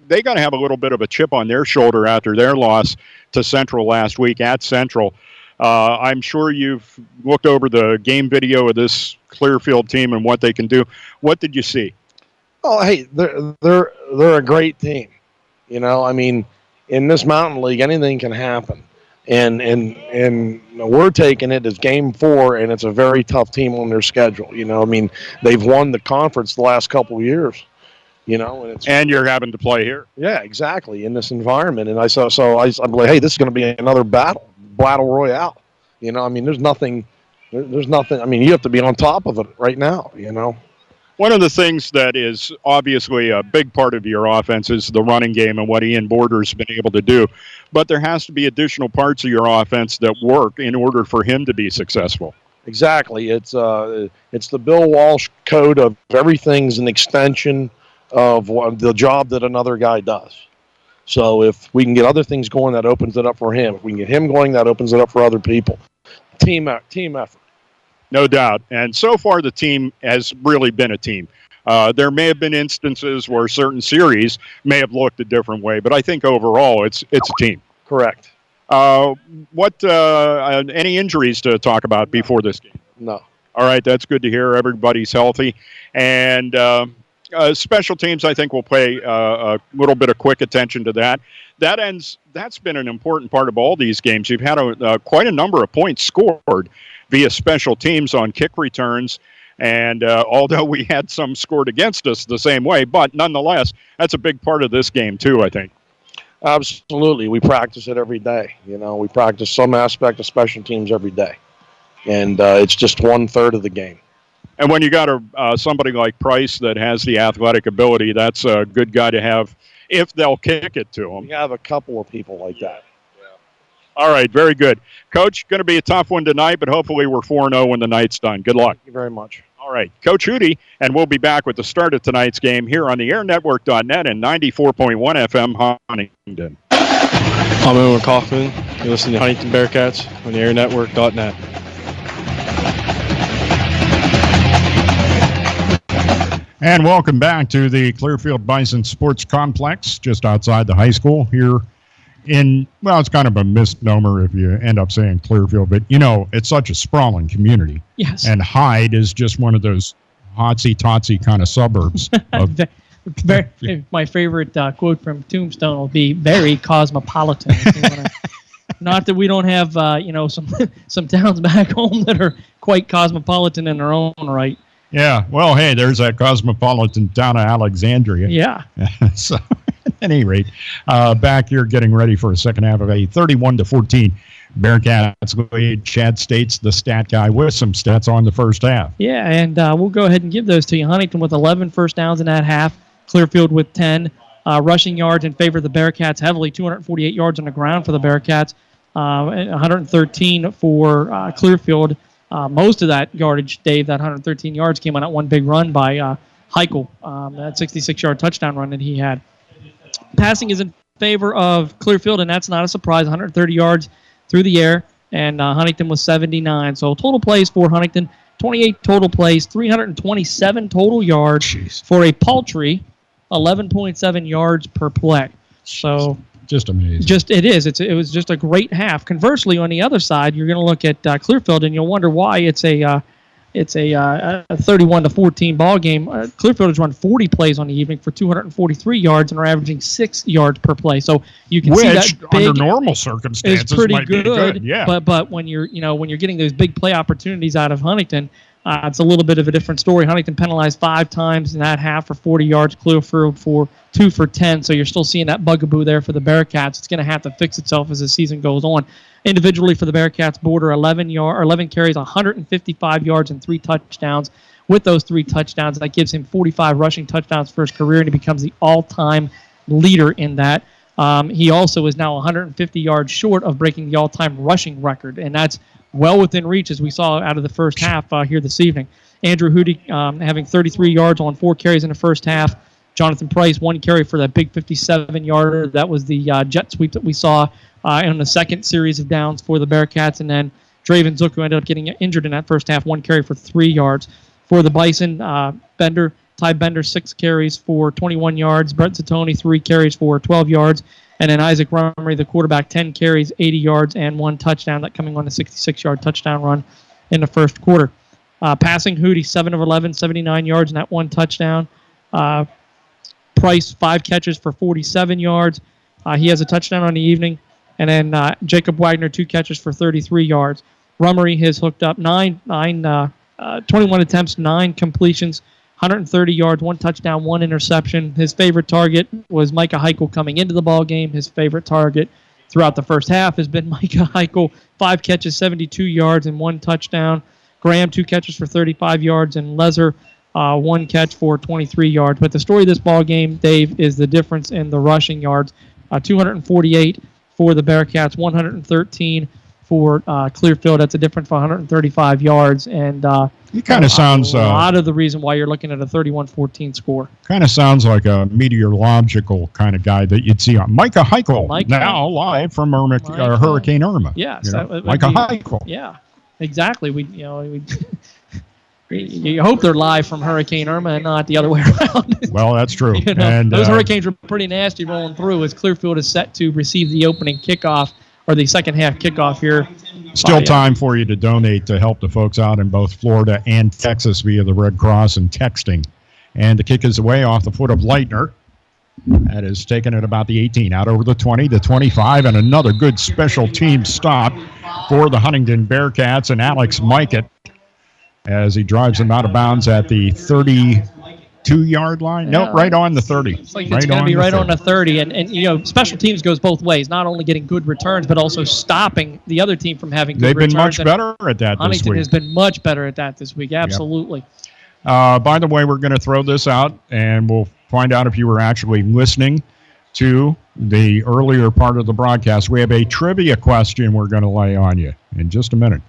they got to have a little bit of a chip on their shoulder after their loss to Central last week at Central. I'm sure you've looked over the game video of this Clearfield team and what they can do. What did you see? Oh, hey, they're a great team. You know, I mean, in this Mountain League, anything can happen. And we're taking it as game 4, and it's a very tough team on their schedule. You know, I mean, they've won the conference the last couple of years. You know, and you're having to play here. Yeah, exactly, in this environment. And I'm like, hey, this is going to be another battle royale. You know, I mean, there's nothing. I mean, you have to be on top of it right now. You know. One of the things that is obviously a big part of your offense is the running game and what Ian Borders has been able to do. But there has to be additional parts of your offense that work in order for him to be successful. Exactly. It's the Bill Walsh code of everything's an extension of the job that another guy does. So if we can get other things going, that opens it up for him. If we can get him going, that opens it up for other people. Team effort. No doubt. And so far, the team has really been a team. There may have been instances where certain series may have looked a different way, but I think overall it's a team. Correct. Any injuries to talk about before this game? No. All right, that's good to hear. Everybody's healthy. And Special teams, I think, will pay a little bit of quick attention to that. That's been an important part of all these games. You've had quite a number of points scored via special teams on kick returns. And although we had some scored against us the same way, but nonetheless, that's a big part of this game too, I think. Absolutely. We practice it every day. We practice some aspect of special teams every day. And it's just 1/3 of the game. And when you got somebody like Price that has the athletic ability, that's a good guy to have if they'll kick it to him. We have a couple of people like that. All right, very good. Coach, going to be a tough one tonight, but hopefully we're 4-0 when the night's done. Good luck. Thank you very much. All right, Coach Hootie, and we'll be back with the start of tonight's game here on the airnetwork.net and 94.1 FM Huntingdon. I'm Owen Kaufman. You're listening to Huntingdon Bearcats on the airnetwork.net. And welcome back to the Clearfield Bison Sports Complex, just outside the high school here it's kind of a misnomer if you end up saying Clearfield, but it's such a sprawling community. Yes. And Hyde is just one of those hotsy-totsy kind of suburbs. My favorite quote from Tombstone will be very cosmopolitan. Not that we don't have, some towns back home that are quite cosmopolitan in their own right. Yeah. Well, hey, there's that cosmopolitan town of Alexandria. Yeah. So, at any rate, back here getting ready for a second half of a 31-14 Bearcats lead. Chad States, the stat guy, with some stats on the first half. Yeah, and we'll go ahead and give those to you. Huntington with 11 first downs in that half. Clearfield with 10. Rushing yards in favor of the Bearcats heavily, 248 yards on the ground for the Bearcats, 113 for Clearfield. Most of that yardage, Dave, that 113 yards came on that one big run by Heichel, that 66-yard touchdown run that he had. Passing is in favor of Clearfield, and that's not a surprise, 130 yards through the air, and Huntington was 79. So total plays for Huntington, 28 total plays, 327 total yards for a paltry 11.7 yards per play. So just amazing. It is. It was just a great half. Conversely, on the other side, you're going to look at Clearfield, and you'll wonder why it's a 31-14 ball game. Clearfield has run 40 plays on the evening for 243 yards and are averaging 6 yards per play. So you can see that big, under normal circumstances, is pretty might be good. Yeah. But when you're getting those big play opportunities out of Huntington, it's a little bit of a different story. Huntington penalized 5 times in that half for 40 yards. Clearfield for 2 for 10. So you're still seeing that bugaboo there for the Bearcats. It's going to have to fix itself as the season goes on. Individually for the Bearcats, Border 11 carries, 155 yards and 3 touchdowns. With those 3 touchdowns, that gives him 45 rushing touchdowns for his career, and he becomes the all-time leader in that. He also is now 150 yards short of breaking the all-time rushing record, and that's well within reach, as we saw out of the first half here this evening. Andrew Hootie having 33 yards on 4 carries in the first half. Jonathan Price, 1 carry for that big 57-yarder. That was the jet sweep that we saw in the second series of downs for the Bearcats. And then Draven Zook, who ended up getting injured in that first half, 1 carry for 3 yards. For the Bison, Ty Bender, 6 carries for 21 yards. Brett Zatoni, 3 carries for 12 yards. And then Isaac Rummery, the quarterback, 10 carries, 80 yards, and 1 touchdown, that coming on a 66-yard touchdown run in the first quarter. Passing, Hootie, 7 of 11, 79 yards, and that 1 touchdown. Price, 5 catches for 47 yards. He has a touchdown on the evening. And then Jacob Wagner, 2 catches for 33 yards. Rummery has hooked up 21 attempts, 9 completions, 130 yards, 1 touchdown, 1 interception. His favorite target was Micah Heichel coming into the ball game. His favorite target throughout the first half has been Micah Heichel, 5 catches, 72 yards, and 1 touchdown. Graham, 2 catches for 35 yards, and Lezer, 1 catch for 23 yards. But the story of this ball game, Dave, is the difference in the rushing yards. 248 for the Bearcats, 113 for Clearfield. That's a difference of 135 yards. And it kind of sounds a lot of the reason why you're looking at a 31-14 score. Kind of sounds like a meteorological kind of guy that you'd see on Micah Heichel, now live from Hurricane Irma. Yes, Micah Heichel. Yeah, exactly. You hope they're live from Hurricane Irma and not the other way around. Well, that's true. And those hurricanes were pretty nasty rolling through as Clearfield is set to receive the opening kickoff, or the second half kickoff here. Still time for you to donate to help the folks out in both Florida and Texas via the Red Cross and texting And the kick is away off the foot of Leitner. That is taken at about the 18, out over the 20, the 25, and another good special team stop for the Huntingdon Bearcats and Alex Mikett as he drives them out of bounds at the 32-yard line. Yeah. Nope, right on the 30. It's like it's going to be right on the 30. And special teams goes both ways, not only getting good returns, but also stopping the other team from having good returns. They've been much better at that this week. Huntington has been much better at that this week, absolutely. Yep. By the way, we're going to throw this out, and we'll find out if you were actually listening to the earlier part of the broadcast. We have a trivia question we're going to lay on you in just a minute.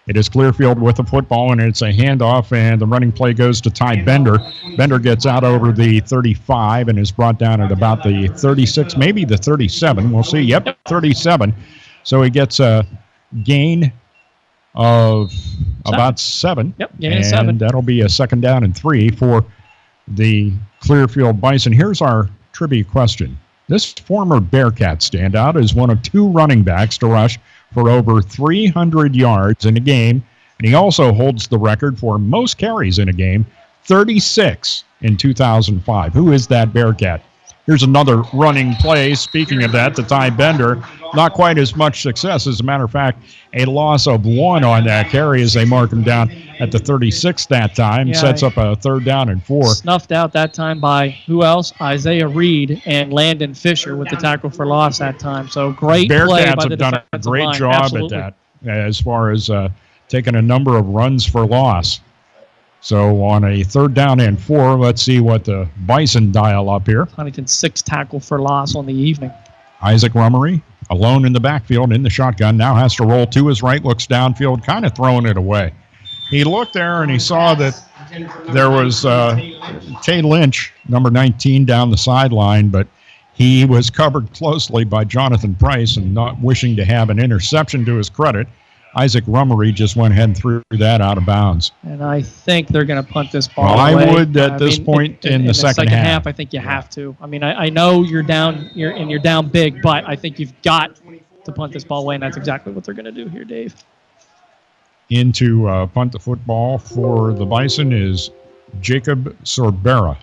It is Clearfield with the football, and it's a handoff, and the running play goes to Ty Bender. Bender gets out over the 35 and is brought down at about the 36, maybe the 37. We'll see. Yep, 37. So he gets a gain of about 7. Yep, gain of 7. That'll be a 2nd down and 3 for the Clearfield Bison. Here's our trivia question. This former Bearcat standout is one of 2 running backs to rush for over 300 yards in a game, and he also holds the record for most carries in a game, 36 in 2005. Who is that Bearcat? Here's another running play. Speaking of that, to Ty Bender, not quite as much success. As a matter of fact, a loss of 1 on that carry as they mark him down at the 36 that time. Yeah, sets up a 3rd down and 4. Snuffed out that time by who else? Isaiah Reed and Landon Fisher with the tackle for loss that time. So great play by the Bearcats have done a great line. job Absolutely. at that as far as taking a number of runs for loss. So on a 3rd down and 4, let's see what the Bison dial up here. Huntington's 6th tackle for loss on the evening. Isaac Rummery, alone in the backfield in the shotgun, now has to roll to his right, looks downfield, kind of throwing it away. He looked there and he saw that there was Tay Lynch, number 19, down the sideline, but he was covered closely by Jonathan Price, and not wishing to have an interception to his credit, Isaac Rummery just went ahead and threw that out of bounds. And I think they're going to punt this ball Well, away. I would at this point in the second half. I think you have to. I mean, I know you're down, you're down big, but I think you've got to punt this ball away, and that's exactly what they're going to do here, Dave. Into punt the football for the Bison is Jacob Sorbera.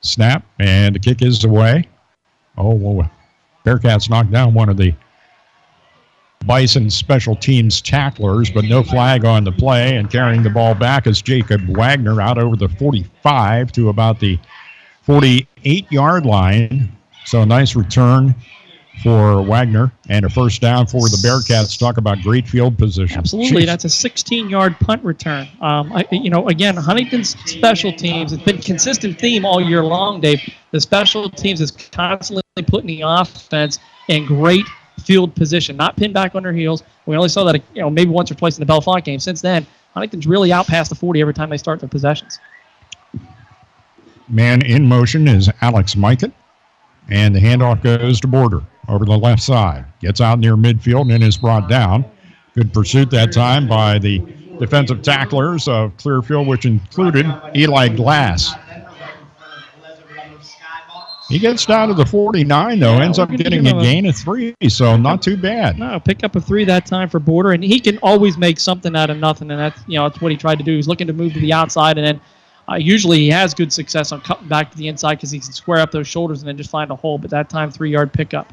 Snap, and the kick is away. Oh, well, Bearcats knocked down one of the Bison special teams tacklers, but no flag on the play, and carrying the ball back is Jacob Wagner out over the 45 to about the 48-yard line. So a nice return for Wagner and a 1st down for the Bearcats. Talk about great field position. Absolutely. That's a 16-yard punt return. Again, Huntington's special teams, it's been a consistent theme all year long, Dave. The special teams is constantly putting the offense in great field position, not pinned back on their heels. We only saw that maybe once or twice in the Bellefonte game. Since then, Huntington's really out past the 40 every time they start their possessions. Man in motion is Alex Mikett, and the handoff goes to Border over the left side. Gets out near midfield and is brought down. Good pursuit that time by the defensive tacklers of Clearfield, which included Eli Glass. He gets down to the 49, though, ends up getting a gain of 3, so not too bad. No, pick up a 3 that time for Border, and he can always make something out of nothing, and that's what he tried to do. He's looking to move to the outside, and then usually he has good success on cutting back to the inside because he can square up those shoulders and then just find a hole, but that time 3-yard pickup.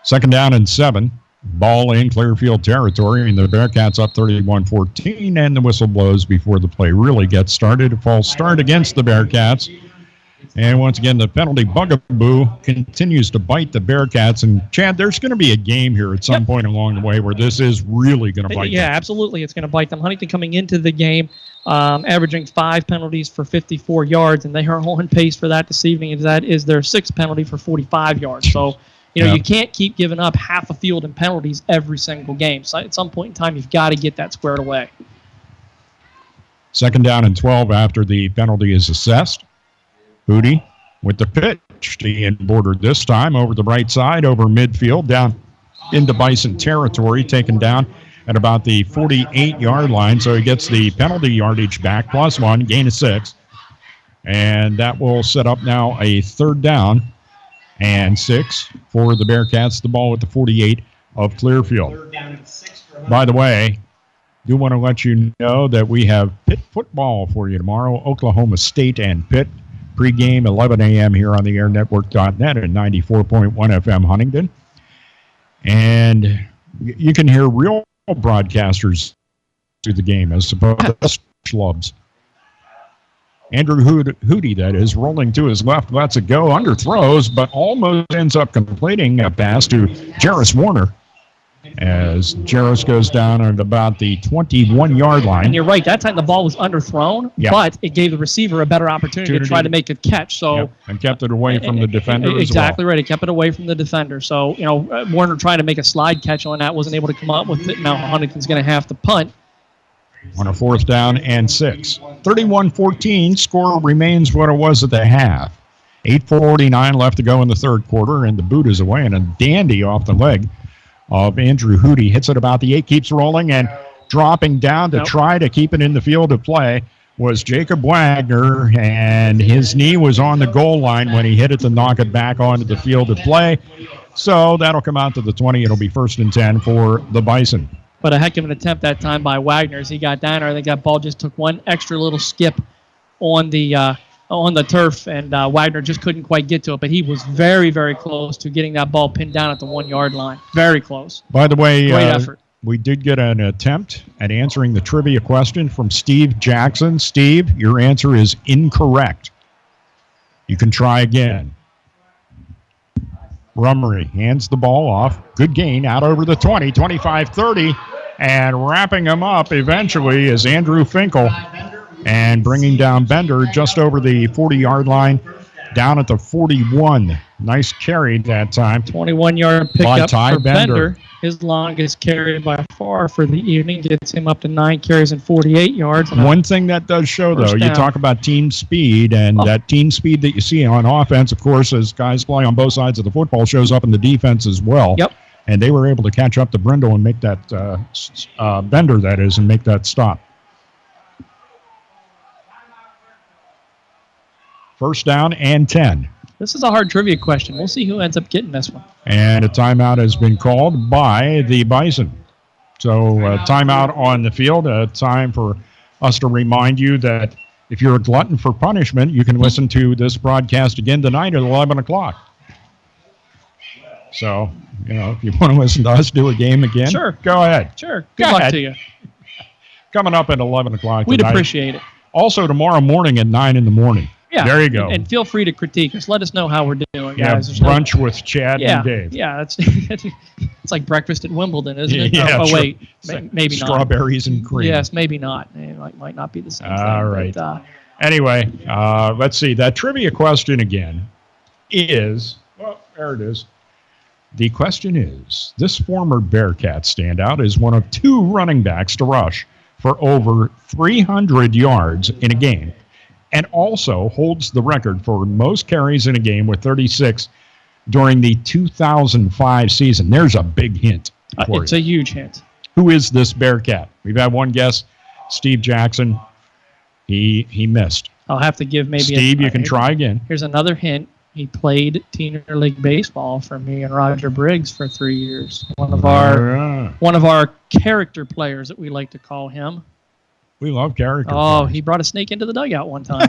2nd down and 7. Ball in Clearfield territory, and the Bearcats up 31-14, and the whistle blows before the play really gets started. A false start against the Bearcats. And once again, the penalty bugaboo continues to bite the Bearcats. And, Chad, there's going to be a game here at some point along the way where this is really going to bite them. Yeah, absolutely. It's going to bite them. Huntington coming into the game, averaging 5 penalties for 54 yards, and they are on pace for that this evening. And that is their 6th penalty for 45 yards. So, you can't keep giving up half a field in penalties every single game. So at some point in time, you've got to get that squared away. 2nd down and 12 after the penalty is assessed. Hootie with the pitch to Ian Border this time over the right side, over midfield, down into Bison territory, taken down at about the 48-yard line. So he gets the penalty yardage back, +1, gain of 6. And that will set up now a 3rd down and 6 for the Bearcats. The ball at the 48 of Clearfield. By the way, do want to let you know that we have Pitt football for you tomorrow. Oklahoma State and Pitt. Pregame 11 a.m. here on the airnetwork.net and 94.1 FM Huntingdon. And you can hear real broadcasters through the game as opposed to schlubs. Andrew Hootie, that is, rolling to his left, lets it go, underthrows, but almost ends up completing a pass to Jarris Warner as Jarris goes down at about the 21-yard line. And you're right, that time the ball was underthrown, but it gave the receiver a better opportunity to try to make a catch. So and kept it away from the defender exactly right. It kept it away from the defender. So, Warner trying to make a slide catch on that, wasn't able to come up with it. Now Huntington's going to have to punt. On a 4th down and 6. 31-14, score remains what it was at the half. 8:49 left to go in the third quarter, and the boot is away, and a dandy off the leg of Andrew Hootie. Hits it about the 8, keeps rolling, and dropping down to try to keep it in the field of play was Jacob Wagner, and his knee was on the goal line when he hit it to knock it back onto the field of play. So that'll come out to the 20. It'll be 1st and 10 for the Bison. But a heck of an attempt that time by Wagner as he got down there. I think that ball just took one extra little skip on the turf, and Wagner just couldn't quite get to it. But he was very, very close to getting that ball pinned down at the 1-yard line. Very close. By the way, great effort. We did get an attempt at answering the trivia question from Steve Jackson. Steve, your answer is incorrect. You can try again. Rummery hands the ball off. Good gain out over the 20, 25-30. And wrapping him up eventually is Andrew Finkel. And bringing down Bender just over the 40-yard line, down at the 41. Nice carry that time. 21-yard pickup for Bender. His longest carry by far for the evening gets him up to 9 carries and 48 yards. One thing that does show, though, you talk about team speed, and that team speed that you see on offense, of course, as guys play on both sides of the football, shows up in the defense as well. Yep. And they were able to catch up to Brindle and make that, Bender, that is, and make that stop. 1st down and 10. This is a hard trivia question. We'll see who ends up getting this one. And a timeout has been called by the Bison. So timeout on the field, a time for us to remind you that if you're a glutton for punishment, you can listen to this broadcast again tonight at 11 o'clock. So, if you want to listen to us do a game again, sure, go ahead. Sure. Good luck to you. Coming up at 11 o'clock We'd tonight. Appreciate it. Also tomorrow morning at 9 in the morning. Yeah. There you go. And feel free to critique us. Let us know how we're doing, yeah, guys. Brunch with Chad and Dave. Yeah, it's like breakfast at Wimbledon, isn't it? Yeah, wait, maybe not. Strawberries and cream. Yes, maybe not. It might not be the same thing. All right. But, anyway, let's see. That trivia question again is, there it is. The question is, this former Bearcat standout is one of 2 running backs to rush for over 300 yards in a game, and also holds the record for most carries in a game with 36 during the 2005 season. There's a big hint for It's a huge hint. Who is this Bearcat? We've had one guess, Steve Jackson. He missed. I'll have to give maybe Steve, you can try again. Here's another hint. He played Teener League baseball for me and Roger Briggs for 3 years. One of our character players that we like to call him. We love character. Oh, he brought a snake into the dugout one time.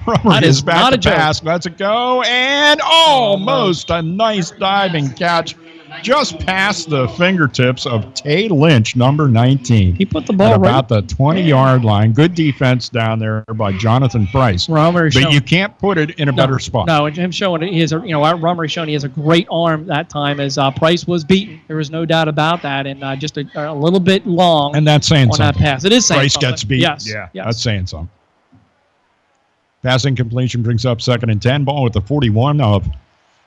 Rummer is back to pass. Let's go. And almost a nice diving catch just past the fingertips of Tay Lynch, number 19. He put the ball at about the 20-yard line. Good defense down there by Jonathan Price. But you can't put it in a better spot. No, him showing he has Rummer showing he has a great arm that time as Price was beaten. There was no doubt about that, and just a little bit long. And that's saying on something. That pass. It is saying Price something. gets beat. Yes. That's saying something. Passing completion brings up 2nd and 10. Ball at the 41 of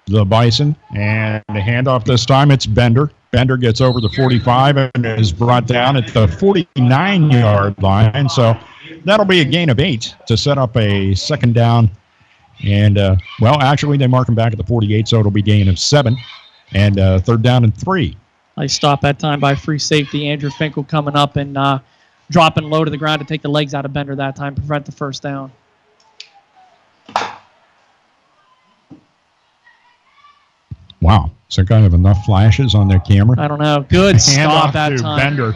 the Bison. And the handoff this time, it's Bender. Bender gets over the 45 and is brought down at the 49-yard line. So that'll be a gain of 8 to set up a 2nd down. And, actually, they mark him back at the 48, so it'll be gain of 7. And 3rd down and 3. Nice stop that time by free safety. Andrew Finkel coming up and dropping low to the ground to take the legs out of Bender that time, prevent the 1st down. Wow. Is there kind of enough flashes on their camera? I don't know. Good stop that to time. Bender.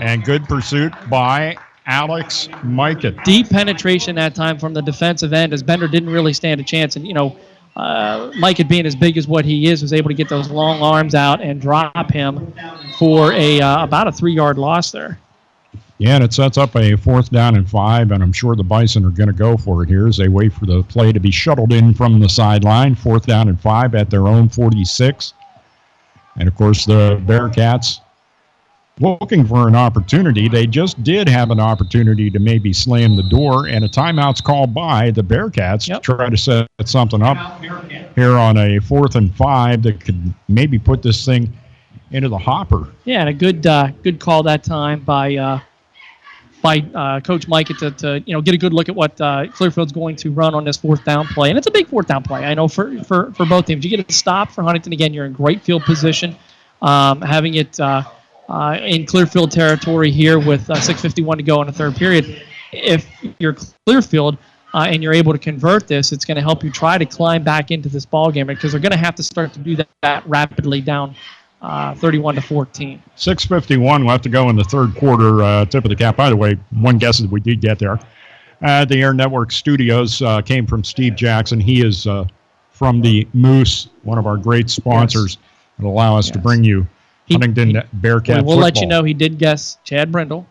And good pursuit by Alex Mikett. Deep penetration that time from the defensive end, as Bender didn't really stand a chance. And, Mikett, being as big as what he is, was able to get those long arms out and drop him for about a 3-yard loss there. Yeah, and it sets up a 4th down and 5, and I'm sure the Bison are going to go for it here as they wait for the play to be shuttled in from the sideline. 4th down and 5 at their own 46. And, of course, the Bearcats looking for an opportunity. They just did have an opportunity to maybe slam the door, and a timeout's called by the Bearcats to try to set something up here on a 4th and 5 that could maybe put this thing into the hopper. Yeah, and a good call that time by Coach Mike to get a good look at what Clearfield's going to run on this 4th down play. And it's a big 4th down play, I know, for both teams. You get a stop for Huntingdon. Again, you're in great field position. Having it in Clearfield territory here with 6:51 to go in the 3rd period. If you're Clearfield and you're able to convert this, it's going to help you try to climb back into this ball game, because they're going to have to start to do that rapidly down 31-14. 6:51 left to go in the 3rd quarter. Tip of the cap. By the way, one guess that we did get there. The Air Network studios came from Steve Jackson. He is from the Moose, one of our great sponsors that allow us to bring you Huntingdon Bearcat We'll football. let you know he did guess Chad Brindle.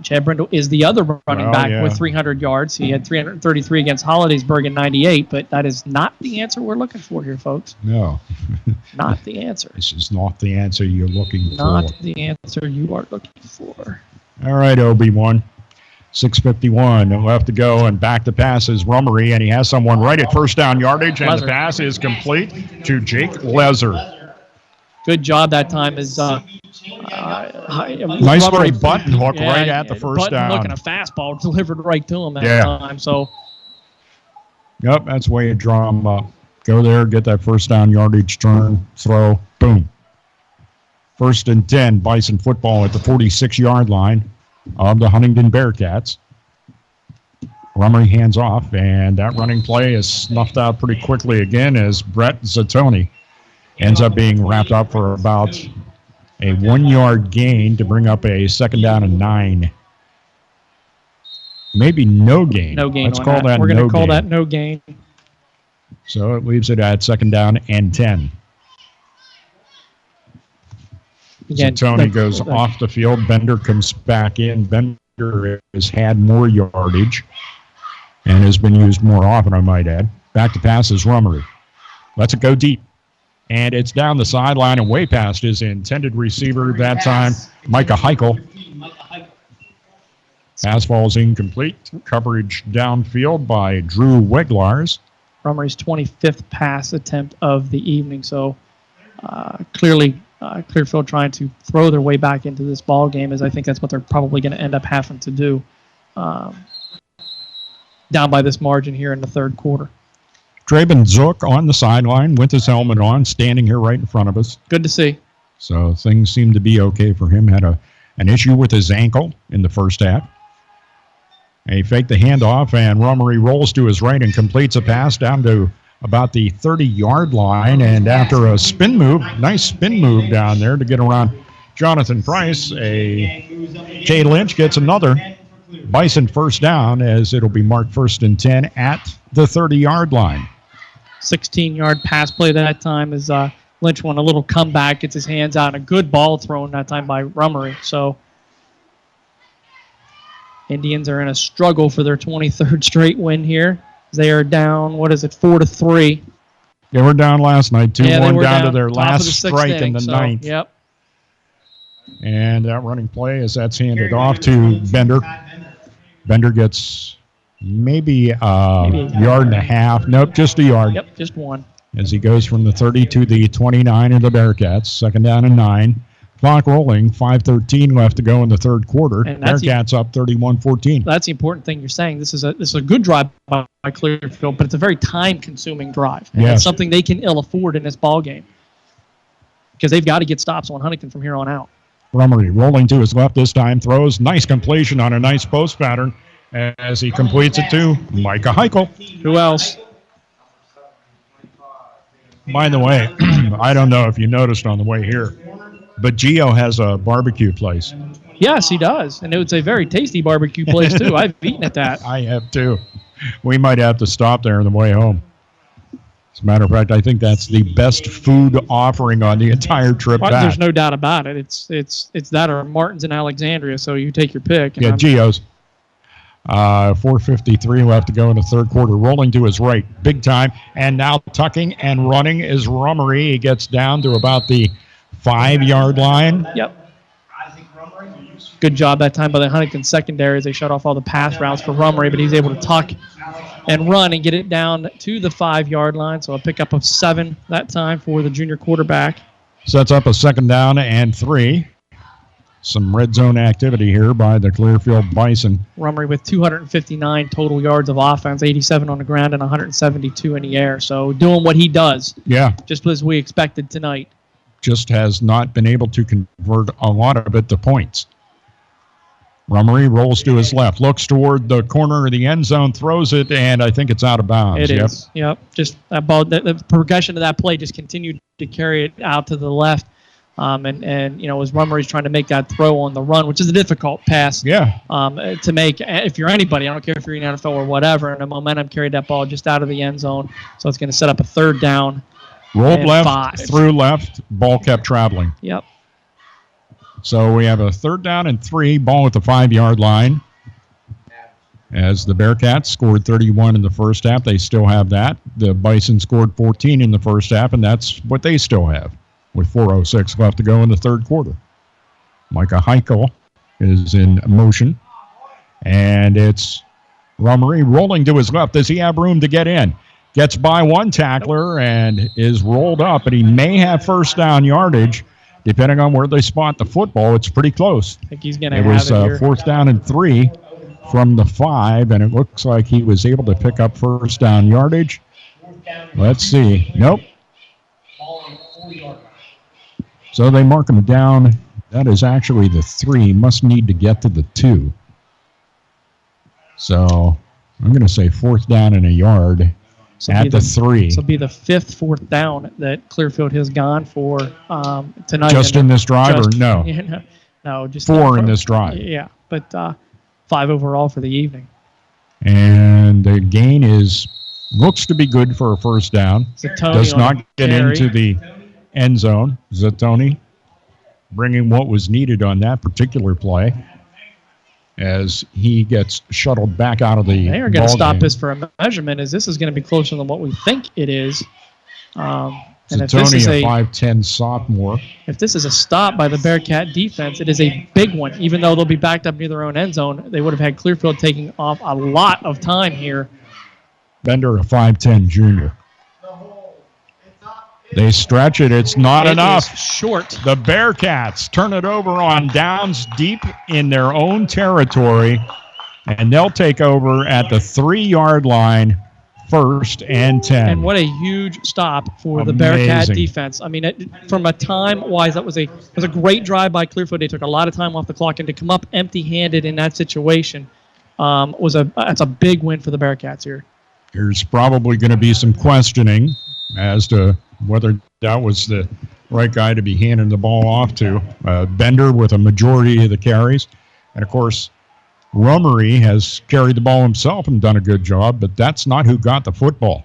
Chad Brindle is the other running back with 300 yards. He had 333 against Hollidaysburg in 98, but that is not the answer we're looking for here, folks. No. Not the answer. This is not the answer you're looking for. Not the answer you are looking for. All right, Obi-Wan. 6:51 left to go, and back to pass is Rummery, and he has someone right at 1st down yardage, and the pass is complete to Jake Lezer. Good job that time. Nice little button hook right at the 1st down. Button hook and a fastball delivered right to him that time. So, yep, that's the way you draw them up. Go there, get that 1st down yardage, turn, throw, boom. 1st and 10, Bison football at the 46-yard line of the Huntingdon Bearcats. Rummery hands off, and that running play is snuffed out pretty quickly again as Brett Zatoni ends up being wrapped up for about a 1-yard gain to bring up a 2nd down and 9. Maybe no gain. No gain. Let's call that. We're going to call that no gain. So it leaves it at 2nd down and 10. Again, Tony goes off the field. Bender comes back in. Bender has had more yardage and has been used more often, I might add. Back to pass is Rummery. Lets it go deep. And it's down the sideline and way past his intended receiver that time, Micah Heichel. Pass falls incomplete. Coverage downfield by Drew Weglars. Rummery's 25th pass attempt of the evening. So clearly Clearfield trying to throw their way back into this ball game, as I think that's what they're probably going to end up having to do down by this margin here in the 3rd quarter. Draven Zook on the sideline with his helmet on, standing here right in front of us. Good to see. So things seem to be okay for him. Had an issue with his ankle in the 1st half. And he faked the handoff, and Rummery rolls to his right and completes a pass down to about the 30-yard line. And after a spin move, nice spin move down there to get around Jonathan Price, Jay Lynch gets another Bison 1st down, as it'll be marked 1st and 10 at the 30-yard line. 16-yard pass play that time as Lynch won a little comeback, gets his hands out, and a good ball thrown that time by Rummery. So Indians are in a struggle for their 23rd straight win here. They are down, 4-3. They were down last night, 2-1 down to their last strike in the 9th. Yep. And that running play, as that's handed off to Bender. Bender gets maybe a yard and a half. Nope, just a yard. Yep, just one. As he goes from the 30 to the 29 of the Bearcats. 2nd down and 9. Clock rolling, 5:13 left to go in the 3rd quarter. Bearcats up 31-14. That's the important thing you're saying. This is a good drive by Clearfield, but it's a very time-consuming drive. And that's something they can ill afford in this ball game, because they've got to get stops on Huntingdon from here on out. Rummery rolling to his left this time, throws. Nice completion on a nice post pattern as he completes it to Micah Heichel. Who else? By the way, I don't know if you noticed on the way here, but Gio has a barbecue place. Yes, he does. And it's a very tasty barbecue place, too. I've eaten at that. I have, too. We might have to stop there on the way home. As a matter of fact, I think that's the best food offering on the entire trip back. There's no doubt about it. It's that or Martin's in Alexandria, so you take your pick. Yeah, Gio's. 4:53 left to go in the third quarter. Rolling to his right, big time. And now tucking and running is Rummery. He gets down to about the 5-yard line. Yep. Good job that time by the Huntington secondary as they shut off all the pass routes for Rummery, but he's able to tuck and run and get it down to the 5-yard line. So a pickup of 7 that time for the junior quarterback. Sets up a second down and 3. Some red zone activity here by the Clearfield Bison. Rummery with 259 total yards of offense, 87 on the ground and 172 in the air. So doing what he does. Yeah. Just as we expected tonight. Just has not been able to convert a lot of it to points. Rummery rolls to his left, looks toward the corner of the end zone, throws it, and I think it's out of bounds. It is. Yep. Just about the progression of that play just continued to carry it out to the left. And you know, as Rummery's trying to make that throw on the run, which is a difficult pass to make if you're anybody. I don't care if you're in NFL or whatever, and the momentum carried that ball just out of the end zone. So it's going to set up a third down. Rolled left, through left, ball kept traveling. Yep. So we have a third down and 3, ball at the 5-yard line. As the Bearcats scored 31 in the first half, they still have that. The Bison scored 14 in the first half, and that's what they still have with 4:06 left to go in the third quarter. Micah Heichel is in motion, and it's Rummery rolling to his left. Does he have room to get in? Gets by one tackler and is rolled up, and he may have first down yardage. Depending on where they spot the football, it's pretty close. I think he's going to have it here. It was fourth down and 3 from the 5, and it looks like he was able to pick up first down yardage. Let's see. Nope. So they mark him down. That is actually the 3. Must need to get to the 2. So I'm going to say fourth down and a yard at the 3. This will be the 5th fourth down that Clearfield has gone for tonight. Just in this drive or no? Yeah, no, just 4 in this drive. Yeah, but 5 overall for the evening. And the gain looks to be good for a first down. Zatoni does not get carry into the end zone. Zatoni bringing what was needed on that particular play as he gets shuttled back out of the They are going to stop this for a measurement, as this is going to be closer than what we think it is. And if this is a 5'10 sophomore. If this is a stop by the Bearcat defense, it is a big one. Even though they'll be backed up near their own end zone, they would have had Clearfield taking off a lot of time here. Bender, a 5'10 junior. They stretch it. It's not enough. Is short. The Bearcats turn it over on downs deep in their own territory, and they'll take over at the 3-yard line, 1st and 10. And what a huge stop for the Bearcat defense. I mean, from a time-wise, it was a great drive by Clearfield. They took a lot of time off the clock, and to come up empty-handed in that situation that's a big win for the Bearcats here. There's probably going to be some questioning as to whether that was the right guy to be handing the ball off to. Bender with a majority of the carries. And, of course, Rummery has carried the ball himself and done a good job, but that's not who got the football.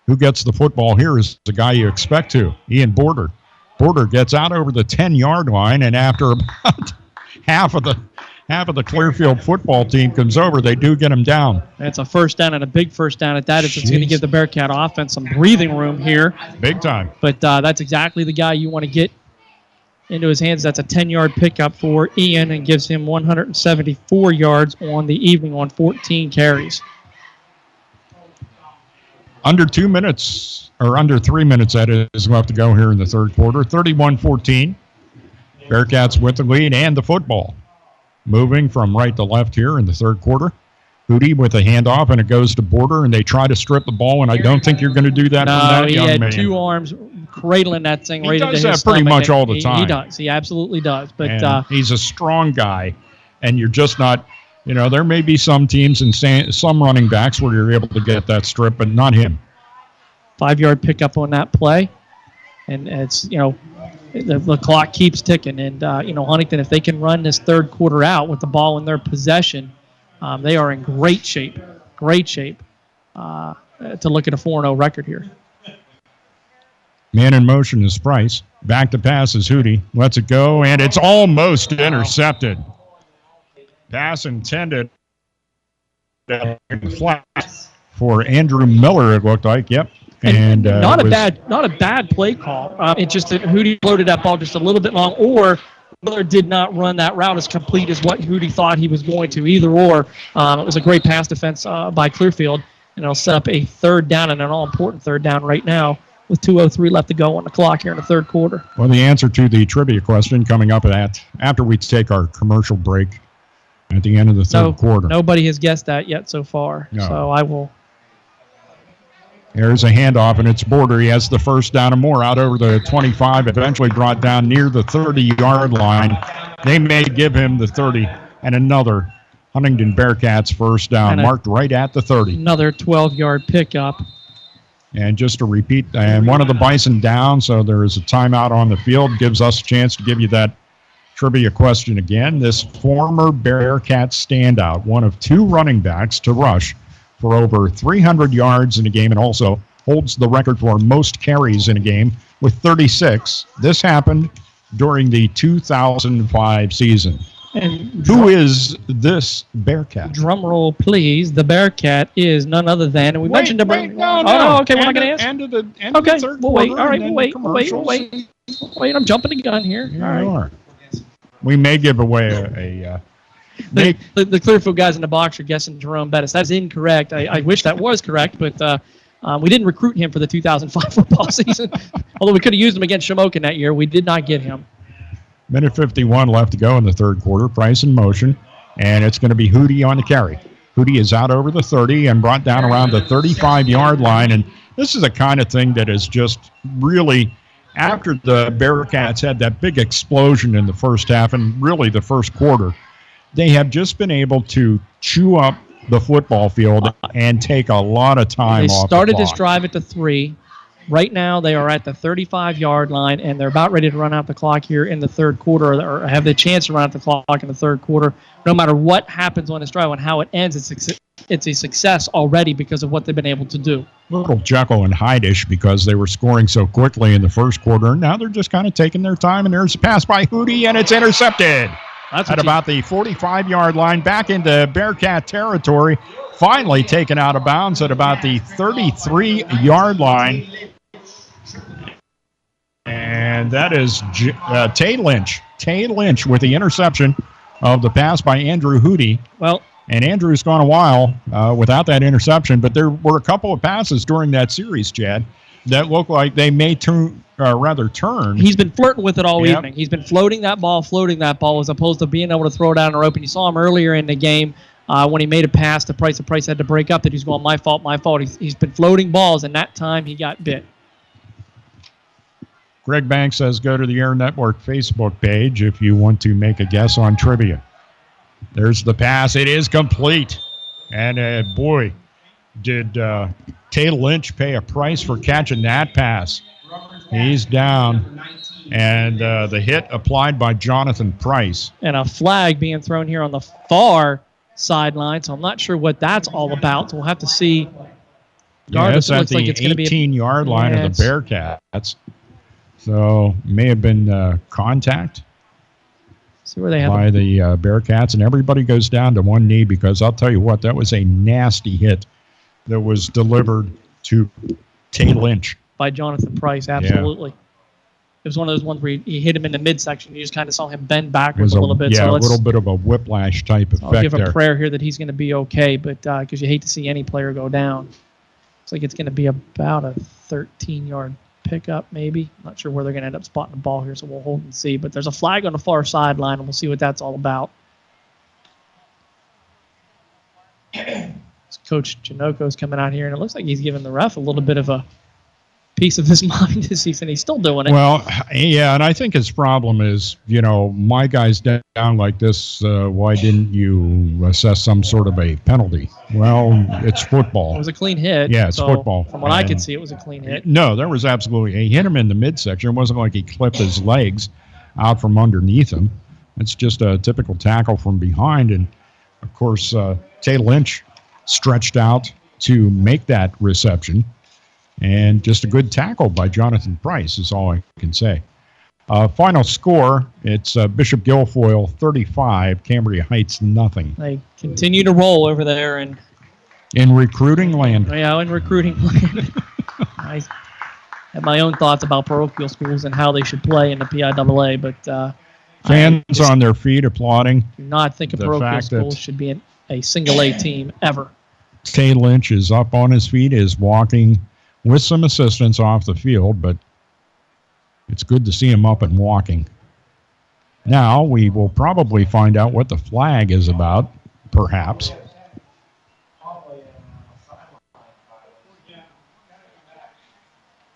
Who gets the football here is the guy you expect to, Ian Border. Border gets out over the 10-yard line, and after about half of the Clearfield football team comes over, they do get him down. It's a first down and a big first down at that. It's going to give the Bearcat offense some breathing room here. Big time. But that's exactly the guy you want to get into his hands. That's a 10-yard pickup for Ian and gives him 174 yards on the evening on 14 carries. Under 2 minutes, or under 3 minutes, that is, left to go here in the third quarter. 31-14. Bearcats with the lead and the football. Moving from right to left here in the third quarter. Hootie with a handoff, and it goes to Border, and they try to strip the ball, and I don't think you're going to do that from that young man. No, he had 2 arms cradling that thing right into his stomach. He does that pretty much all the time. He does. He absolutely does. But he's a strong guy, and you're just not, there may be some teams and some running backs where you're able to get that strip, but not him. 5-yard pickup on that play. And it's, the clock keeps ticking. And, Huntingdon, if they can run this third quarter out with the ball in their possession, they are in great shape to look at a 4-0 record here. Man in motion is Price. Back to pass is Hootie. Lets it go, and it's almost intercepted. Pass intended flat for Andrew Miller, it looked like. Yep. And not a bad play call. It's just that Hootie loaded that ball just a little bit long, or Miller did not run that route as complete as what Hootie thought he was going to. Either or, it was a great pass defense by Clearfield, and it'll set up a third down, and an all-important third down right now with 2:03 left to go on the clock here in the third quarter. Well, the answer to the trivia question coming up after we take our commercial break at the end of the third quarter. Nobody has guessed that yet so far, so I will. There's a handoff, and it's Border. He has the first down and more out over the 25, eventually brought down near the 30-yard line. They may give him the 30, and another Huntingdon Bearcats first down, marked right at the 30. Another 12-yard pickup. And just to repeat, and one of the Bison down, so there is a timeout on the field. Gives us a chance to give you that trivia question again. This former Bearcat standout, one of 2 running backs to rush for over 300 yards in a game, and also holds the record for most carries in a game with 36. This happened during the 2005 season. And who is this Bearcat? Drum roll, please. The Bearcat is none other than, and we mentioned him. Okay, we're not going to answer. End of the third we'll wait. quarter. All right, we'll wait. I'm jumping the gun here. Here all right. We may give away the Clearfield guys in the box are guessing Jerome Bettis. That's incorrect. I wish that was correct, but we didn't recruit him for the 2005 football season. Although we could have used him against Shamokin that year, we did not get him. Minute 51 left to go in the third quarter. Price in motion, and it's going to be Hootie on the carry. Hootie is out over the 30 and brought down around the 35-yard line, and this is the kind of thing that is just really, after the Bearcats had that big explosion in the first half and really the first quarter, they have just been able to chew up the football field and take a lot of time off the clock. They started this drive at the 3. Right now, they are at the 35-yard line, and they're about ready to run out the clock here in the third quarter, or have the chance to run out the clock in the third quarter. No matter what happens on this drive and how it ends, it's a success already because of what they've been able to do. Little Jekyll and Hyde-ish because they were scoring so quickly in the first quarter, and now they're just kind of taking their time, and there's a pass by Hootie, and it's intercepted. That's at about the 45-yard line, back into Bearcat territory, finally taken out of bounds at about the 33-yard line. And that is Tay Lynch. Tay Lynch with the interception of the pass by Andrew Hootie. Well, and Andrew's gone a while without that interception, but there were a couple of passes during that series, Chad, that look like they may turn. He's been flirting with it all evening. He's been floating that ball as opposed to being able to throw it out and open. You saw him earlier in the game when he made a pass to Price. The Price had to break up that he's going, my fault. He's been floating balls, and that time he got bit. Greg Banks says go to the Air Network Facebook page if you want to make a guess on trivia. There's the pass. It is complete. And boy, did Tay Lynch pay a price for catching that pass. He's down. And the hit applied by Jonathan Price. And a flag being thrown here on the far sideline, so I'm not sure what that's all about. So we'll have to see. Yes, at the 18-yard line of the Bearcats. So may have been contact see where they have by the Bearcats, and everybody goes down to one knee because I'll tell you what, that was a nasty hit that was delivered to Tay Lynch. By Jonathan Price, absolutely. Yeah. It was one of those ones where he hit him in the midsection. You just kind of saw him bend backwards a little bit. Yeah, so a little bit of a whiplash type effect there. I'll give a prayer here that he's going to be okay, but because you hate to see any player go down. Looks like it's going to be about a 13-yard pickup, maybe. Not sure where they're going to end up spotting the ball here, so we'll hold and see. But there's a flag on the far sideline, and we'll see what that's all about. Coach Janoko's coming out here, and it looks like he's giving the ref a little bit of a piece of his mind this season. He's still doing it. Well, yeah, and I think his problem is, my guy's down like this. Why didn't you assess some sort of a penalty? Well, it's football. It was a clean hit. Yeah, it's so football. From what I could see, it was a clean hit. No, there was absolutely. He hit him in the midsection. It wasn't like he clipped his legs out from underneath him. It's just a typical tackle from behind. And, of course, Tay Lynch stretched out to make that reception. And just a good tackle by Jonathan Price is all I can say. Final score, it's Bishop Guilfoyle 35, Cambria Heights nothing. They continue to roll over there. In recruiting land. Yeah, in recruiting land. I have my own thoughts about parochial schools and how they should play in the PIAA, but fans on their feet applauding. Do not think a parochial school should be a single A team ever. Tay Lynch is up on his feet, is walking with some assistance off the field, but it's good to see him up and walking. Now we will probably find out what the flag is about, perhaps.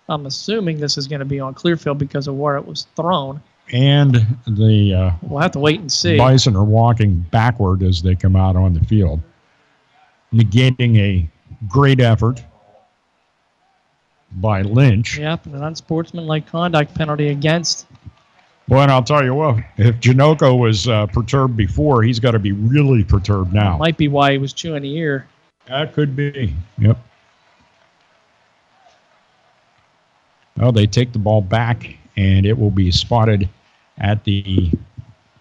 I'm assuming this is going to be on Clearfield because of where it was thrown. And the we'll have to wait and see. Bison are walking backward as they come out on the field, negating a great effort by Lynch. Yep, an unsportsmanlike conduct penalty against. Well, and I'll tell you what, if Janoko was perturbed before, he's got to be really perturbed now. Might be why he was chewing the ear. That could be. Yep. Well, they take the ball back, and it will be spotted at the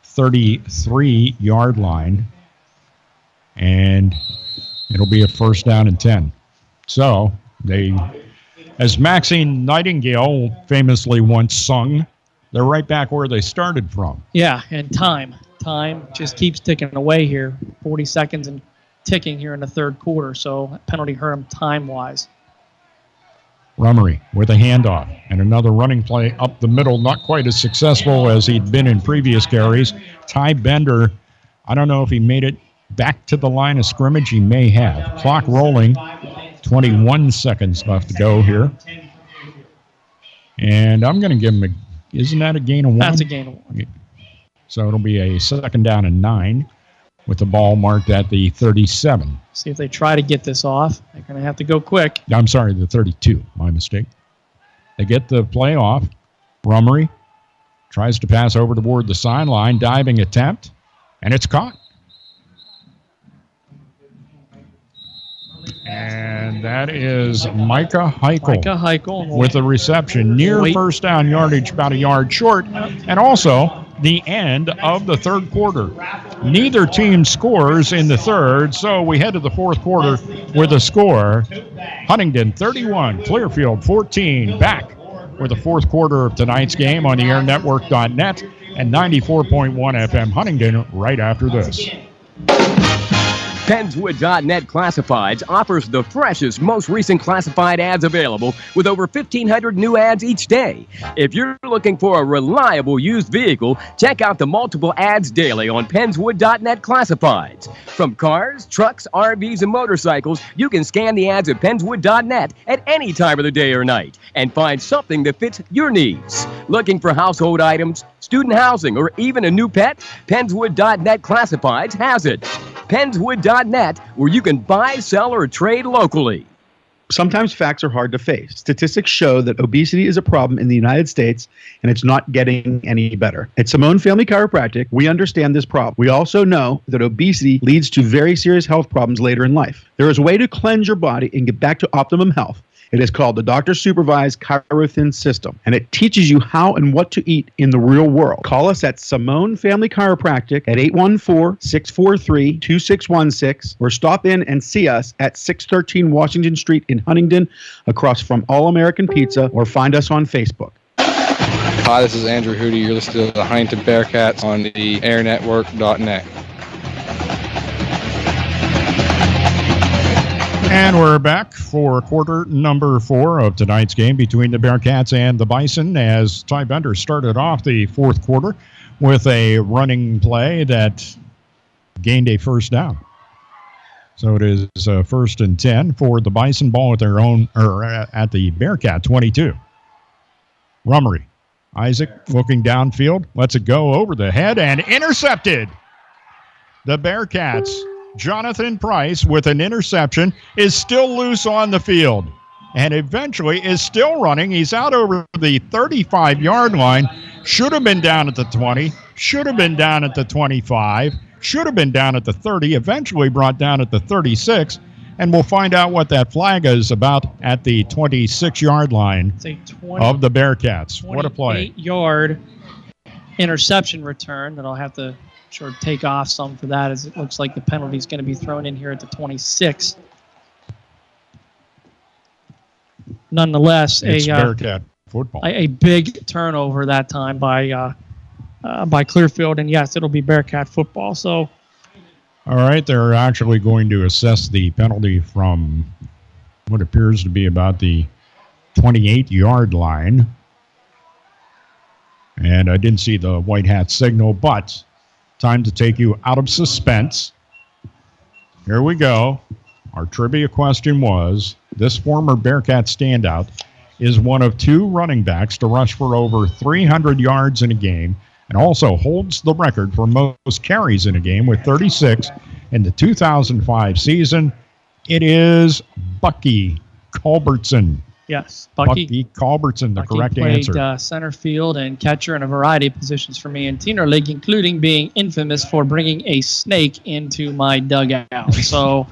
33-yard line, and it'll be a 1st down and 10. So they, as Maxine Nightingale famously once sung, they're right back where they started from. Yeah, and time just keeps ticking away here. 40 seconds and ticking here in the third quarter, so penalty hurt him time-wise. Rummery with a handoff and another running play up the middle, not quite as successful as he'd been in previous carries. Ty Bender, I don't know if he made it back to the line of scrimmage. He may have. Clock rolling, 21 seconds left to go here. And I'm going to give him isn't that a gain of 1? That's a gain of 1. So it'll be a 2nd down and 9 with the ball marked at the 37. See if they try to get this off. They're going to have to go quick. I'm sorry, the 32. My mistake. They get the play off. Rummery tries to pass over toward the sideline. Diving attempt. And it's caught. And that is Micah Heichel with a reception. Near first down yardage, about a yard short. And also the end of the third quarter. Neither team scores in the third, so we head to the fourth quarter with a score. Huntingdon 31, Clearfield 14. Back with the fourth quarter of tonight's game on the airnetwork.net and 94.1 FM Huntingdon right after this. Pennswood.net Classifieds offers the freshest, most recent classified ads available with over 1,500 new ads each day. If you're looking for a reliable used vehicle, check out the multiple ads daily on Pennswood.net Classifieds. From cars, trucks, RVs, and motorcycles, you can scan the ads at Pennswood.net at any time of the day or night and find something that fits your needs. Looking for household items, student housing, or even a new pet? Pennswood.net Classifieds has it. Pennswood.net, where you can buy, sell, or trade locally. Sometimes facts are hard to face. Statistics show that obesity is a problem in the United States, and it's not getting any better. At Simone Family Chiropractic, we understand this problem. We also know that obesity leads to very serious health problems later in life. There is a way to cleanse your body and get back to optimum health. It is called the Doctor-Supervised ChiroThin System, and it teaches you how and what to eat in the real world. Call us at Simone Family Chiropractic at 814-643-2616, or stop in and see us at 613 Washington Street in Huntingdon, across from All American Pizza, or find us on Facebook. Hi, this is Andrew Hootie. You're listening to the Huntingdon Bearcats on the airnetwork.net. And we're back for quarter number 4 of tonight's game between the Bearcats and the Bison, as Ty Bender started off the fourth quarter with a running play that gained a first down. So it is 1st and 10 for the Bison. Ball at their own, or at the Bearcat 22. Rummery. Isaac looking downfield, lets it go over the head and intercepted. The Bearcats, Jonathan Price with an interception, is still loose on the field and eventually is still running. He's out over the 35-yard line. Should have been down at the 20, should have been down at the 25, should have been down at the 30, eventually brought down at the 36. And we'll find out what that flag is about at the 26-yard line of the Bearcats. What a play. 28-yard interception return that I'll have to sort of take off some for that, as it looks like the penalty is going to be thrown in here at the 26. Nonetheless, Bearcat football. A big turnover that time by Clearfield, and yes, it'll be Bearcat football. So. All right, they're actually going to assess the penalty from what appears to be about the 28-yard line. And I didn't see the white hat signal, but time to take you out of suspense. Here we go. Our trivia question was, this former Bearcat standout is one of 2 running backs to rush for over 300 yards in a game, and also holds the record for most carries in a game with 36 in the 2005 season. It is Bucky Culbertson. Yes, Bucky Culbertson, the correct answer. Played center field and catcher in a variety of positions for me in Teener League, including being infamous for bringing a snake into my dugout. So,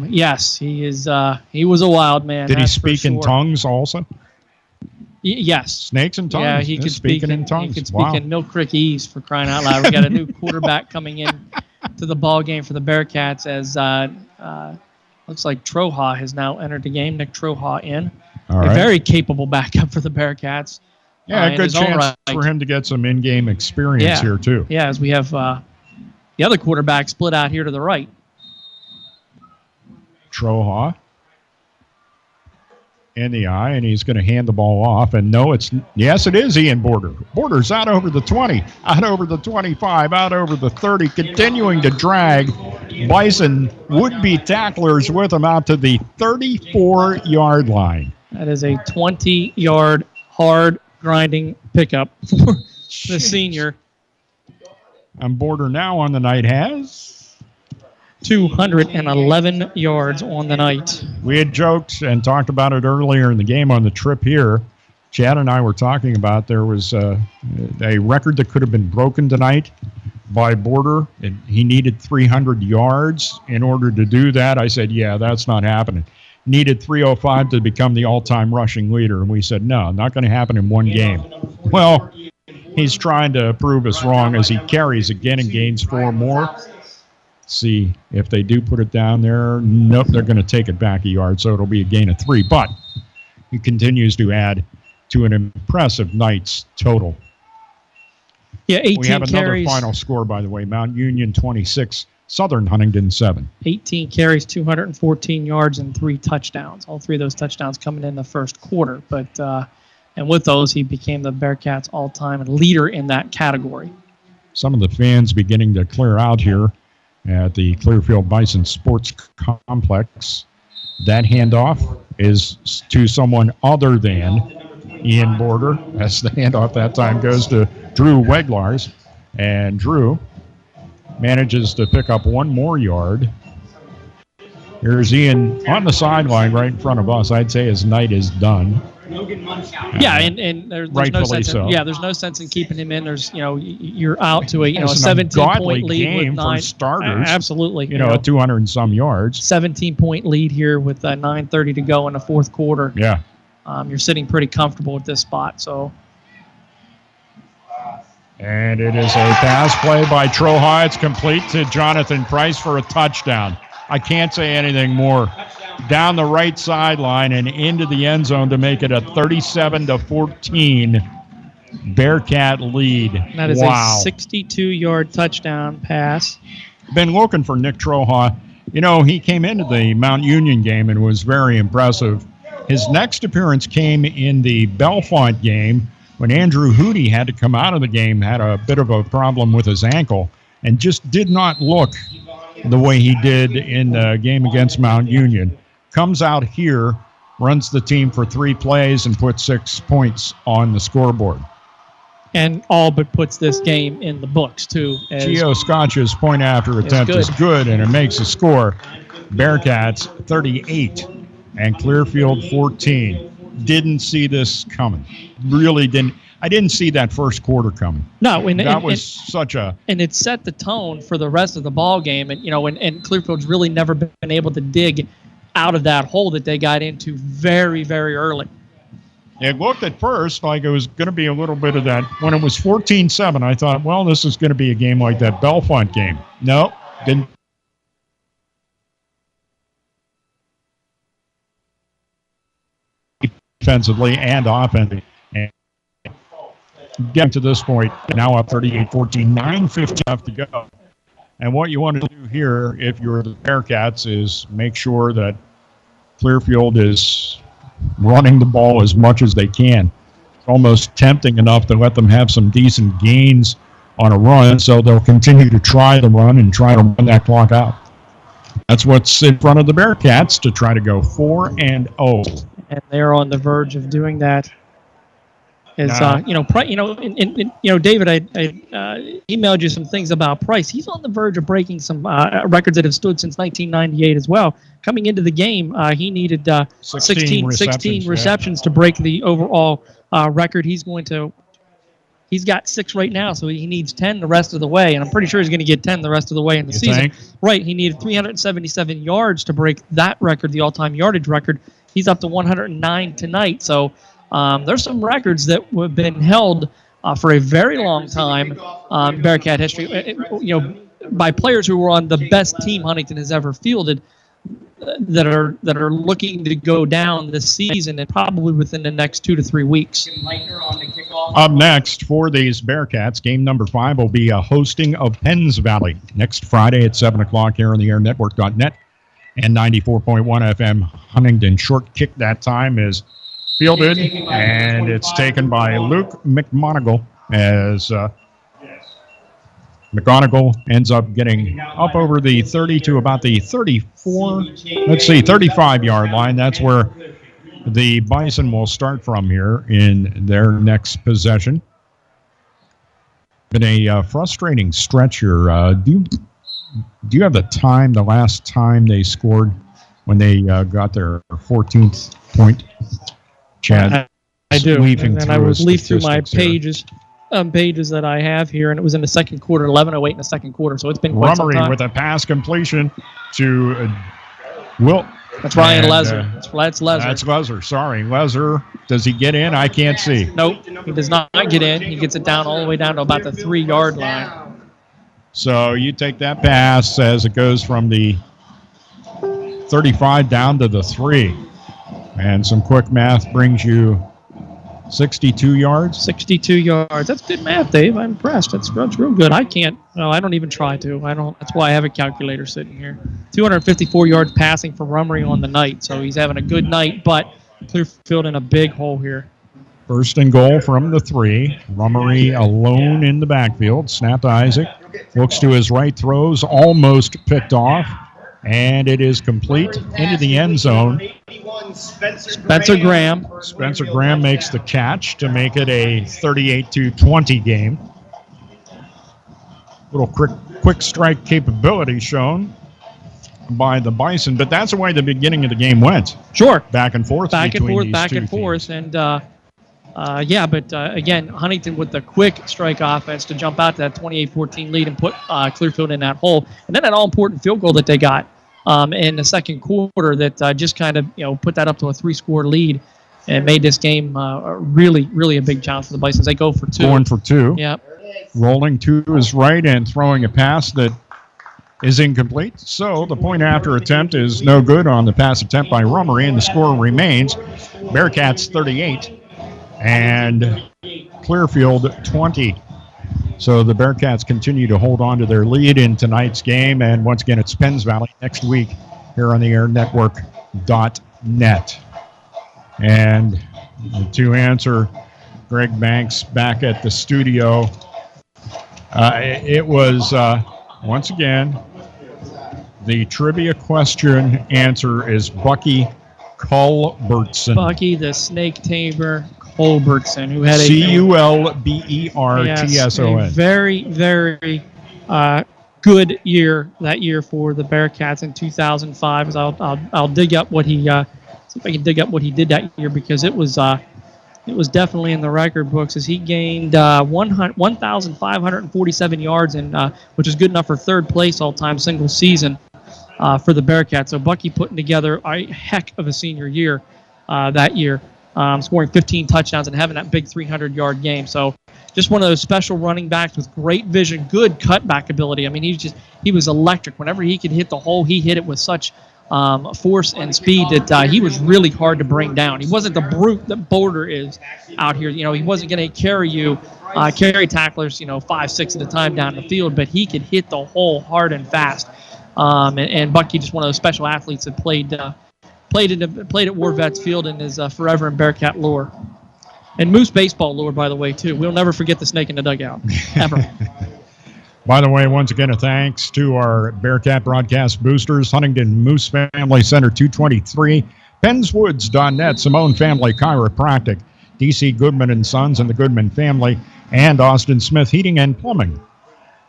yes, he is. He was a wild man. Did he speak in tongues also? Yes. Snakes and tongues. Yeah, he could speak in tongues. He could speak in Mill Creek East, for crying out loud. We got a new quarterback coming in to the ball game for the Bearcats, as looks like Troha has now entered the game. Nick Troha in. All right. A very capable backup for the Bearcats. Yeah, a good chance for him to get some in-game experience here, too. Yeah, as we have the other quarterback split out here to the right. Troha in the eye, and he's going to hand the ball off. And no, yes, it is Ian Border. Border's out over the 20, out over the 25, out over the 30, continuing to drag Bison would-be tacklers with him out to the 34-yard line. That is a 20-yard hard grinding pickup for the senior. And Border now on the night has 211 yards on the night. We had joked and talked about it earlier in the game on the trip here. Chad and I were talking about there was a record that could have been broken tonight by Border, and he needed 300 yards in order to do that. I said, yeah, that's not happening. Needed 305 to become the all-time rushing leader, and we said, no, not going to happen in one game. Well, he's trying to prove us wrong as he carries again and gains 4 more. See if they do put it down there. Nope, they're going to take it back a yard, so it'll be a gain of 3. But he continues to add to an impressive night's total. Yeah, 18 We have another carries. final score, by the way. Mount Union 26, Southern Huntingdon 7. 18 carries, 214 yards, and 3 touchdowns. All 3 of those touchdowns coming in the first quarter. But and with those, he became the Bearcats' all-time leader in that category. Some of the fans beginning to clear out here at the Clearfield Bison Sports Complex. That handoff is to someone other than Ian Border, as the handoff that time goes to Drew Weglars. And Drew manages to pick up 1 more yard. Here's Ian on the sideline right in front of us. I'd say his night is done. Yeah, and there's no sense. There's no sense in keeping him in. There's you're out to a 17-point lead with 9 starters. Absolutely, at 200 and some yards. 17-point lead here with 9:30 to go in the fourth quarter. Yeah, you're sitting pretty comfortable at this spot. So, and it is a pass play by Troha. It's complete to Jonathan Price for a touchdown. I can't say anything more. Down the right sideline and into the end zone to make it a 37-14 Bearcat lead. That is a 62-yard touchdown pass. Been looking for Nick Troha. He came into the Mount Union game and was very impressive. His next appearance came in the Bellefonte game when Andrew Hootie had to come out of the game, had a bit of a problem with his ankle, and just did not look the way he did in the game against Mount Union. Comes out here, runs the team for 3 plays, and puts 6 points on the scoreboard. And all but puts this game in the books, too. Gio Scotch's point after attempt is good, and it makes a score. Bearcats 38 and Clearfield 14. Didn't see this coming. Really didn't. I didn't see that first quarter coming. No, and it set the tone for the rest of the ball game. And and Clearfield's really never been able to dig out of that hole that they got into very, very early. It looked at first like it was going to be a little bit of that. When it was 14-7, I thought, well, this is going to be a game like that Bellefonte game. No, didn't. Defensively and offensively. And getting to this point, now up 38-14, 9:15 left to go. And what you want to do here, if you're the Bearcats, is make sure that Clearfield is running the ball as much as they can. It's almost tempting enough to let them have some decent gains on a run, so they'll continue to try the run and try to run that clock out. That's what's in front of the Bearcats to try to go 4-0. And they're on the verge of doing that. David, I emailed you some things about Price. He's on the verge of breaking some records that have stood since 1998 as well. Coming into the game, he needed 16 receptions to break the overall record. He's got 6 right now, so he needs 10 the rest of the way, and I'm pretty sure he's going to get 10 the rest of the way in the season. Right, he needed 377 yards to break that record, the all-time yardage record. He's up to 109 tonight, so there's some records that have been held for a very long time in Bearcat history, by players who were on the best team Huntington has ever fielded that are looking to go down this season and probably within the next 2 to 3 weeks. Up next for these Bearcats, game number 5 will be a hosting of Penns Valley next Friday at 7 o'clock here on the airnetwork.net and 94.1 FM Huntingdon. Short kick that time is fielded, and it's taken by Luke McMonigal as McGonigal ends up getting up over the 30 to about the 35-yard line. That's where the Bison will start from here in their next possession. Been a frustrating stretch here. Do you have the last time they scored when they got their 14th point? Chad, I do, and I would leaf through my pages that I have here, and it was in the second quarter, 11:08 in the second quarter, so it's been quite some time. With a pass completion to Wilt. That's Ryan Lezer. That's Lezer. That's Lezer. Sorry, Lezer. Does he get in? I can't see. Nope, he does not get in. He gets it down all the way down to about the 3-yard line. So you take that pass as it goes from the 35 down to the 3. And some quick math brings you 62 yards. 62 yards. That's good math, Dave. I'm impressed. That's real good. I don't even try to. That's why I have a calculator sitting here. 254 yards passing for Rummery on the night. So he's having a good night, but Clearfield in a big hole here. First and goal from the 3. Rummery alone in the backfield. Snap to Isaac. Looks to his right, throws, almost picked off. And it is complete into the end zone. Spencer Graham. Spencer Graham makes the catch to make it a 38-20 game. Little quick strike capability shown by the Bison, but that's the way the beginning of the game went. Sure. Back and forth. And again, Huntington with the quick strike offense to jump out to that 28-14 lead and put Clearfield in that hole. And then that all-important field goal that they got in the second quarter that just kind of put that up to a 3-score lead and made this game really, really a big challenge for the Bisons. They go for 2. Going for 2. Yep. Rolling to his right and throwing a pass that is incomplete. So the point after attempt is no good on the pass attempt by Rummery, and the score remains Bearcats 38. And Clearfield 20. So the Bearcats continue to hold on to their lead in tonight's game. And once again, it's Penns Valley next week here on the airnetwork.net. And to answer Greg Banks back at the studio, it was, once again, The trivia question answer is Bucky Culbertson. Bucky the Snake Tamer Culbertson, who had a Culbertson. a very, very good year that year for the Bearcats in 2005. I'll dig up what he see if I can dig up what he did that year, because it was definitely in the record books, as he gained 1,547 yards, which is good enough for third place all-time single season for the Bearcats. So Bucky putting together a heck of a senior year that year, scoring 15 touchdowns and having that big 300-yard game. So just one of those special running backs with great vision, good cutback ability. I mean, he was electric. Whenever he could hit the hole, he hit it with such force and speed that he was really hard to bring down. He wasn't the brute that Boulder is out here. You know, he wasn't going to carry tacklers, 5, 6 at a time down the field, but he could hit the hole hard and fast. And Bucky, just one of those special athletes that played at War Vets Field and is forever in Bearcat lore. And Moose baseball lore, by the way, too. We'll never forget the snake in the dugout, ever. By the way, once again, a thanks to our Bearcat broadcast boosters, Huntingdon Moose Family Center 223, Pennswoods.net, Simone Family Chiropractic, DC Goodman and Sons and the Goodman family, and Austin Smith Heating and Plumbing.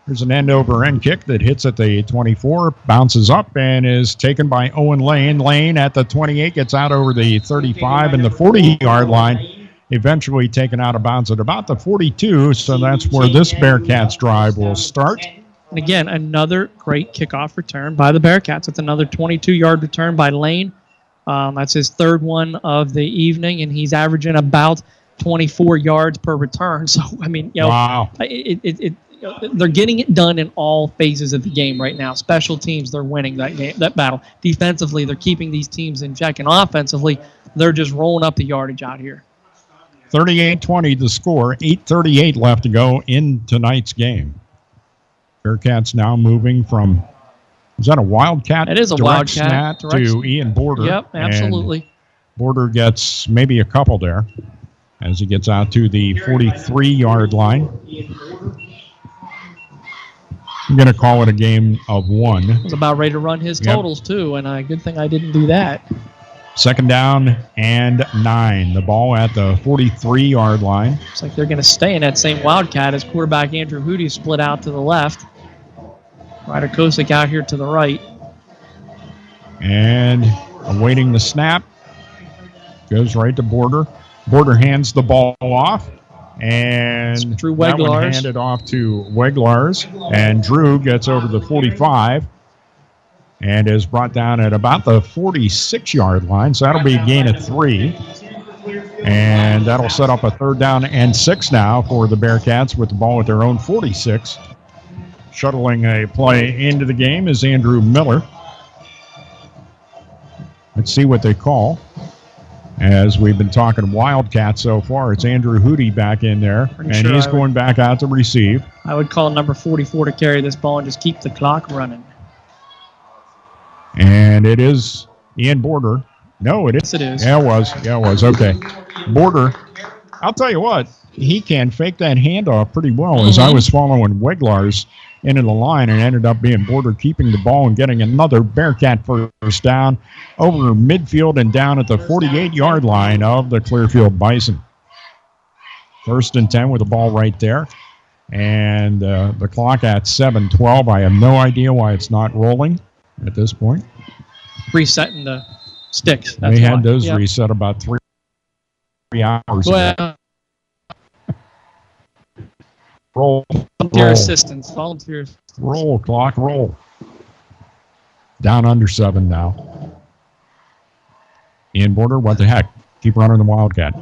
There's an end-over-end kick that hits at the 24, bounces up, and is taken by Owen Lane. Lane at the 28 gets out over the 35 and the 40-yard line, eventually taken out of bounds at about the 42, so that's where this Bearcats drive will start. And again, another great kickoff return by the Bearcats. It's another 22-yard return by Lane. That's his third one of the evening, and he's averaging about 24 yards per return. So, I mean, wow. They're getting it done in all phases of the game right now. Special teams, they're winning that battle. Defensively, they're keeping these teams in check, and offensively, they're just rolling up the yardage out here. 38-20 the score, 8:38 left to go in tonight's game. Bearcats now moving from, is that a Wildcat? It is a Wildcat. To Ian Border. Yep, absolutely. And Border gets maybe a couple there as he gets out to the 43-yard line. I'm going to call it a game of one. I was about ready to run his totals, too, and good thing I didn't do that. Second down and 9. The ball at the 43-yard line. Looks like they're going to stay in that same Wildcat as quarterback Andrew Hootie split out to the left. Ryder Kosick out here to the right. And awaiting the snap. Goes right to Border. Border hands the ball off. And Drew that one Weglars. handed off to Weglars. And Drew gets over the 45. And is brought down at about the 46-yard line. So that'll be a gain of 3. And that'll set up a 3rd down and 6 now for the Bearcats with the ball at their own 46. Shuttling a play into the game is Andrew Miller. Let's see what they call. As we've been talking Wildcats so far, it's Andrew Hootie back in there. He's going back out to receive. I would call number 44 to carry this ball and just keep the clock running. And it is Ian Border. No, it is. Yes, it is. Yeah, it was. Okay. Border, I'll tell you what, he can fake that handoff pretty well, as I was following Weglars into the line, and ended up being Border keeping the ball and getting another Bearcat first down over midfield and down at the 48-yard line of the Clearfield Bison. 1st and 10 with the ball right there. And the clock at 7:12. I have no idea why it's not rolling at this point. Resetting the sticks. They had those reset about 3 hours ago. Roll. Volunteer assistance. Volunteer assistance. Roll, clock, roll. Down under 7 now. Ian Border, what the heck? Keep running the Wildcat.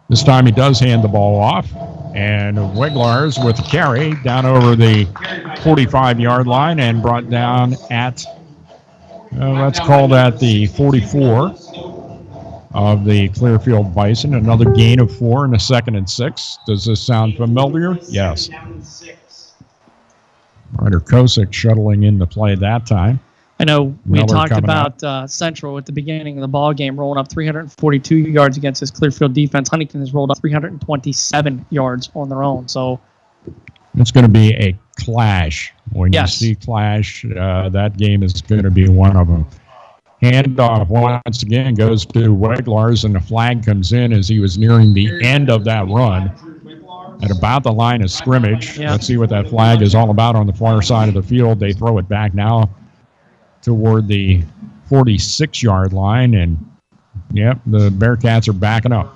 This time he does hand the ball off. And Weglars with the carry down over the 45-yard line and brought down at, let's call that the 44 of the Clearfield Bison. Another gain of 4 and a 2nd and 6. Does this sound familiar? Yes. Ryder Kosick shuttling in the play that time. I know we Miller talked coming about Central at the beginning of the ball game, rolling up 342 yards against this Clearfield defense. Huntington has rolled up 327 yards on their own. So It's going to be a clash. When Yes. you see clash, that game is going to be one of them. Handoff once again goes to Weglars, and the flag comes in as he was nearing the end of that run at about the line of scrimmage. Yeah. Let's see what that flag is all about on the far side of the field. They throw it back now toward the 46-yard line, and, yep, the Bearcats are backing up.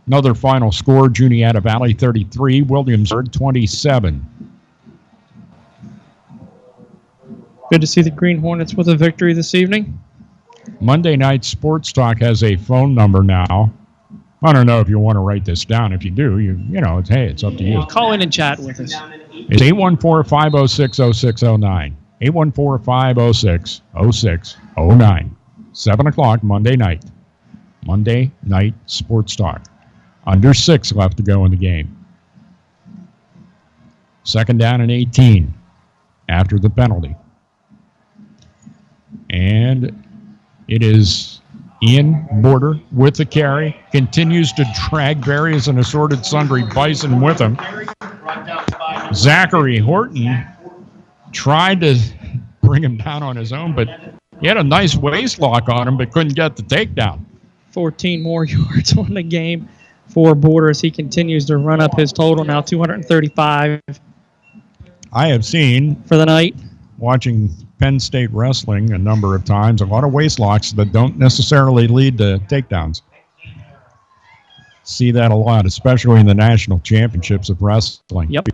Another final score, Juniata Valley 33, Williamsburg 27. Good to see the Green Hornets with a victory this evening. Monday Night Sports Talk has a phone number now. I don't know if you want to write this down. If you do, you know, it's up to you. Call in and chat with us. It's 814-506-0609. 814-506-0609. 7 o'clock Monday night. Monday Night Sports Talk. Under 6 left to go in the game. Second down and 18 after the penalty. And it is Ian Border with the carry. Continues to drag various and assorted sundry bison with him. Zachary Horton tried to bring him down on his own, but he had a nice waist lock on him, but couldn't get the takedown. 14 more yards on the game for Border as he continues to run up his total, now 235 I have seen, for the night. watching Penn State wrestling a number of times, a lot of waist locks that don't necessarily lead to takedowns. See that a lot, especially in the national championships of wrestling. Yep.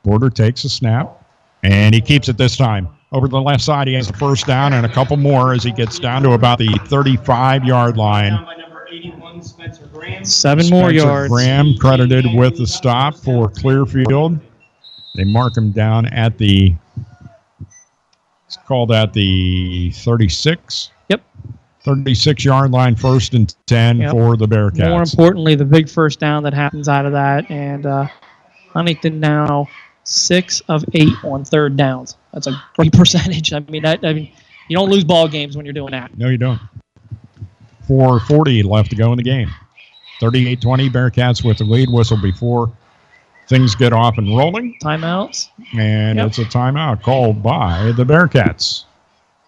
Border takes a snap, and he keeps it this time. Over the left side, he has a first down and a couple more as he gets down to about the 35-yard line. 7 more yards. Graham credited with the stop for Clearfield. They mark him down at the, it's called at the 36. Yep. 36-yard line, 1st and 10 for the Bearcats. More importantly, the big first down that happens out of that. And Huntington now 6 of 8 on third downs. That's a great percentage. I mean, you don't lose ball games when you're doing that. No, you don't. 4:40 left to go in the game. 38-20, Bearcats with the lead. Whistle before things get off and rolling. Timeouts. And it's a timeout called by the Bearcats.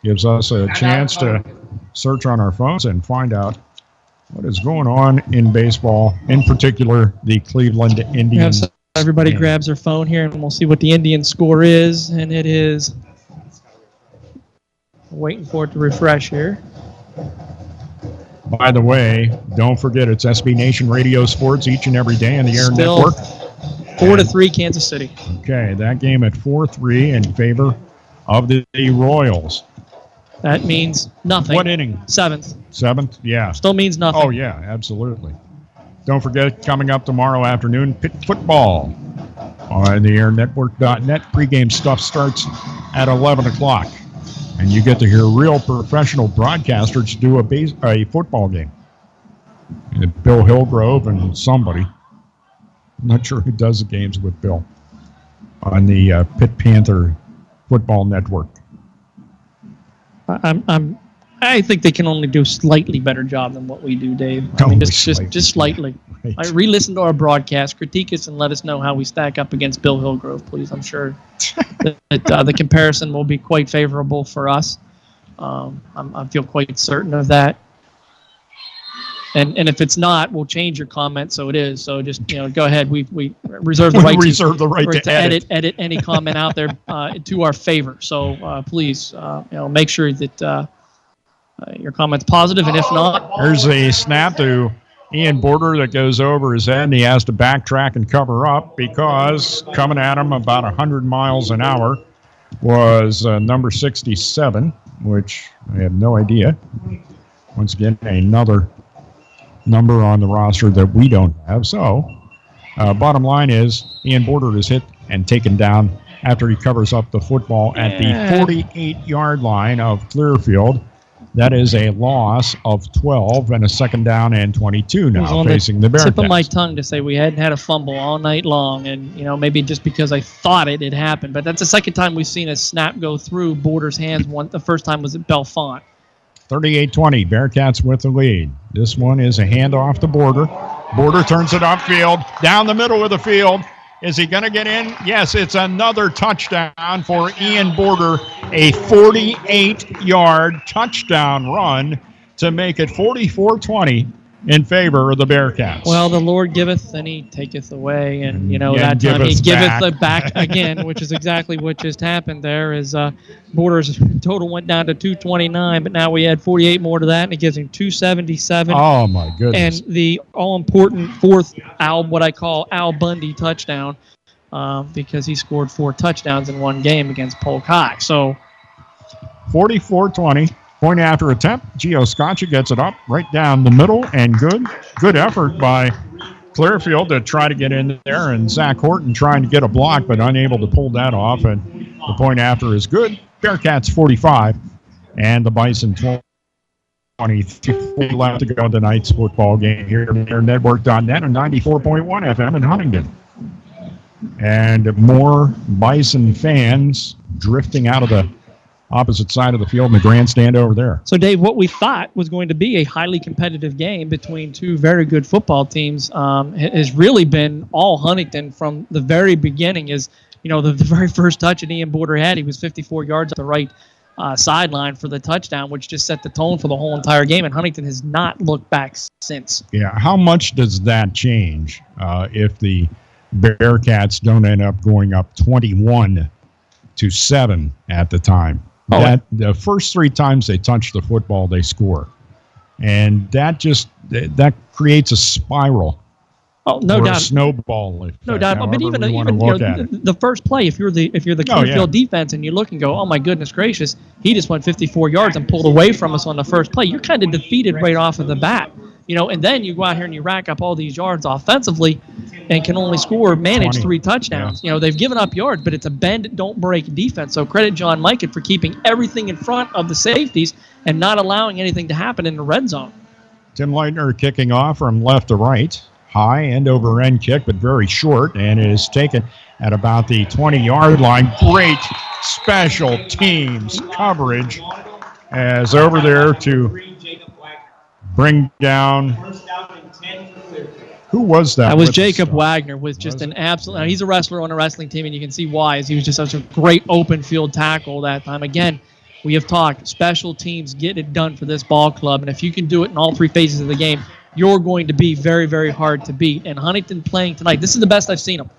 Gives us a chance to search on our phones and find out what is going on in baseball, in particular the Cleveland Indians. So everybody grabs their phone here, and we'll see what the Indian score is. And it is, waiting for it to refresh here. By the way, don't forget it's SB Nation Radio Sports each and every day on the Air Network. 4-3 Kansas City. Okay, that game at 4-3 in favor of the Royals. That means nothing. What inning? 7th. 7th? Yeah. Still means nothing. Oh, yeah, absolutely. Don't forget, coming up tomorrow afternoon, Pitt football on the airnetwork.net. Pre-game stuff starts at 11 o'clock. And you get to hear real professional broadcasters do a football game. And Bill Hillgrove and somebody. I'm not sure who does the games with Bill on the Pitt Panther Football Network. I think they can only do slightly better job than what we do, Dave. I mean, just slightly. Right. I re-listen to our broadcast, critique us, and let us know how we stack up against Bill Hillgrove, please. I'm sure that the comparison will be quite favorable for us. I feel quite certain of that. And if it's not, we'll change your comment so it is. So just go ahead. We reserve the right to edit any comment out there to our favor. So please make sure that your comment's positive, and if not, there's a snap to Ian Border that goes over his head, and he has to backtrack and cover up because coming at him about 100 miles an hour was number 67, which I have no idea. Once again, another number on the roster that we don't have. So, bottom line is Ian Border is hit and taken down after he covers up the football at the 48-yard line of Clearfield. That is a loss of 12 and a second down and 22 now facing the Bearcats. Tip of my tongue to say we hadn't had a fumble all night long, and maybe just because I thought it had happened. But that's the second time we've seen a snap go through Border's hands. The first time was at Belfont. 38-20, Bearcats with the lead. This one is a handoff to Border. Border turns it upfield, down the middle of the field. Is he going to get in? Yes, it's another touchdown for Ian Border, a 48-yard touchdown run to make it 44-20 in favor of the Bearcats. Well, the Lord giveth and he taketh away, and Yeah, that time he giveth giveth back again, which is exactly what just happened there. Is Borders total went down to 229, but now we add 48 more to that, and it gives him 277. Oh my goodness! And the all-important fourth what I call Al Bundy touchdown, because he scored 4 touchdowns in one game against Polk High. So 44-20. Point after attempt. Gio Scaccia gets it up right down the middle, and good effort by Clearfield to try to get in there, and Zach Horton trying to get a block but unable to pull that off, and the point after is good. Bearcats 45 and the Bison 20 left to go in tonight's football game here on airnetwork.net and 94.1 FM in Huntingdon. And more Bison fans drifting out of the opposite side of the field in the grandstand over there. So, Dave, what we thought was going to be a highly competitive game between two very good football teams has really been all Huntington from the very beginning. Is the very first touch that Ian Border had, he was 54 yards at the right sideline for the touchdown, which just set the tone for the whole entire game, and Huntington has not looked back since. Yeah, how much does that change if the Bearcats don't end up going up 21-7 at the time? That the first 3 times they touch the football, they score, and that creates a spiral. Oh, no doubt. A snowball. Effect, no doubt. But even the first play, if you're the Clearfield defense and you look and go, oh my goodness gracious, he just went 54 yards and pulled away from us on the first play. You're kind of defeated right off of the bat. And then you go out here and you rack up all these yards offensively and can only manage 3 touchdowns. Yeah. They've given up yards, but it's a bend, don't break defense. So credit John Mikett for keeping everything in front of the safeties and not allowing anything to happen in the red zone. Tim Leitner kicking off from left to right. High end-over-end kick, but very short, and it is taken at about the 20-yard line. Great special teams coverage as over there to bring down. Who was that? That was Jacob Wagner with just an absolute. He's a wrestler on a wrestling team, and you can see why, as he was just such a great open field tackle that time. Again, we have talked special teams get it done for this ball club, and if you can do it in all 3 phases of the game, you're going to be very, very hard to beat. And Huntington playing tonight, this is the best I've seen them.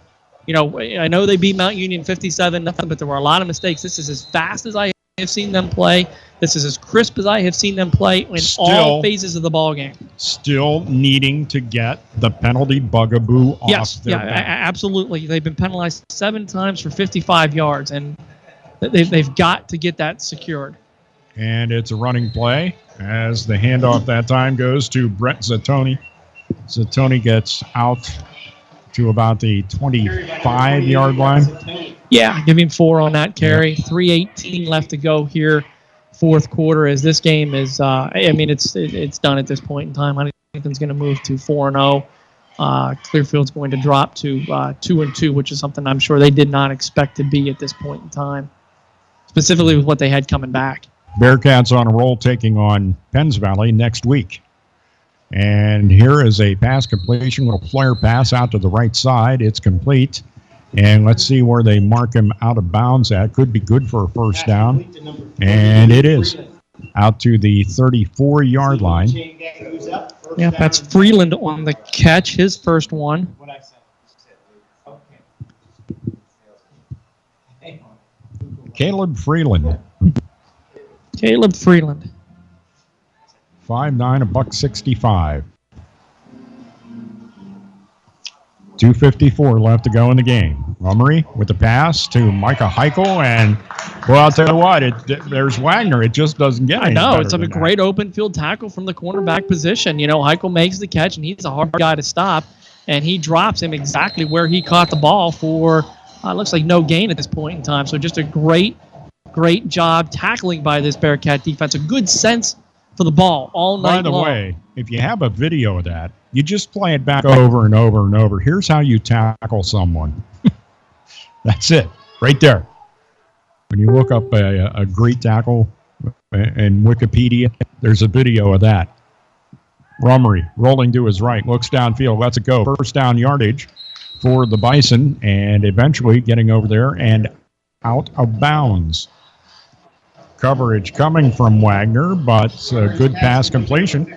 I know they beat Mount Union 57-0, but there were a lot of mistakes. This is as fast as I have seen them play. This is as crisp as I have seen them play in all phases of the ball game. Still needing to get the penalty bugaboo off their back. Absolutely. They've been penalized 7 times for 55 yards, and they've got to get that secured. And it's a running play as the handoff that time goes to Brett Zattoni. Zattoni gets out to about the 25-yard line. Yeah, give him 4 on that carry. 3:18 left to go here, fourth quarter, as this game is, it's done at this point in time. Huntington's going to move to 4-0. Clearfield's going to drop to 2-2, which is something I'm sure they did not expect to be at this point in time, specifically with what they had coming back. Bearcats on a roll, taking on Penns Valley next week. And here is a pass completion, little flare pass out to the right side. It's complete. And let's see where they mark him out of bounds at. Could be good for a first down. And it is out to the 34-yard line. Yeah, that's Freeland on the catch, his first one. Caleb Freeland. 5'9", $165. 2:54 left to go in the game. Mummery with the pass to Micah Heichel, and well, I'll tell you what, there's Wagner. It just doesn't get any better. It's a great open field tackle from the cornerback position. Heichel makes the catch, and he's a hard guy to stop, and he drops him exactly where he caught the ball for looks like no gain at this point in time. So just a great job tackling by this Bearcat defense. A good sense for the ball all night long. By the way, if you have a video of that, you just play it back over and over and over. Here's how you tackle someone. That's it, right there. When you look up a great tackle in Wikipedia, there's a video of that. Rummery rolling to his right, looks downfield, lets it go. First down yardage for the Bison, and eventually getting over there and out of bounds. Coverage coming from Wagner, but good pass completion.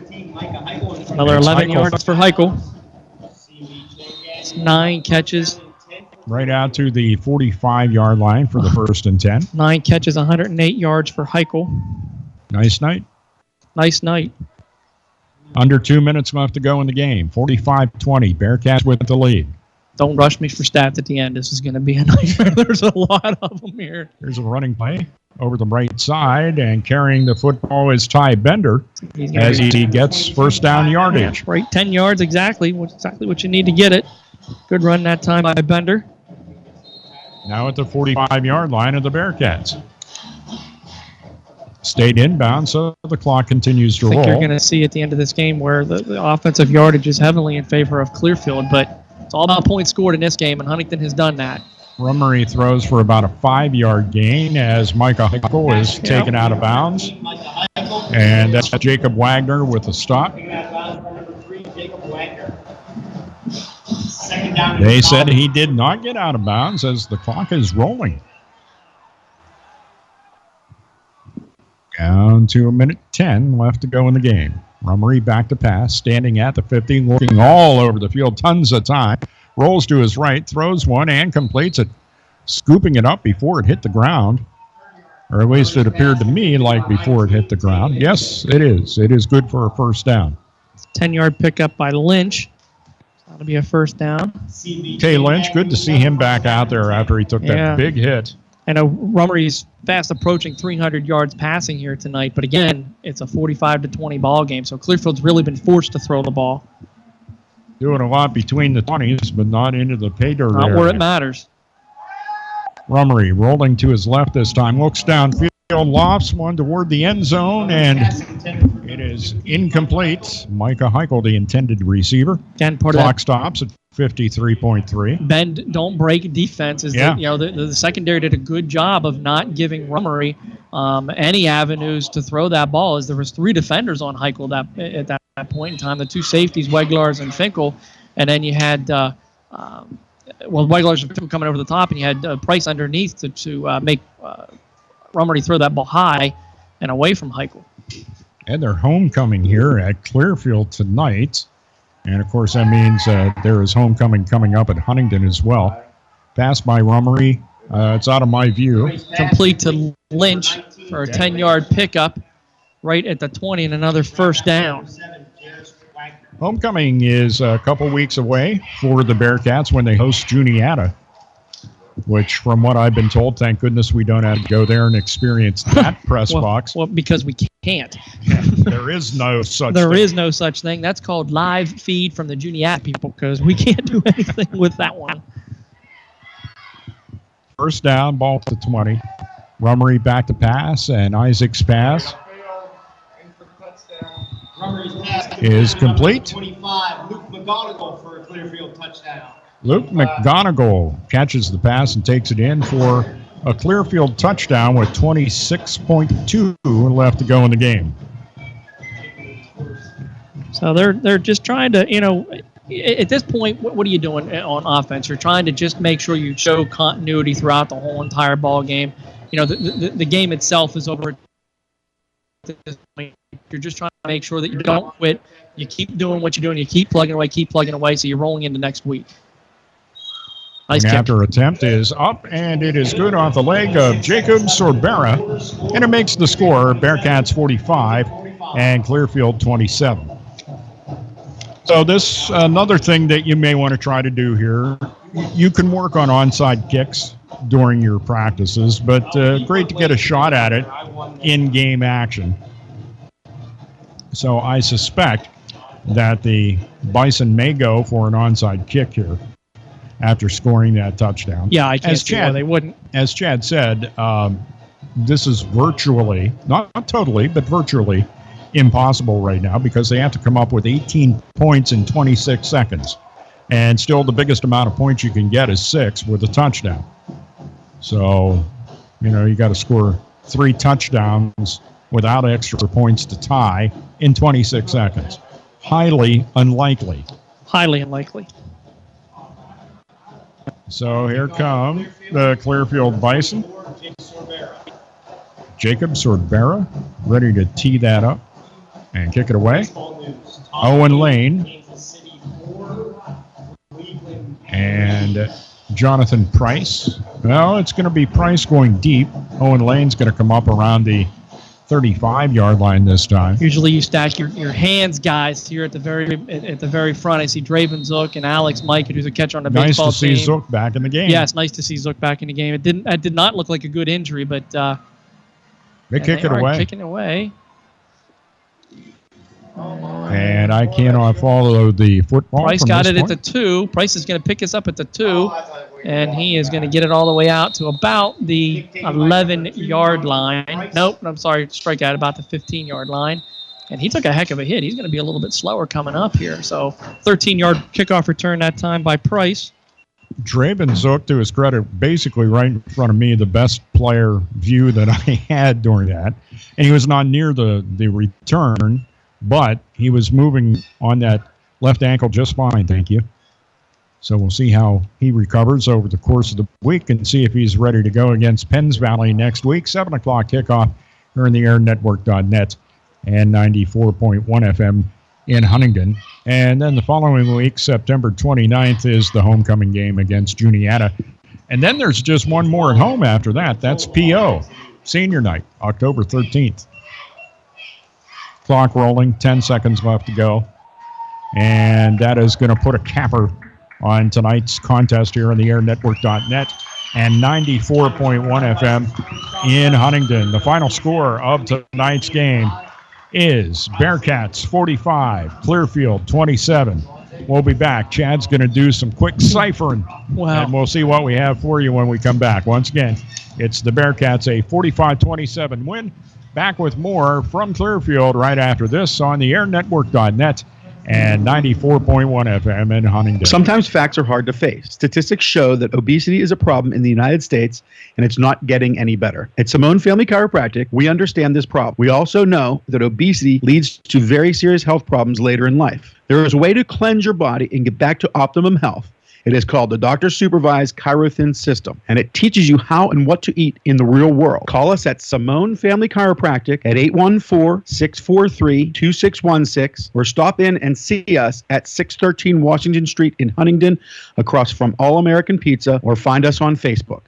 Another 11 yards for Heichel. It's 9 catches. Right out to the 45-yard line for the 1st and 10. 9 catches, 108 yards for Heichel. Nice night. Nice night. Under 2 minutes left to go in the game. 45-20. Bearcats with the lead. Don't rush me for stats at the end. This is going to be a nightmare. There's a lot of them here. Here's a running play over the right side, and carrying the football is Ty Bender as he gets first down yardage. Right, 10 yards exactly what you need to get it. Good run that time by Bender. Now at the 45-yard line of the Bearcats. Stayed inbound, so the clock continues to roll. I think you're going to see at the end of this game where the offensive yardage is heavily in favor of Clearfield, but it's all about points scored in this game, and Huntingdon has done that. Rummery throws for about a 5-yard gain as Micah Heichel is taken out of bounds. And that's Jacob Wagner with a stop. They said he did not get out of bounds as the clock is rolling. Down to 1:10 left to go in the game. Rummery back to pass, standing at the 50, looking all over the field, tons of time. Rolls to his right, throws one, and completes it, scooping it up before it hit the ground. Or at least it appeared to me like before it hit the ground. Yes, it is. It is good for a first down. 10-yard pickup by Lynch. That'll be a first down. Kay Lynch, good to see him back out there after he took that big hit. I know Rummery's fast approaching 300 yards passing here tonight, but again, it's a 45-20 ball game, so Clearfield's really been forced to throw the ball. Doing a lot between the 20s, but not into the pay dirt Not area. where it matters. Rummery rolling to his left this time, looks downfield, lofts one toward the end zone, and it is incomplete. Micah Heichel, the intended receiver. Again, part Clock of stops at 53.3. Bend, don't break defense. The secondary did a good job of not giving Rummery any avenues to throw that ball, as there was 3 defenders on Heichel at that point in time. The 2 safeties, Weglars and Finkel, and then you had Weglars and Finkel coming over the top, and you had Price underneath to make Rummery throw that ball high and away from Heichel. And they're homecoming here at Clearfield tonight. And, of course, that means there is homecoming coming up at Huntingdon as well. Pass by Rummery. It's out of my view. Complete to Lynch for a 10-yard pickup right at the 20 and another first down. Homecoming is a couple weeks away for the Bearcats when they host Juniata, which, from what I've been told, thank goodness we don't have to go there and experience that press box. Well, because we can't. There is no such There thing. is no such thing. That's called live feed from the Juniata people, because we can't do anything with that one. First down, ball to 20. Rummery back to pass, and Isaac's pass is complete. 25, Luke McGonigal for a Clearfield touchdown. Luke McGonigal catches the pass and takes it in for a Clearfield touchdown with 26.2 left to go in the game. So they're just trying to, at this point, what are you doing on offense? You're trying to just make sure you show continuity throughout the whole entire ball game. The game itself is over at this point. You're just trying to make sure that you don't quit. You keep doing what you're doing. You keep plugging away, so you're rolling into next week. Nice kick. After attempt is up, and it is good off the leg of Jacob Sorbera, and it makes the score Bearcats 45 and Clearfield 27. So this another thing that you may want to try to do here. You can work on onside kicks during your practices, but great to get a shot at it in game action. So I suspect that the Bison may go for an onside kick here after scoring that touchdown. Yeah, I can't see why they wouldn't. As Chad said, this is virtually, not totally, but virtually impossible right now because they have to come up with 18 points in 26 seconds. And still the biggest amount of points you can get is 6 with a touchdown. So, you got to score 3 touchdowns without extra points to tie in 26 seconds. highly unlikely. Highly unlikely. So here come the Clearfield Bison. Jacob Sorbera ready to tee that up and kick it away. Owen Lane and Jonathan Price. Well, it's going to be Price going deep. Owen Lane's going to come up around the 35-yard line this time. Usually you stack your hands guys here at the very front. I see Draven Zook and Alex Mike, who's a catcher on the baseball team. Nice to see Zook back in the game. Yeah, it's nice to see Zook back in the game. It did not look like a good injury, but they kick it away. Kicking away. And I cannot follow the football. Price got it at the 2. Price is going to pick us up at the 2, and he is going to get it all the way out to about the 11-yard line. Nope, I'm sorry, strike out about the 15-yard line. And he took a heck of a hit. He's going to be a little bit slower coming up here. So 13-yard kickoff return that time by Price. Draven Zook, to his credit, basically right in front of me, the best player view that I had during that. And he was not near the return, but he was moving on that left ankle just fine, thank you. So we'll see how he recovers over the course of the week and see if he's ready to go against Penns Valley next week. 7 o'clock kickoff here in the airnetwork.net and 94.1 FM in Huntingdon. And then the following week, September 29th, is the homecoming game against Juniata. And then there's just one more at home after that. That's PO, senior night, October 13th. Clock rolling, 10 seconds left to go. And that is going to put a capper on tonight's contest here on the airnetwork.net and 94.1 FM in Huntingdon. The final score of tonight's game is Bearcats 45, Clearfield 27. We'll be back. Chad's going to do some quick ciphering. Wow. And we'll see what we have for you when we come back. Once again, it's the Bearcats, a 45-27 win. Back with more from Clearfield right after this on the airnetwork.net and 94.1 FM in Huntingdon. Sometimes facts are hard to face. Statistics show that obesity is a problem in the United States, and it's not getting any better. At Simone Family Chiropractic, we understand this problem. We also know that obesity leads to very serious health problems later in life. There is a way to cleanse your body and get back to optimum health. It is called the Doctor-Supervised ChiroThin System, and it teaches you how and what to eat in the real world. Call us at Simone Family Chiropractic at 814-643-2616 or stop in and see us at 613 Washington Street in Huntingdon across from All American Pizza, or find us on Facebook.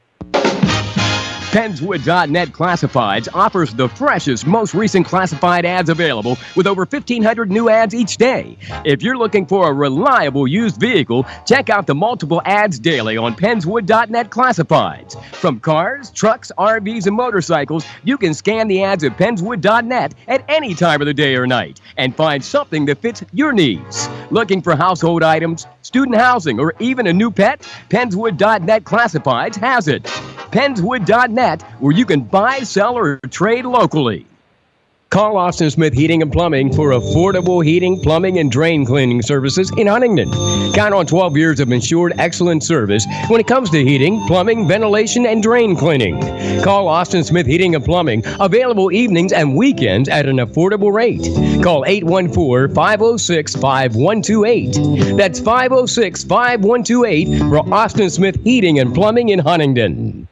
Pennswood.net Classifieds offers the freshest, most recent classified ads available with over 1,500 new ads each day. If you're looking for a reliable used vehicle, check out the multiple ads daily on Pennswood.net Classifieds. From cars, trucks, RVs, and motorcycles, you can scan the ads at Pennswood.net at any time of the day or night and find something that fits your needs. Looking for household items, student housing, or even a new pet? Pennswood.net Classifieds has it. Pennswood.net, where you can buy, sell, or trade locally. Call Austin Smith Heating and Plumbing for affordable heating, plumbing, and drain cleaning services in Huntingdon. Count on 12 years of insured excellent service when it comes to heating, plumbing, ventilation, and drain cleaning. Call Austin Smith Heating and Plumbing, available evenings and weekends at an affordable rate. Call 814-506-5128. That's 506-5128 for Austin Smith Heating and Plumbing in Huntingdon.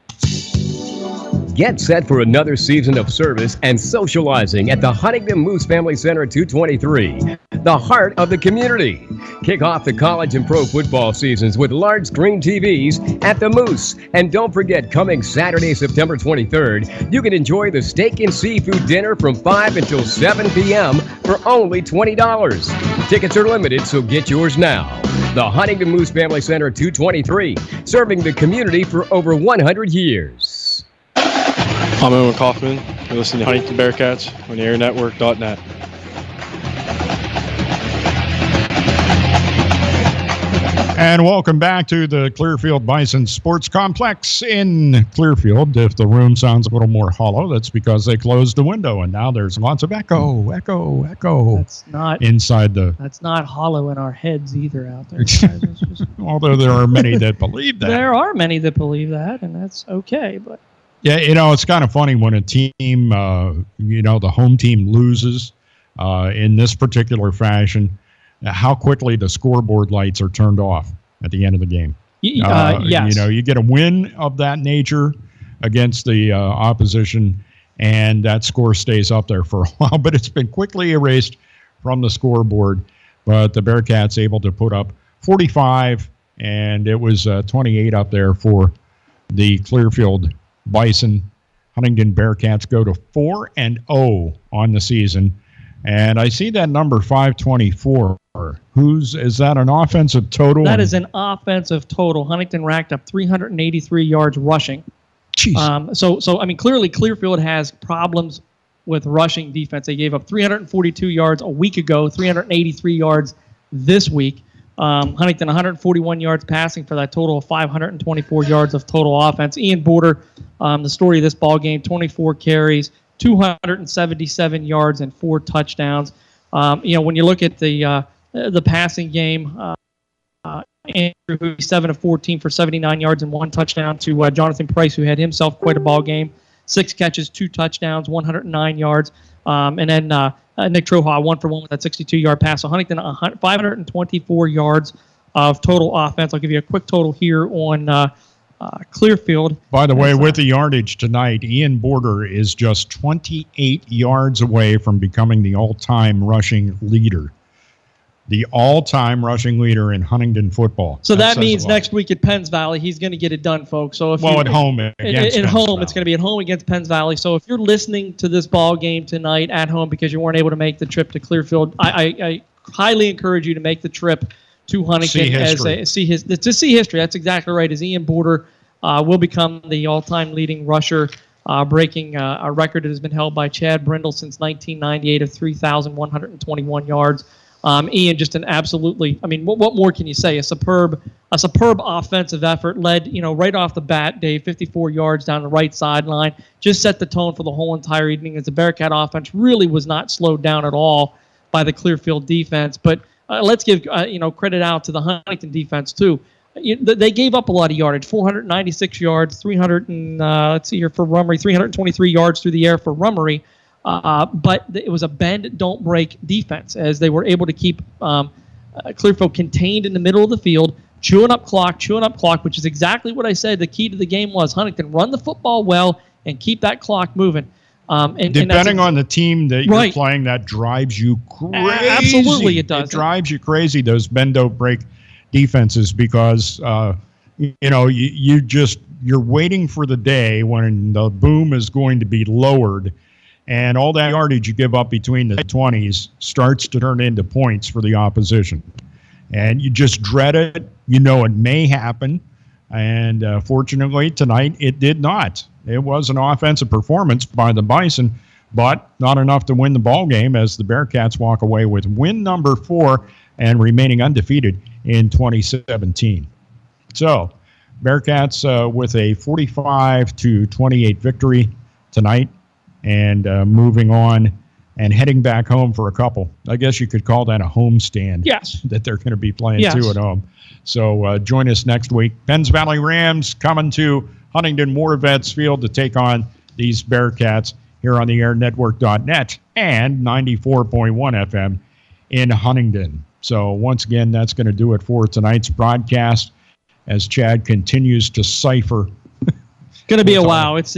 Get set for another season of service and socializing at the Huntingdon Moose Family Center 223, the heart of the community. Kick off the college and pro football seasons with large screen TVs at the Moose. And don't forget, coming Saturday, September 23rd, you can enjoy the steak and seafood dinner from 5 until 7 p.m. for only $20. Tickets are limited, so get yours now. The Huntingdon Moose Family Center 223, serving the community for over 100 years. I'm Owen Kaufman. You're listening to Huntingdon Bearcats on the airnetwork.net. And welcome back to the Clearfield Bison Sports Complex in Clearfield. If the room sounds a little more hollow, that's because they closed the window, and now there's lots of echo. That's not inside the. That's not hollow in our heads either out there. Although there are many that believe that. There are many that believe that, and that's okay, but. Yeah, it's kind of funny when a team, the home team loses in this particular fashion. how quickly the scoreboard lights are turned off at the end of the game. Yes. You get a win of that nature against the opposition, and that score stays up there for a while, but it's been quickly erased from the scoreboard. But the Bearcats able to put up 45, and it was 28 up there for the Clearfield Bison. Huntingdon Bearcats go to 4-0 on the season, and I see that number 524. Is that an offensive total? That is an offensive total. Huntingdon racked up 383 yards rushing. Jeez. So I mean, clearly Clearfield has problems with rushing defense. They gave up 342 yards a week ago, 383 yards this week. Huntingdon 141 yards passing for that total of 524 yards of total offense. Ian Border, the story of this ball game, 24 carries, 277 yards, and 4 touchdowns. When you look at the passing game, Andrew Hootie, 7 of 14 for 79 yards and 1 touchdown to Jonathan Price, who had himself quite a ball game. 6 catches, 2 touchdowns, 109 yards. And then Nick Troha, 1 for 1 with that 62-yard pass. So Huntingdon, 524 yards of total offense. I'll give you a quick total here on Clearfield. By the way, with the yardage tonight, Ian Border is just 28 yards away from becoming the all-time rushing leader. The all-time rushing leader in Huntingdon football. So that means next week at Penns Valley, he's going to get it done, folks. So if at home against at Penns home, Valley. it's going to be at home against Penns Valley. So if you're listening to this ball game tonight at home because you weren't able to make the trip to Clearfield, I highly encourage you to make the trip to Huntingdon to see history. That's exactly right. As Ian Border will become the all-time leading rusher, breaking a record that has been held by Chad Brindle since 1998 of 3,121 yards. Ian, just an absolutely, I mean, what more can you say? A superb offensive effort led, right off the bat, Dave, 54 yards down the right sideline, just set the tone for the whole entire evening as the Bearcat offense really was not slowed down at all by the Clearfield defense. But let's give, credit out to the Huntingdon defense too. They gave up a lot of yardage, 496 yards, 323 yards through the air for Rummery. But it was a bend, don't break defense as they were able to keep Clearfield contained in the middle of the field, chewing up clock, which is exactly what I said the key to the game was. Huntingdon, run the football well and keep that clock moving. Depending on the team that you're playing, that drives you crazy. Absolutely, it does. It drives you crazy, those bend, don't break defenses, because you're waiting for the day when the boom is going to be lowered. And all that yardage you give up between the 20s starts to turn into points for the opposition. And you just dread it. You know it may happen. And fortunately, tonight, it did not. It was an offensive performance by the Bison, but not enough to win the ball game as the Bearcats walk away with win number 4 and remaining undefeated in 2017. So, Bearcats with a 45-28 victory tonight. And moving on and heading back home for a couple. I guess you could call that a home stand. Yes. That they're going to be playing two at home. So join us next week. Penns Valley Rams coming to Huntingdon War Vets Field to take on these Bearcats here on the airnetwork.net and 94.1 FM in Huntingdon. So once again, that's going to do it for tonight's broadcast as Chad continues to cipher. Going to be a while. It's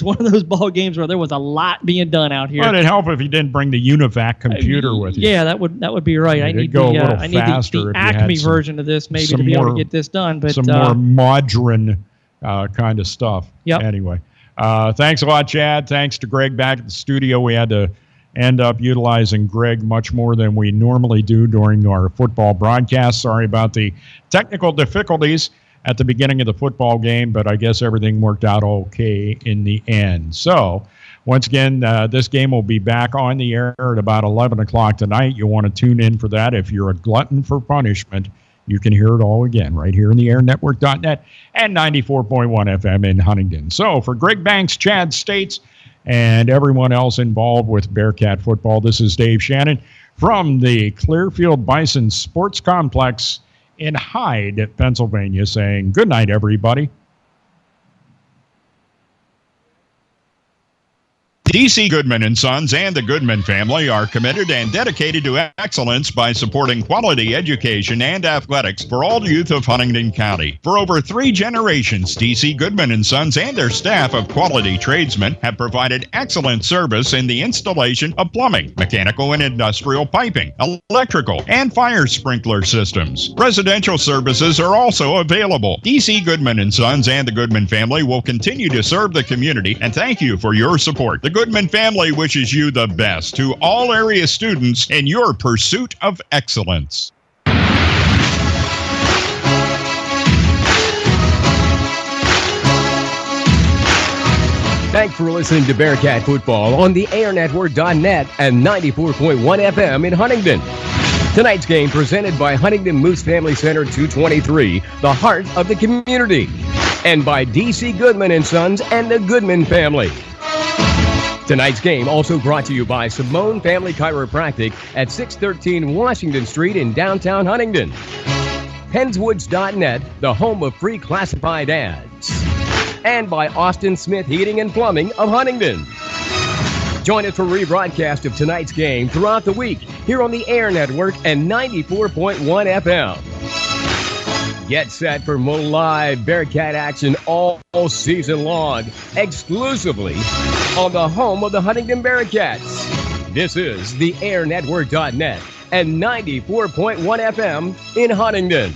one of those ball games where there was a lot being done out here. Well, it'd help if you didn't bring the UNIVAC computer with you. Yeah, that would be right. I need the Acme version of this maybe to be able to get this done. But some more modern kind of stuff. Yep. Anyway, thanks a lot, Chad. Thanks to Greg back at the studio. We had to end up utilizing Greg much more than we normally do during our football broadcast. Sorry about the technical difficulties at the beginning of the football game, but I guess everything worked out okay in the end. So, once again, this game will be back on the air at about 11 o'clock tonight. You'll want to tune in for that. If you're a glutton for punishment, you can hear it all again right here in the airnetwork.net and 94.1 FM in Huntingdon. So, for Greg Banks, Chad States, and everyone else involved with Bearcat football, this is Dave Shannon from the Clearfield Bison Sports Complex in Hyde, Pennsylvania, saying good night, everybody. DC Goodman & Sons and the Goodman family are committed and dedicated to excellence by supporting quality education and athletics for all youth of Huntingdon County. For over 3 generations, DC Goodman & Sons and their staff of quality tradesmen have provided excellent service in the installation of plumbing, mechanical and industrial piping, electrical, and fire sprinkler systems. Residential services are also available. DC Goodman & Sons and the Goodman family will continue to serve the community, and thank you for your support. The Goodman family wishes you the best to all area students in your pursuit of excellence. Thanks for listening to Bearcat Football on the airnetwork.net and 94.1 FM in Huntingdon. Tonight's game presented by Huntingdon Moose Family Center 223, the heart of the community, and by DC Goodman & Sons and the Goodman family. Tonight's game also brought to you by Simone Family Chiropractic at 613 Washington Street in downtown Huntingdon. Henswoods.net, the home of free classified ads. And by Austin Smith Heating and Plumbing of Huntingdon. Join us for rebroadcast of tonight's game throughout the week here on the Air Network and 94.1 FM. Get set for more live Bearcat action all season long, exclusively on the home of the Huntingdon Bearcats. This is the airnetwork.net and 94.1 FM in Huntingdon.